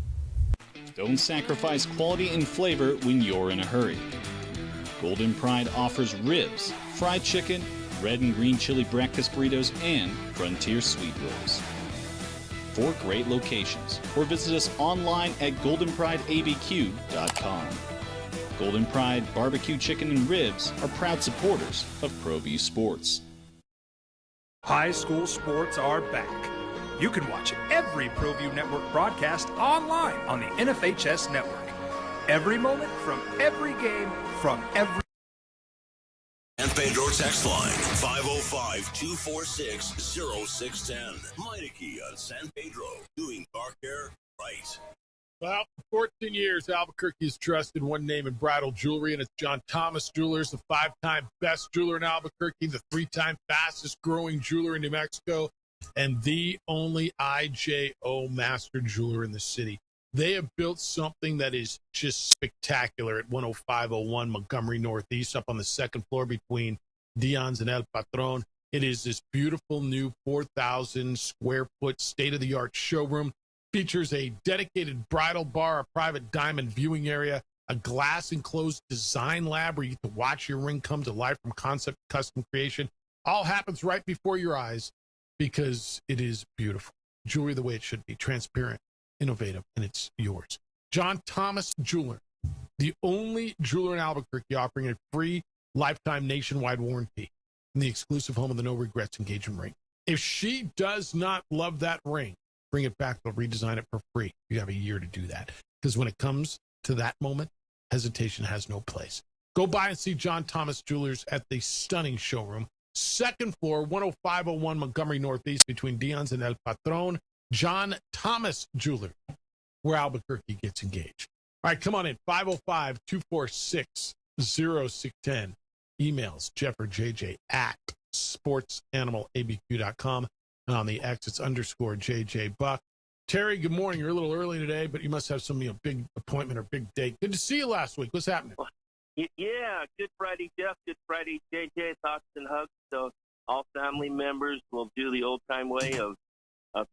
Don't sacrifice quality and flavor when you're in a hurry. Golden Pride offers ribs, fried chicken, red and green chili breakfast burritos, and Frontier sweet rolls. 4 great locations, or visit us online at goldenprideabq.com. Golden Pride Barbecue Chicken and Ribs are proud supporters of ProView Sports. High school sports are back. You can watch every ProView Network broadcast online on the NFHS Network. every moment, from every game, from every... San Pedro text line 505-246-0610. Meineke on San Pedro, doing car care right. Well, for 14 years, Albuquerque has trusted one name in bridal jewelry, and it's John Thomas Jewelers, the 5-time best jeweler in Albuquerque, the 3-time fastest growing jeweler in New Mexico, and the only IJO master jeweler in the city. They have built something that is just spectacular at 10501 Montgomery Northeast, up on the second floor between Dion's and El Patron. It is this beautiful new 4,000 square foot state-of-the-art showroom. Features a dedicated bridal bar, a private diamond viewing area, a glass-enclosed design lab where you get to watch your ring come to life from concept to custom creation. All happens right before your eyes because it is beautiful. Jewelry the way it should be, transparent, innovative, and it's yours. John Thomas Jeweler, the only jeweler in Albuquerque offering a free lifetime nationwide warranty and the exclusive home of the no regrets engagement ring. If she does not love that ring, bring it back. They'll redesign it for free. You have a year to do that. Because when it comes to that moment, hesitation has no place. Go by and see John Thomas Jewelers at the stunning showroom. Second floor, 10501 Montgomery Northeast between Dion's and El Patron. John Thomas Jewelers, where Albuquerque gets engaged. All right, come on in. 505-246-0610. Emails, Jeff or JJ at sportsanimalabq.com. And on the X, it's _JJ Buck. Terry, good morning. You're a little early today, but you must have some big appointment or big date. Good to see you last week. What's happening? Yeah, Good Friday, Jeff. Good Friday, JJ. Thoughts and hugs. So all family members will do the old-time way of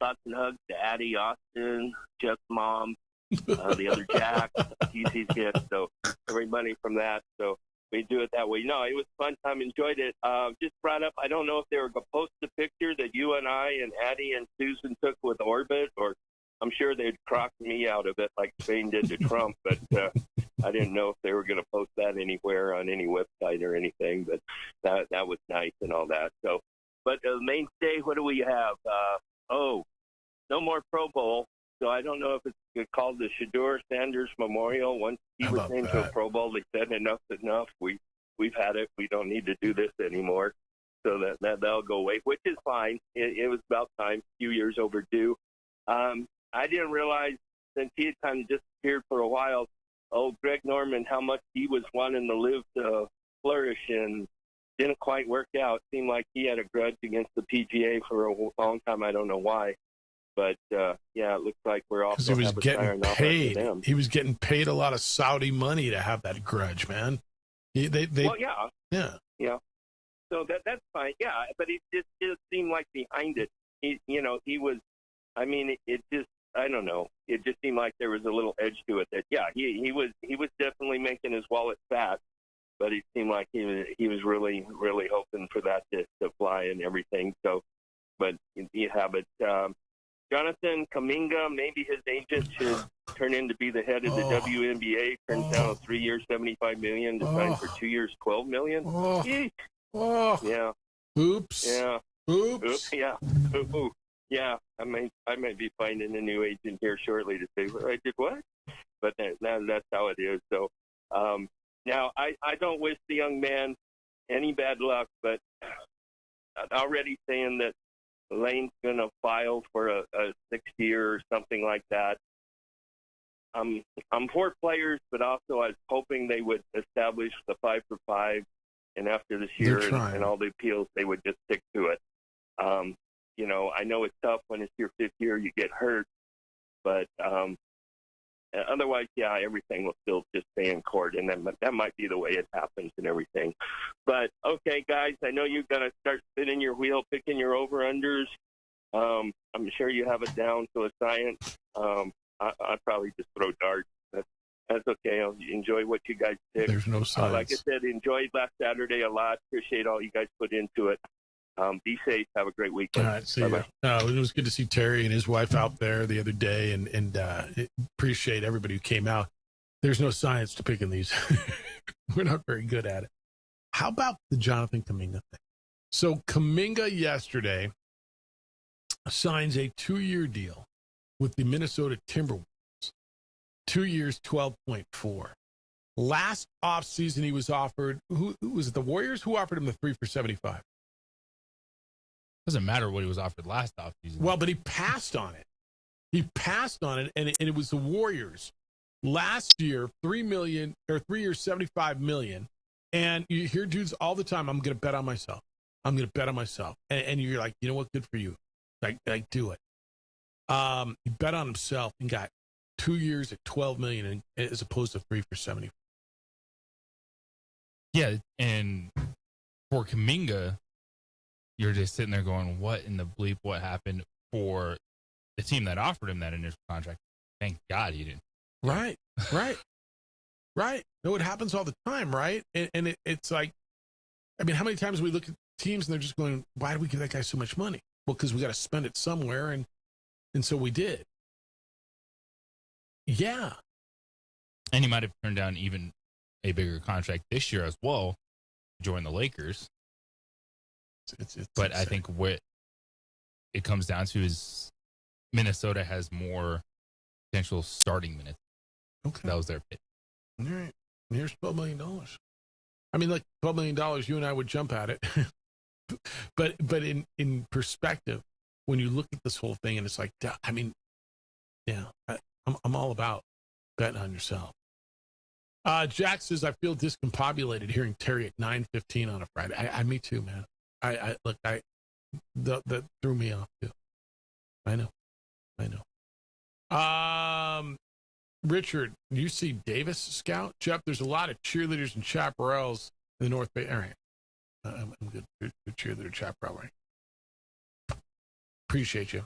thoughts and hugs to Addie, Austin, Jeff's mom, the other Jack, TC's kids. So everybody from that. So we do it that way. No, it was a fun time. Enjoyed it. Just brought up, I don't know if they were going to post the picture that you and I and Addie and Susan took with Orbit, or I'm sure they'd crock me out of it like Spain did to Trump, but I didn't know if they were going to post that anywhere on any website or anything, but that was nice and all that. So, but the mainstay, what do we have? No more Pro Bowl. So I don't know if it's called the Shedeur Sanders Memorial. Once he was named to a Pro Bowl, they said enough's enough. We've had it. We don't need to do this anymore. So that'll go away, which is fine. It was about time, a few years overdue. I didn't realize, since he had kind of disappeared for a while, Greg Norman, how much he was wanting to live to flourish, and didn't quite work out. Seemed like he had a grudge against the PGA for a long time. I don't know why. But, it looks like we're all... Because he was getting paid. He was getting paid a lot of Saudi money to have that grudge, man. Yeah. So that's fine. Yeah, but it just seemed like behind it, he was... I mean, it just... I don't know. It just seemed like there was a little edge to it. That he was definitely making his wallet fat, but it seemed like he was really, really hoping for that to fly and everything. So, but Jonathan Kuminga, maybe his agent should turn in to be the head of the WNBA. Turns down a 3 year, $75 million to sign for 2 years, $12 million. Yeah. Oops. Yeah. Oops. Yeah. Ooh. Yeah. I might be finding a new agent here shortly to say, I did what? But that's how it is. So now I don't wish the young man any bad luck, but already saying that Lane's going to file for a 6 year or something like that. I'm for players, but also I was hoping they would establish the 5 for 5, and after this year and all the appeals, they would just stick to it. I know it's tough when it's your 5th year, you get hurt, but otherwise, everything will still just stay in court, and that might be the way it happens and everything. But, okay, guys, I know you've got to start spinning your wheel, picking your over-unders. I'm sure you have it down to a science. I'd probably just throw darts. That's okay. I'll enjoy what you guys pick. There's no science. Like I said, enjoyed last Saturday a lot. Appreciate all you guys put into it. Be safe. Have a great weekend. All right, see you. It was good to see Terry and his wife out there the other day, and appreciate everybody who came out. There's no science to picking these. We're not very good at it. How about the Jonathan Kuminga thing? So Kuminga yesterday signs a 2-year deal with the Minnesota Timberwolves 2 years, 12.4. Last offseason, he was offered, who was it, the Warriors? Who offered him the 3 for $75? Doesn't matter what he was offered last offseason. Well, but he passed on it. And it was the Warriors. Last year, $3 million, or 3 years, $75 million. And you hear dudes all the time, I'm going to bet on myself. I'm going to bet on myself. And you're like, you know what? Good for you. Like do it. He bet on himself and got 2 years at $12 million as opposed to 3 for $70. Yeah, and for Kuminga, you're just sitting there going, what in the bleep, what happened for the team that offered him that initial contract? Thank God he didn't. Right. No, it happens all the time, right? And it's like, I mean, how many times we look at teams and they're just going, why do we give that guy so much money? Well, because we got to spend it somewhere, and so we did. Yeah. And he might have turned down even a bigger contract this year as well to join the Lakers. But I think what it comes down to is Minnesota has more potential starting minutes. Okay. That was their pick. All right. Here's $12 million. I mean, like $12 million, you and I would jump at it. but in perspective, when you look at this whole thing and it's like, I mean, yeah, I'm all about betting on yourself. Jack says, I feel discombobulated hearing Terry at 9:15 on a Friday. Me too, man. That threw me off too. I know. Richard, UC Davis scout? Jeff, there's a lot of cheerleaders and chaparrals in the North Bay. All right. I'm good. Good cheerleader, chaparral, right? Appreciate you.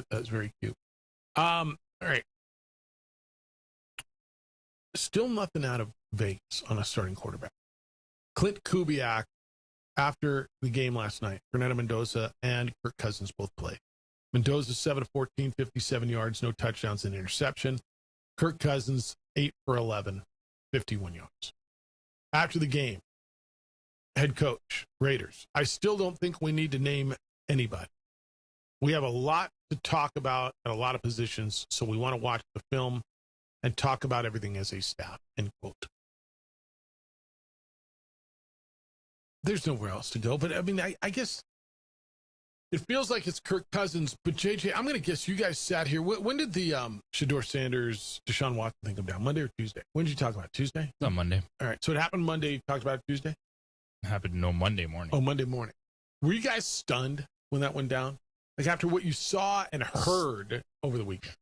That's very cute. All right. Still nothing out of Vegas on a starting quarterback. Clint Kubiak, after the game last night, Fernando Mendoza and Kirk Cousins both played. Mendoza 7 of 14, 57 yards, no touchdowns and interception. Kirk Cousins 8 for 11, 51 yards. After the game, head coach, Raiders, I still don't think we need to name anybody. We have a lot to talk about at a lot of positions, so we want to watch the film and talk about everything as a staff, end quote. There's nowhere else to go, but I mean, I guess it feels like it's Kirk Cousins, but JJ, I'm going to guess you guys sat here. When did the Shedeur Sanders, Deshaun Watson thing come down? Monday or Tuesday? When did you talk about it? Tuesday? It's on Monday. All right, so it happened Monday. You talked about it Tuesday? It happened Monday morning. Oh, Monday morning. Were you guys stunned when that went down? Like after what you saw and heard over the weekend?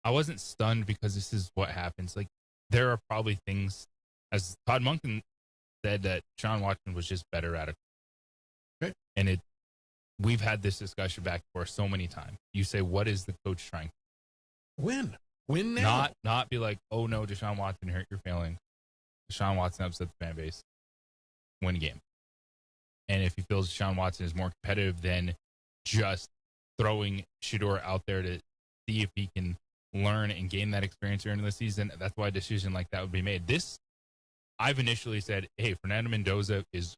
I wasn't stunned because this is what happens. Like, there are probably things, as Todd Monken said, that Deshaun Watson was just better at it. Okay. And we've had this discussion back and forth so many times. You say, what is the coach trying to win? Win now. Not be like, oh no, Deshaun Watson hurt, you're failing. Deshaun Watson upset the fan base. Win a game. And if he feels Deshaun Watson is more competitive than just throwing Shedeur out there to see if he can learn and gain that experience during the season, that's why a decision like that would be made. I've initially said, hey, Fernando Mendoza is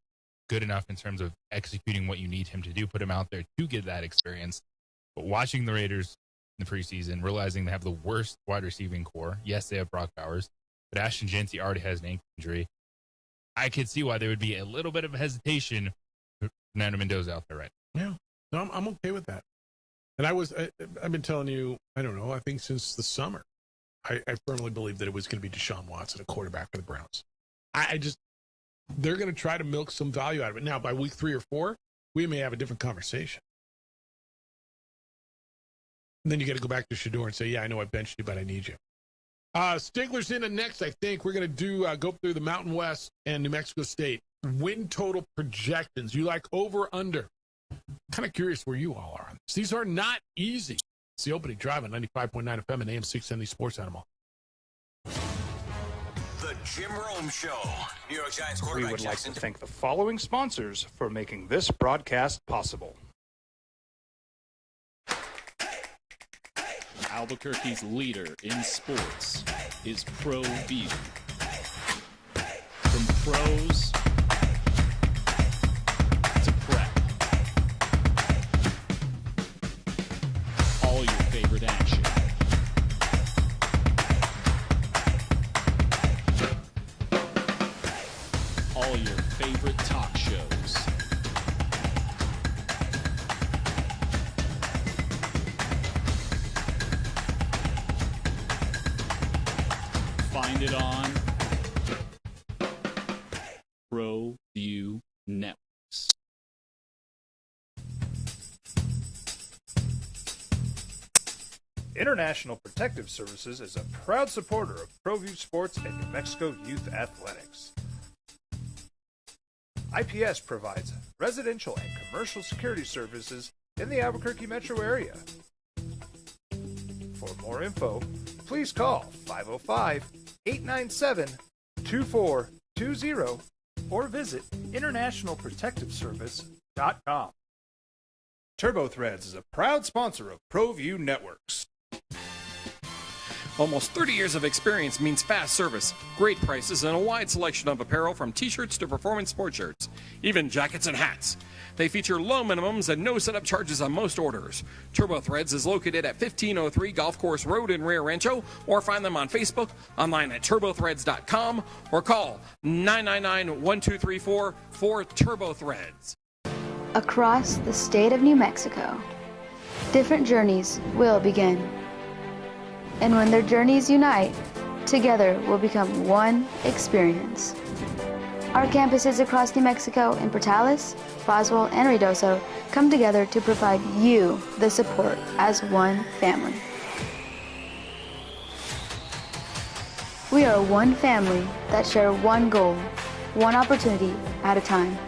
good enough in terms of executing what you need him to do, put him out there to get that experience. But watching the Raiders in the preseason, realizing they have the worst wide receiving core. Yes, they have Brock Bowers, but Ashton Jeanty already has an ankle injury. I could see why there would be a little bit of hesitation for Fernando Mendoza out there, right? Yeah, no, I'm okay with that. And I've been telling you, I don't know, I think since the summer, I firmly believe that it was going to be Deshaun Watson, a quarterback for the Browns. They're going to try to milk some value out of it. Now, by week 3 or 4, we may have a different conversation. And then you got to go back to Shedeur and say, yeah, I know I benched you, but I need you. Stigler's in next, I think. We're going to go through the Mountain West and New Mexico State. Win total projections. You like over, under? Kind of curious where you all are on this. These are not easy. It's the opening drive on 95.9 FM and AM 670 Sports Animal. The Jim Rome Show. New York Giants quarterback We would like Jackson. to thank the following sponsors for making this broadcast possible. Albuquerque's leader in sports is Pro View. From pros to prep. All your favorite action. all your favorite talk shows. Find it on ProView Networks. International Protective Services is a proud supporter of ProView Sports and New Mexico Youth Athletics. IPS provides residential and commercial security services in the Albuquerque metro area. For more info, please call 505-897-2420 or visit internationalprotectiveservice.com. TurboThreads is a proud sponsor of ProView Networks. Almost 30 years of experience means fast service, great prices, and a wide selection of apparel from t-shirts to performance sport shirts, even jackets and hats. They feature low minimums and no setup charges on most orders. TurboThreads is located at 1503 Golf Course Road in Rio Rancho, or find them on Facebook, online at turbothreads.com, or call 999-1234 for TurboThreads. Across the state of New Mexico, different journeys will begin. And when their journeys unite, together will become one experience. Our campuses across New Mexico in Portales, Boswell, and Ruidoso come together to provide you the support as one family. We are one family that share one goal, one opportunity at a time.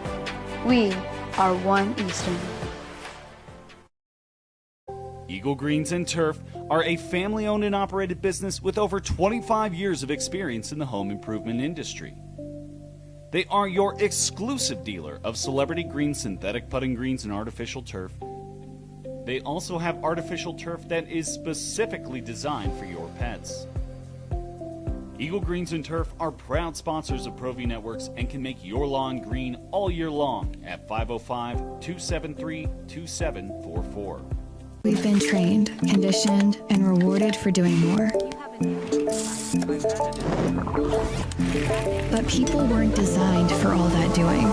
We are One Eastern. Eagle Greens and Turf are a family-owned and operated business with over 25 years of experience in the home improvement industry. They are your exclusive dealer of celebrity green, synthetic putting greens, and artificial turf. They also have artificial turf that is specifically designed for your pets. Eagle Greens and Turf are proud sponsors of ProView Networks and can make your lawn green all year long at 505-273-2744. We've been trained, conditioned, and rewarded for doing more. But people weren't designed for all that doing.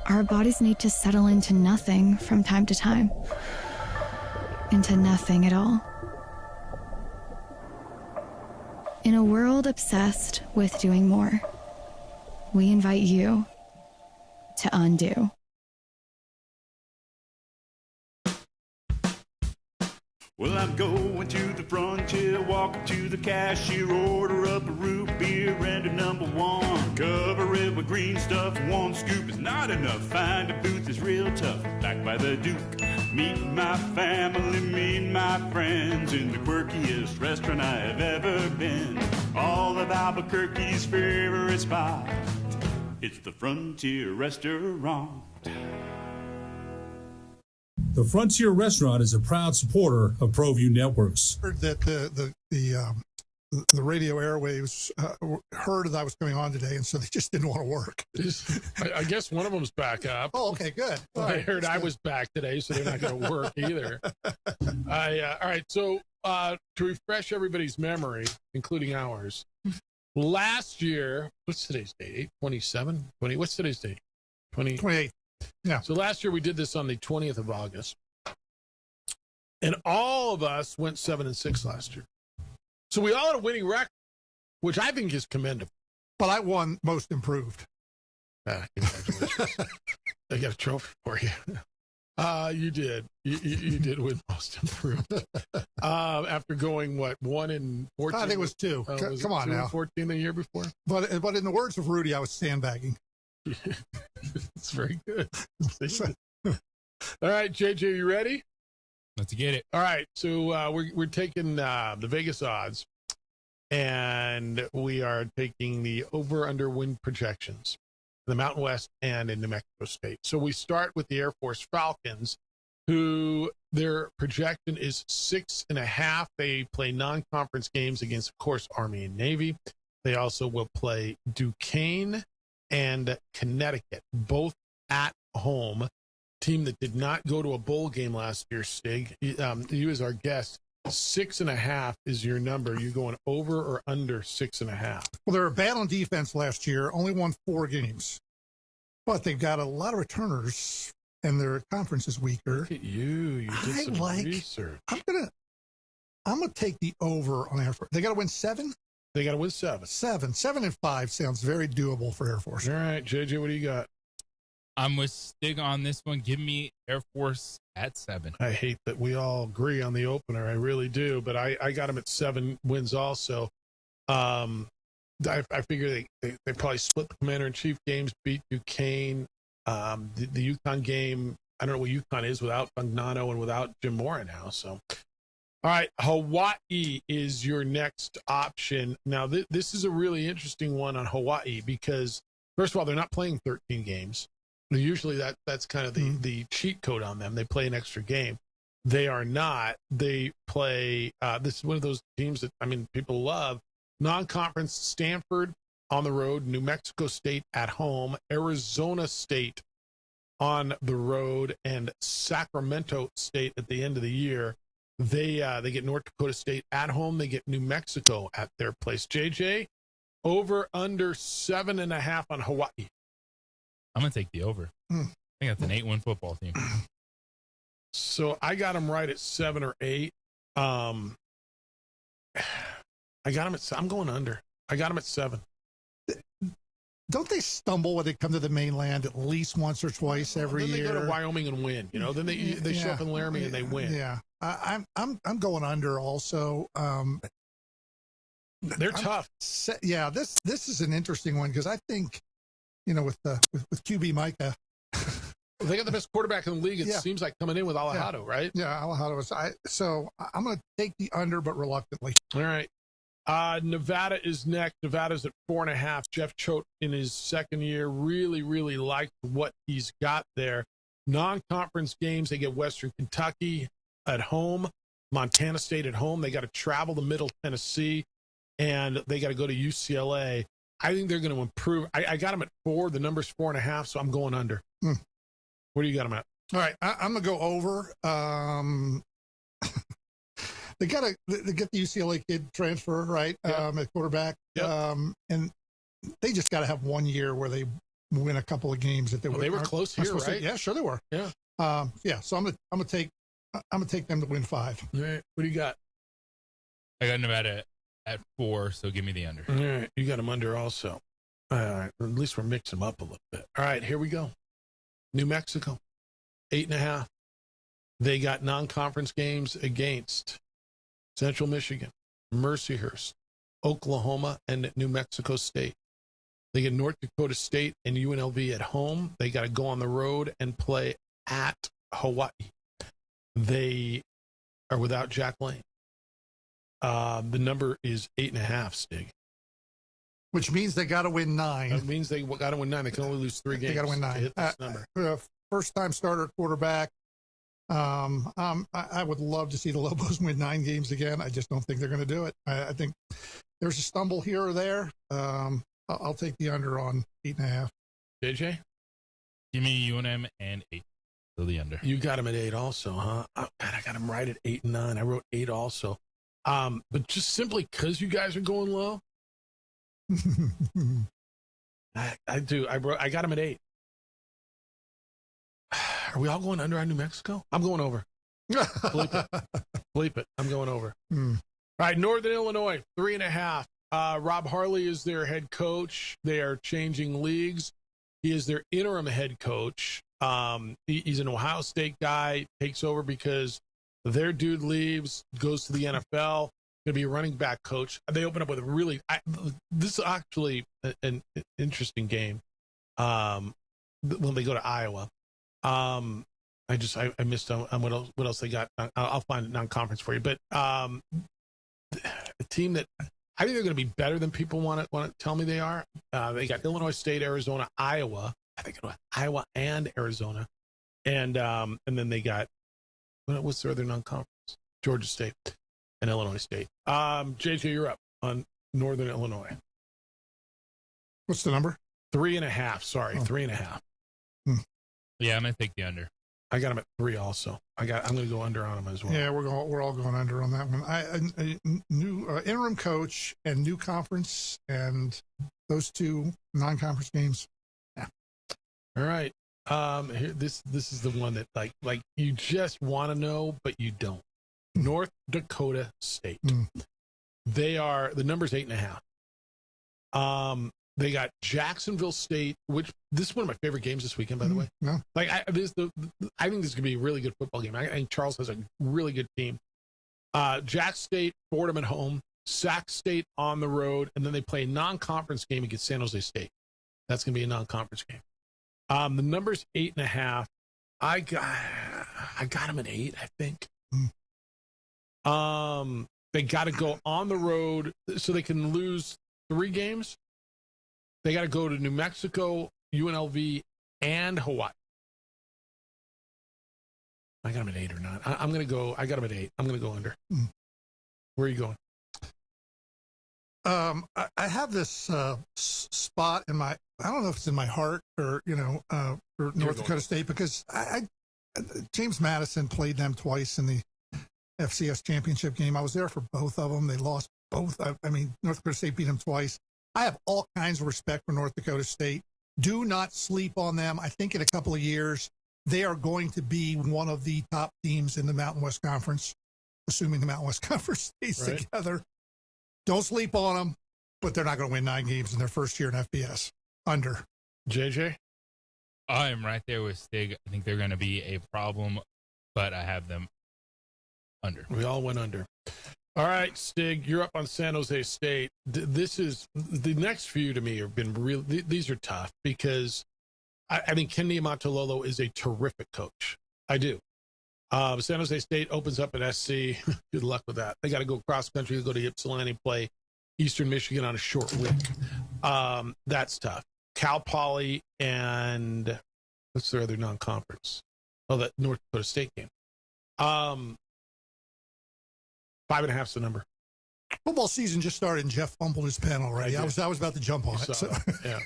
Our bodies need to settle into nothing from time to time. Into nothing at all. In a world obsessed with doing more, we invite you to undo. Well, I'm going to the frontier, walking to the cashier, order up a root beer and a number one. Cover it with green stuff, one scoop is not enough. Find a booth is real tough, back by the Duke. Meet my family, meet my friends in the quirkiest restaurant I've ever been. All of Albuquerque's favorite spot, it's the Frontier Restaurant. The Frontier Restaurant is a proud supporter of ProView Networks. Heard that the radio airwaves heard that I was coming on today, and so they just didn't want to work. I guess one of them's back up. Oh, okay, good. I heard I was back today, so they're not going to work either. All right, so to refresh everybody's memory, including ours, last year, what's today's date? 27? 20? What's today's date? 28. Yeah. So last year we did this on the 20th of August, and all of us went 7-6 last year. So we all had a winning record, which I think is commendable. But I won most improved. Congratulations. I got a trophy for you. You did. You did win most improved. After going, 1-14? I think it was 2. Come on now. 14 the year before? But in the words of Rudy, I was sandbagging. It's very good. All right, JJ, you ready? Let's get it. All right, so we're taking the Vegas odds, and we are taking the over-under wind projections in the Mountain West and in New Mexico State. So we start with the Air Force Falcons, who their projection is 6.5. They play non-conference games against, of course, Army and Navy. They also will play Duquesne and Connecticut, both at home. Team that did not go to a bowl game last year, Stig. You as our guest 6.5 is your number. You going over or under 6.5? Well, they were bad on defense last year, only won 4 games. But they've got a lot of returners, and their conference is weaker. Look at you. You did some research. I'm gonna take the over on Air Force. They got to win 7. They got to win 7. 7-5 sounds very doable for Air Force. All right, JJ, what do you got? I'm with Stig on this one. Give me Air Force at 7. I hate that we all agree on the opener. I really do, but I got them at 7 wins also. I figure they probably split the Commander-in-Chief games, beat Duquesne. The UConn game, I don't know what UConn is without Fagnano and without Jim Mora now. So, all right, Hawaii is your next option. Now, this is a really interesting one on Hawaii because, first of all, they're not playing 13 games. Usually that's kind of the cheat code on them. They play an extra game. They are not. They play, this is one of those teams that, people love. Non-conference, Stanford on the road, New Mexico State at home, Arizona State on the road, and Sacramento State at the end of the year. They get North Dakota State at home. They get New Mexico at their place. JJ, over under 7.5 on Hawaii. I'm going to take the over. I think that's an 8-win football team. So I got them right at 7 or 8. I got them at, I'm going under. I got them at 7. Don't they stumble when they come to the mainland at least once or twice every year? They go to Wyoming and win, Then they show up in Laramie and they win. Yeah, I'm going under also. They're tough. This is an interesting one because I think, with QB Micah, they got the best quarterback in the league. It seems like coming in with Alejado, right? Yeah, Alejado is. So I'm going to take the under, but reluctantly. All right. Nevada is next. Nevada's at 4.5. Jeff Choate in his second year really, really liked what he's got there. Non-conference games, they get Western Kentucky at home, Montana State at home. They got to travel to Middle Tennessee, and they got to go to UCLA. I think they're going to improve. I got them at 4. The number's 4.5, so I'm going under. What do you got them at? All right, I'm going to go over. They got to get the UCLA kid transfer, right, at quarterback. Yep. And they just got to have 1 year where they win a couple of games that they were close here, right? Yeah, sure they were. Yeah. So I'm gonna take them to win 5. All right. What do you got? I got Nevada at 4, so give me the under. All right. You got them under also. All right. At least we're mixing them up a little bit. All right. Here we go. New Mexico, 8.5. They got non-conference games against Central Michigan, Mercyhurst, Oklahoma, and New Mexico State. They get North Dakota State and UNLV at home. They got to go on the road and play at Hawaii. They are without Jack Lane. The number is 8.5, Stig. Which means they got to win 9. That means they got to win 9. They can only lose 3 games. They got to win 9. To hit this number. First-time starter quarterback. I would love to see the Lobos win 9 games again. I just don't think they're going to do it. I think there's a stumble here or there. I'll take the under on 8.5. JJ? Give me UNM and 8. So the under. You got them at 8 also, huh? Oh, God, I got them right at 8 and 9. I wrote 8 also. But just simply because you guys are going low, I do. I got them at 8. Are we all going under on New Mexico? I'm going over. Bleep it. I'm going over. All right, Northern Illinois, 3.5. Rob Harley is their head coach. They are changing leagues. He is their interim head coach. He's an Ohio State guy, takes over because their dude leaves, goes to the NFL, going to be a running back coach. They open up with this is actually an interesting game when they go to Iowa. I missed on what else they got. I'll find non-conference for you. But a team that I think they're going to be better than people want to tell me they are. They got Illinois State, Arizona, Iowa. I think Iowa and Arizona, and then they got what's their other non-conference? Georgia State and Illinois State. JJ, you're up on Northern Illinois. What's the number? 3.5. Sorry, 3.5. Yeah, I'm going to take the under. I got them at 3 also. I'm going to go under on them as well. Yeah, we're all going under on that one. I new interim coach and new conference, and those 2 non-conference games. Yeah. All right. Here, this is the one that like you just want to know, but you don't. North Dakota State. The number's 8.5. They got Jacksonville State, which this is one of my favorite games this weekend, by the way. No. Like I think this is gonna be a really good football game. I think Charles has a really good team. Jack State, Fordham at home, Sac State on the road, and then they play a non-conference game against San Jose State. That's gonna be a non-conference game. The number's 8.5. I got them at 8, I think. They got to go on the road so they can lose 3 games. They got to go to New Mexico, UNLV, and Hawaii. I got them at 8 or not. I got them at 8. I'm going to go under. Where are you going? I have this spot in my, I don't know if it's in my heart or, for North Dakota State, because James Madison played them twice in the FCS championship game. I was there for both of them. They lost both. I mean, North Dakota State beat them twice. I have all kinds of respect for North Dakota State. Do not sleep on them. I think in a couple of years, they are going to be one of the top teams in the Mountain West Conference, assuming the Mountain West Conference stays together. Don't sleep on them, but they're not going to win 9 games in their first year in FBS. Under. JJ? I am right there with Stig. I think they're going to be a problem, but I have them under. We all went under. All right, Stig, you're up on San Jose State. This is the next few to me have been real. These are tough because I think Ken Niumatalolo is a terrific coach. I do. San Jose State opens up at SC. Good luck with that. They got to go cross country, go to Ypsilanti, play Eastern Michigan on a short week. That's tough. Cal Poly and what's their other non-conference? Oh, that North Dakota State game. 5.5 is the number. Football season just started, and Jeff fumbled his pen already. I was about to jump on it. So. Yeah.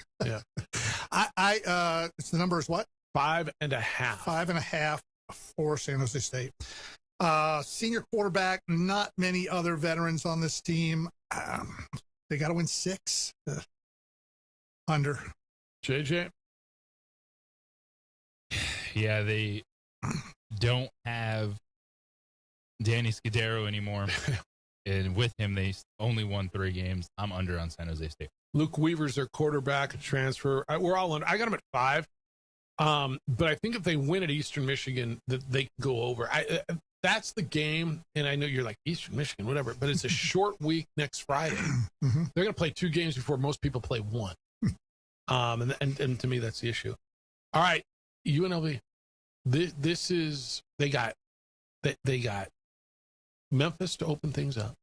It's the number is what? 5.5. 5.5 for San Jose State. Senior quarterback, not many other veterans on this team. They got to win 6. Under. JJ? Yeah, they don't have Danny Scudero anymore. And with him, they only won 3 games. I'm under on San Jose State. Luke Weaver's their quarterback, a transfer. We're all under. I got him at 5. But I think if they win at Eastern Michigan, that they can go over. That's the game. And I know you're like, Eastern Michigan, whatever. But it's a short week next Friday. Mm-hmm. They're going to play 2 games before most people play 1. And to me, that's the issue. All right, UNLV. This is they got Memphis to open things up.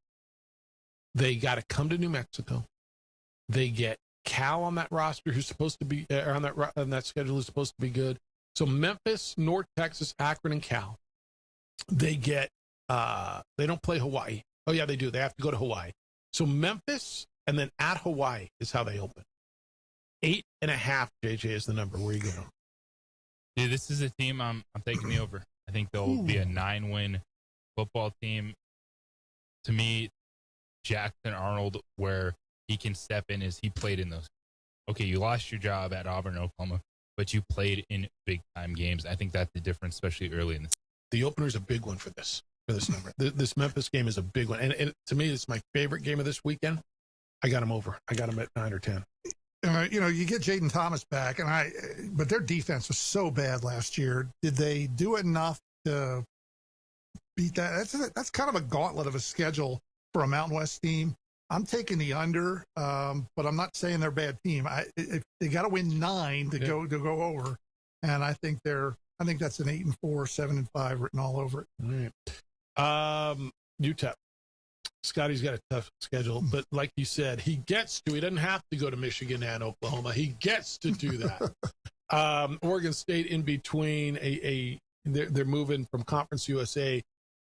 They got to come to New Mexico. They get Cal on that roster, who's supposed to be on that schedule, is supposed to be good. So Memphis, North Texas, Akron, and Cal. They get they don't play Hawaii. Oh yeah, they do. They have to go to Hawaii. So Memphis and then at Hawaii is how they open. 8.5, JJ, is the number. Where you going? Dude, this is a team I'm taking the over. I think they'll be a 9-win football team. To me, Jackson Arnold, where he can step in, is he played in those. Okay, you lost your job at Auburn, Oklahoma, but you played in big-time games. I think that's the difference, especially early in the season. The opener is a big one for this number. This Memphis game is a big one. And to me, it's my favorite game of this weekend. I got them over. I got them at 9 or 10. You get Jaden Thomas back, but their defense was so bad last year. Did they do enough to beat that? That's kind of a gauntlet of a schedule for a Mountain West team. I'm taking the under, but I'm not saying they're a bad team. If they got to win 9 to go over, and I think that's an 8-4, 7-5 written all over it. All right. UTEP. Scotty's got a tough schedule, but like you said, he doesn't have to go to Michigan and Oklahoma. He gets to do that. Oregon State in between they're moving from Conference USA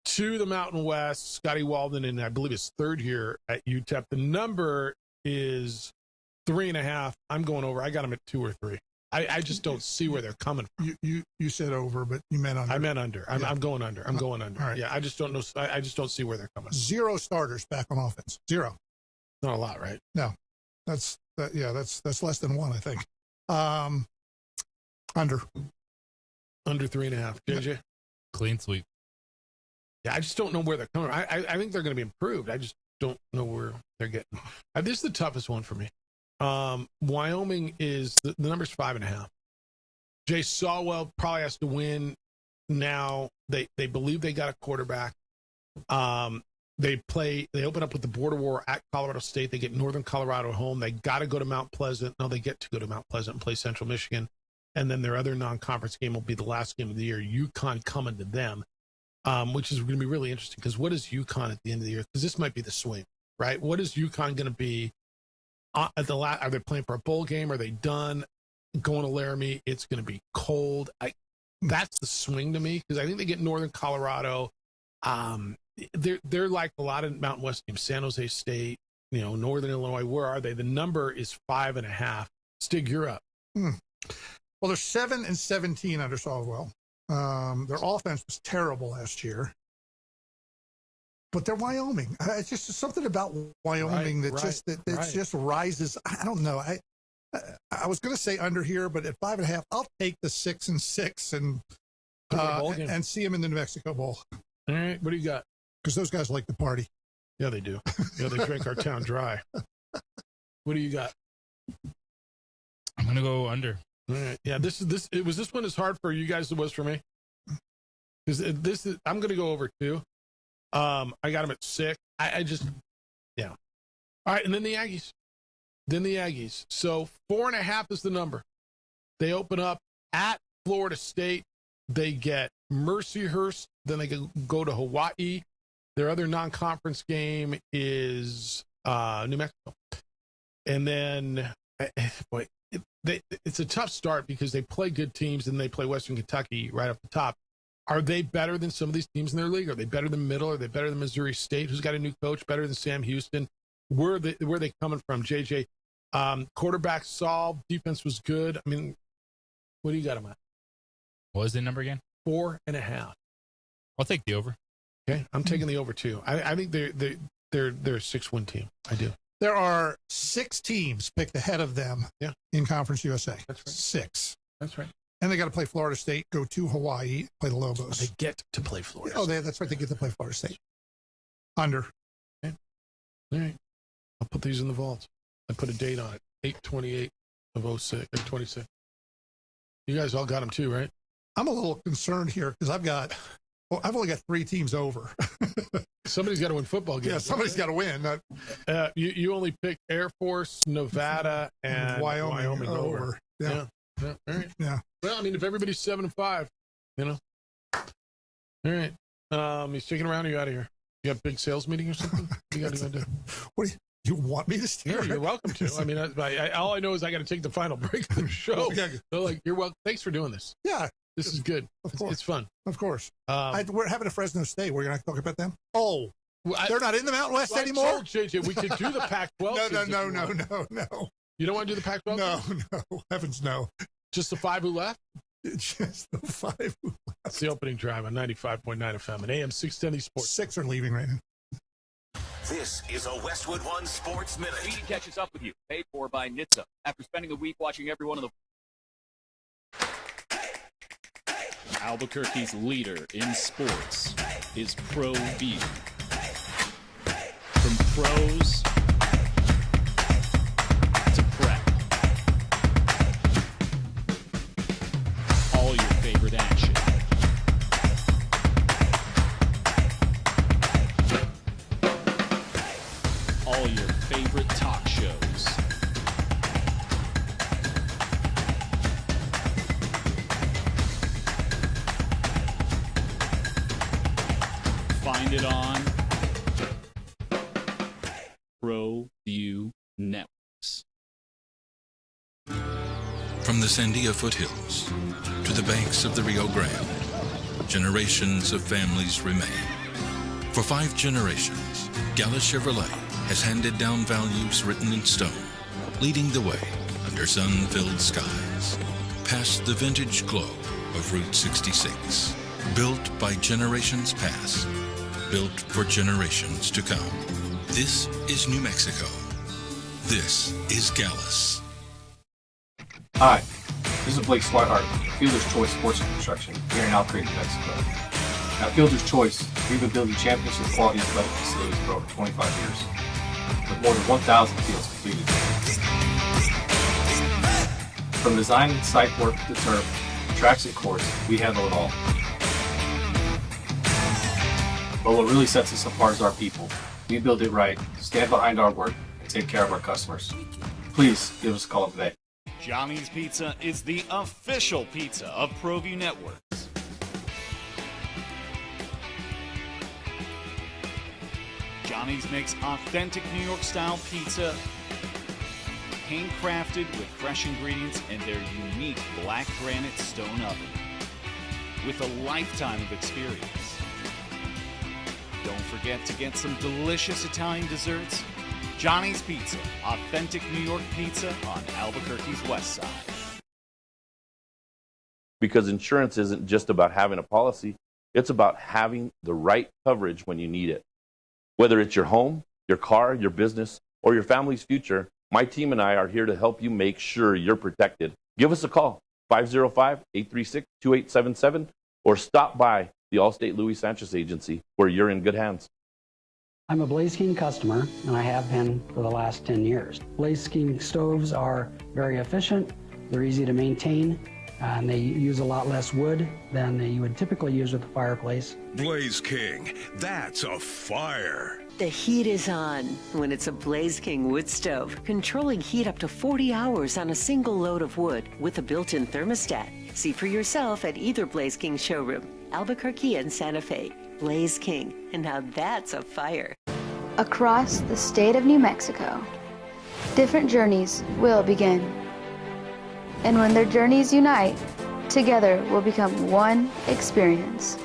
to the Mountain West. Scotty Walden in, I believe, his 3rd year at UTEP. The number is 3.5. I'm going over. I got him at 2 or 3. I just don't see where they're coming from. You said over, but you meant under. I meant under. I'm going under. I'm going under. All right. Yeah, I just don't know. I just don't see where they're coming. 0 starters back on offense. 0. Not a lot, right? No, that's less than 1, I think. Under 3.5. JJ, clean sweep. Yeah, I just don't know where they're coming. I think they're going to be improved. I just don't know where they're getting. This is the toughest one for me. Wyoming is the number's 5.5. Jay Sawwell probably has to win now. They believe they got a quarterback. They open up with the border war at Colorado State. They get Northern Colorado home. They got to go to Mount Pleasant. No, they get to go to Mount Pleasant and play Central Michigan. And then their other non-conference game will be the last game of the year. UConn coming to them, which is going to be really interesting because what is UConn at the end of the year? Because this might be the swing, right? What is UConn going to be at the last? Are they playing for a bowl game? Are they done? Going to Laramie, it's going to be cold. That's the swing to me because I think they get Northern Colorado. They're like a lot of Mountain West teams, San Jose State, Northern Illinois. Where are they? The number is 5.5. Stig, you're up. Well, they're 7-17 under Sawwell. Their offense was terrible last year, but they're Wyoming. It's just something about Wyoming just rises. I don't know. I was going to say under here, but at 5.5, I'll take the 6-6 and see them in the New Mexico Bowl. All right, what do you got? Because those guys like to party. Yeah, they do. Yeah, they drink our town dry. What do you got? I'm gonna go under. All right. Yeah, this one as hard for you guys as it was for me. Because I'm gonna go over 2. I got them at 6. I just All right, and then the Aggies. So 4.5 is the number. They open up at Florida State. They get Mercyhurst. Then they go to Hawaii. Their other non-conference game is New Mexico. And then, boy, it's a tough start because they play good teams and they play Western Kentucky right off the top. Are they better than some of these teams in their league? Are they better than Middle? Are they better than Missouri State, who's got a new coach? Better than Sam Houston? Where are they coming from, JJ? Quarterback solved. Defense was good. I mean, what do you got them at? What was the number again? 4.5. I'll take the over. Okay, I'm taking the over too. I think they're a 6-win team. I do. There are 6 teams picked ahead of them in Conference USA. That's right. 6. That's right. And they got to play Florida State, go to Hawaii, play the Lobos. They get to play Florida State. That's right. They get to play Florida State. Under. Okay. All right. I'll put these in the vaults. I put a date on it. 8/28 of 06 or 26. You guys all got them too, right? I'm a little concerned here because I've only got 3 teams over. Somebody's got to win football games. Yeah, somebody's got to win. You only picked Air Force, Nevada, and Wyoming over. Yeah. All right. Yeah. Well, I mean, if everybody's 7-5, All right. You sticking around or are you out of here? You got a big sales meeting or something? You got to do? What do you want me to stay? Yeah, you're welcome to. I mean, all I know is I got to take the final break of the show. So, you're welcome. Thanks for doing this. Yeah. This is good. Of course. It's fun. Of course. We're having a Fresno State. We're going to talk about them. Oh, they're not in the Mountain West anymore? I told JJ we could do the Pac-12. No. You don't want to do the Pac-12? No. Heavens, no. Just the 5 who left? Just the 5 who left. It's the opening drive on 95.9 FM and AM 610 Sports. 6 are leaving right now. This is a Westwood One Sports Minute. Speedy catches up with you, paid for by NHTSA. After spending a week watching every one of the Albuquerque's leader in sports is Pro View. From pros to prep, all your favorite action. All your favorite talk shows. Find it on Pro View Networks. From the Sandia foothills to the banks of the Rio Grande, generations of families remain. For 5 generations, Gala Chevrolet has handed down values written in stone, leading the way under under sun-filled skies, past the vintage glow of Route 66. Built by generations past, built for generations to come. This is New Mexico. This is Gallus. Hi, this is Blake Swihart, Fielder's Choice Sports and Construction here in Albuquerque, New Mexico. At Fielder's Choice, we've been building championship quality athletic facilities for over 25 years, with more than 1,000 fields completed. From design and site work to turf, tracks and courts, we handle it all. But what really sets us apart is our people. We build it right, stand behind our work, and take care of our customers. Please give us a call today. Johnny's Pizza is the official pizza of ProView Networks. Johnny's makes authentic New York style pizza, handcrafted with fresh ingredients and their unique black granite stone oven, with a lifetime of experience. Don't forget to get some delicious Italian desserts. Johnny's Pizza, authentic New York pizza on Albuquerque's west side. Because insurance isn't just about having a policy, it's about having the right coverage when you need it. Whether it's your home, your car, your business, or your family's future, my team and I are here to help you make sure you're protected. Give us a call, 505-836-2877, or stop by the Allstate Louis Sanchez Agency, where you're in good hands. I'm a Blaze King customer, and I have been for the last 10 years. Blaze King stoves are very efficient, they're easy to maintain, and they use a lot less wood than you would typically use with a fireplace. Blaze King, that's a fire. The heat is on when it's a Blaze King wood stove, controlling heat up to 40 hours on a single load of wood with a built-in thermostat. See for yourself at either Blaze King showroom, Albuquerque and Santa Fe. Blaze King, and now that's a fire. Across the state of New Mexico, different journeys will begin. And when their journeys unite, together will become one experience.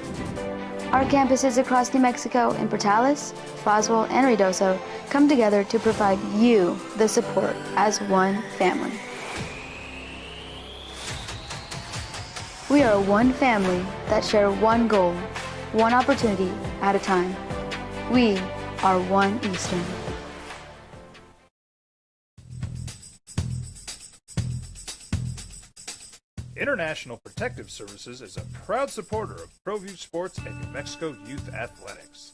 Our campuses across New Mexico in Portales, Roswell, and Ruidoso come together to provide you the support as one family. We are one family that share one goal, one opportunity at a time. We are One Eastern. International Protective Services is a proud supporter of ProView Sports and New Mexico Youth Athletics.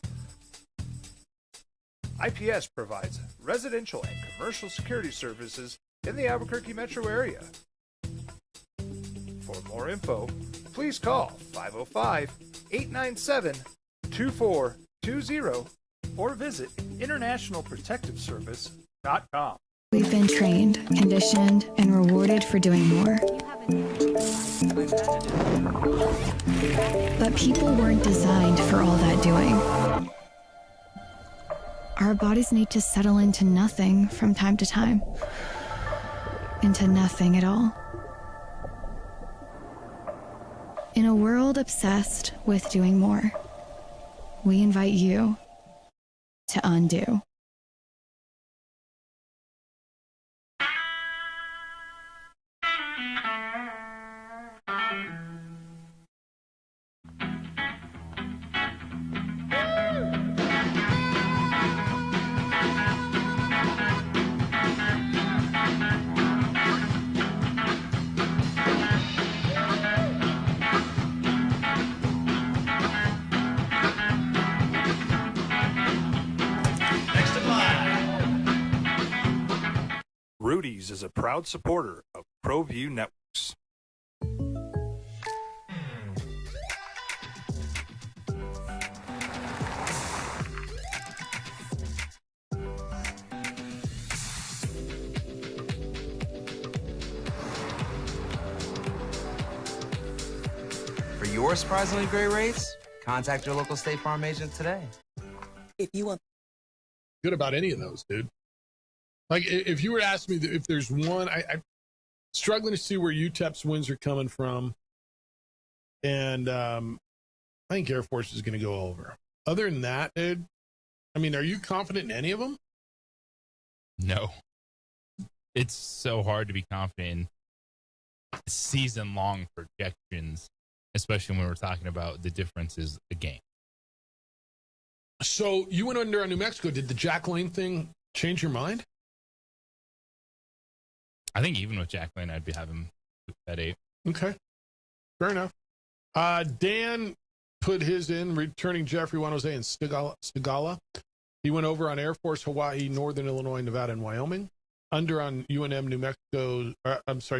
IPS provides residential and commercial security services in the Albuquerque metro area. For more info, please call 505-897-2420 or visit internationalprotectiveservice.com. We've been trained, conditioned, and rewarded for doing more. But people weren't designed for all that doing. Our bodies need to settle into nothing from time to time. Into nothing at all. In a world obsessed with doing more, we invite you to undo. Rudy's is a proud supporter of ProView Networks. For your surprisingly great rates, contact your local State Farm agent today. If you want good about any of those, dude. Like, if you were to ask me if there's one, I'm struggling to see where UTEP's wins are coming from. And I think Air Force is going to go over. Other than that, dude, I mean, are you confident in any of them? No. it's so hard to be confident in season-long projections, especially when we're talking about the differences a game. So you went under on New Mexico. Did the Jack Lane thing change your mind? I think even with Jack Lane, I'd be having at 8. Okay. Fair enough. Dan put his in, returning Jeffrey Juan Jose and Stigala. He went over on Air Force, Hawaii, Northern Illinois, Nevada, and Wyoming. Under on UNM, New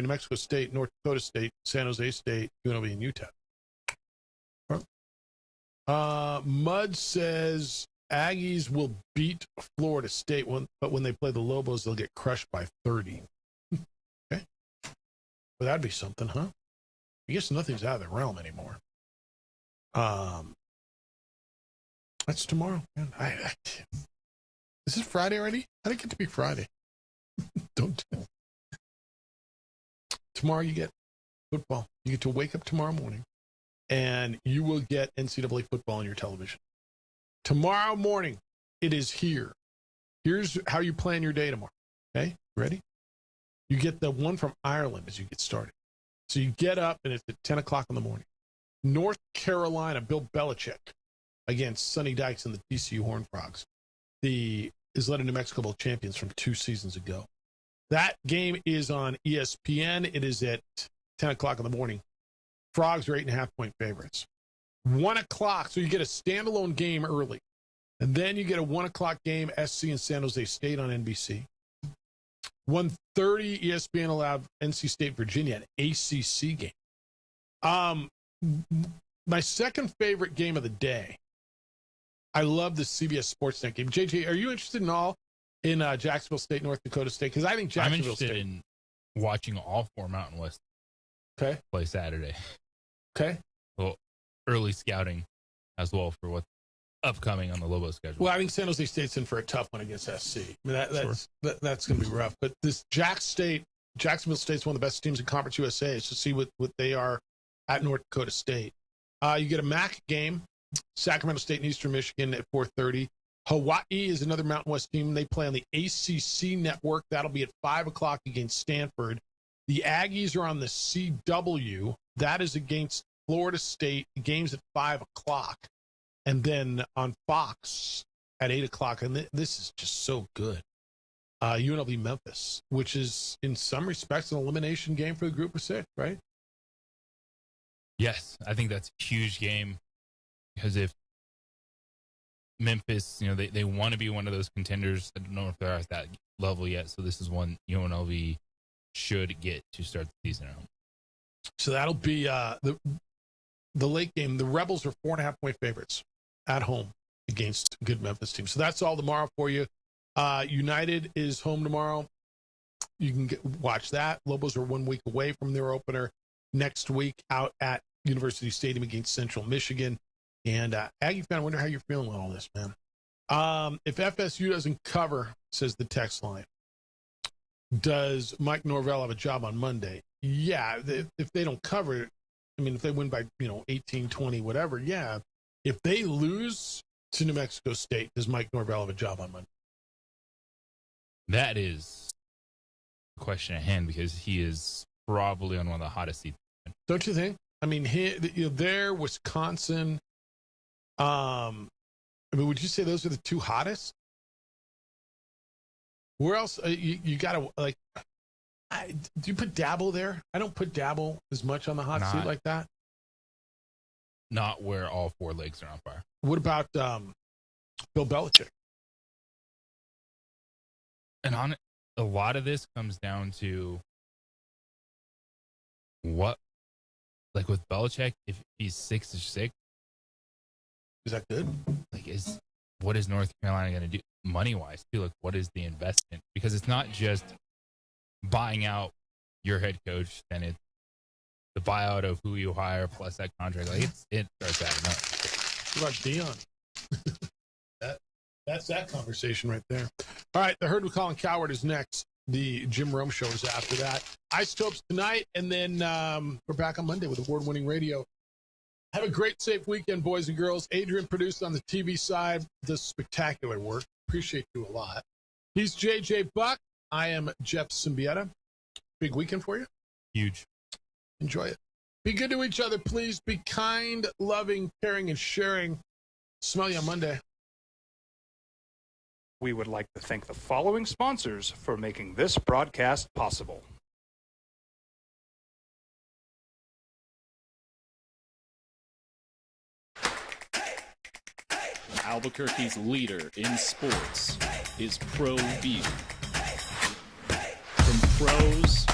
Mexico State, North Dakota State, San Jose State, UNLV, and Utah. Mud says Aggies will beat Florida State, but when they play the Lobos, they'll get crushed by 30. Okay. Well, that'd be something, huh? I guess nothing's out of the realm anymore. That's tomorrow. Man, is this Friday already? I didn't get to be Friday. Don't tell. Tomorrow you get football. You get to wake up tomorrow morning, and you will get NCAA football on your television. Tomorrow morning, it is here. Here's how you plan your day tomorrow. Okay, ready? You get the one from Ireland as you get started. So you get up, and it's at 10 o'clock in the morning. North Carolina, Bill Belichick against Sonny Dykes and the TCU Horned Frogs. The Isleta New Mexico Bowl champions from 2 seasons ago. That game is on ESPN. It is at 10 o'clock in the morning. Frogs are 8.5-point favorites. 1 o'clock, so you get a standalone game early. And then you get a 1 o'clock game, SC and San Jose State on NBC. 1:30, ESPN will have NC State, Virginia, an ACC game. My second favorite game of the day, I love the CBS Sportsnet game. JJ, are you interested in Jacksonville State, North Dakota State? Because I think Jacksonville I'm interested in watching all 4 Mountain West play Saturday. Okay. Well, early scouting as well for what's upcoming on the Lobo schedule. Well, I think San Jose State's in for a tough one against SC. I mean, that's going to be rough. But this Jacksonville State's one of the best teams in Conference USA. So see what they are at North Dakota State. You get a MAC game, Sacramento State and Eastern Michigan at 4:30. Hawaii is another Mountain West team. They play on the ACC network. That'll be at 5 o'clock against Stanford. The Aggies are on the CW. That is against Florida State. The game's at 5 o'clock. And then on Fox at 8 o'clock. And this is just so good. UNLV Memphis, which is in some respects an elimination game for the group of 6, right? Yes, I think that's a huge game because if Memphis, they want to be one of those contenders. I don't know if they're at that level yet. So this is one UNLV should get to start the season out. So that'll be the late game. The Rebels are 4.5-point favorites at home against a good Memphis team. So that's all tomorrow for you. United is home tomorrow. You can watch that. Lobos are 1 week away from their opener next week out at University Stadium against Central Michigan. And Aggie fan, I wonder how you're feeling with all this, man. If FSU doesn't cover, says the text line, does Mike Norvell have a job on Monday? Yeah, if they don't cover, I mean, if they win by 18, 20, whatever, yeah. If they lose to New Mexico State, does Mike Norvell have a job on Monday? That is the question at hand because he is probably on one of the hottest seats. Don't you think? I mean, there, Wisconsin. I mean, would you say those are the 2 hottest? Where else? You got to, do you put Dabble there? I don't put Dabble as much on the hot seat like that. Not where all 4 legs are on fire. What about Bill Belichick? And a lot of this comes down to what, like with Belichick, if he's 6-6, is that good? Like, what is North Carolina going to do money wise too? Like, what is the investment? Because it's not just buying out your head coach, and it's the buyout of who you hire plus that contract. Like, it starts adding up. What about Dion? That's that conversation right there. All right, the Herd with Colin Cowherd is next. The Jim Rome Show is after that. Isotopes tonight, and then we're back on Monday with award-winning radio. Have a great, safe weekend, boys and girls. Adrian produced on the TV side, does spectacular work. Appreciate you a lot. He's JJ Buck. I am Jeff Symbieta. Big weekend for you. Huge. Enjoy it. Be good to each other, please. Be kind, loving, caring, and sharing. Smell you on Monday. We would like to thank the following sponsors for making this broadcast possible. Albuquerque's leader in sports is Pro View. From pros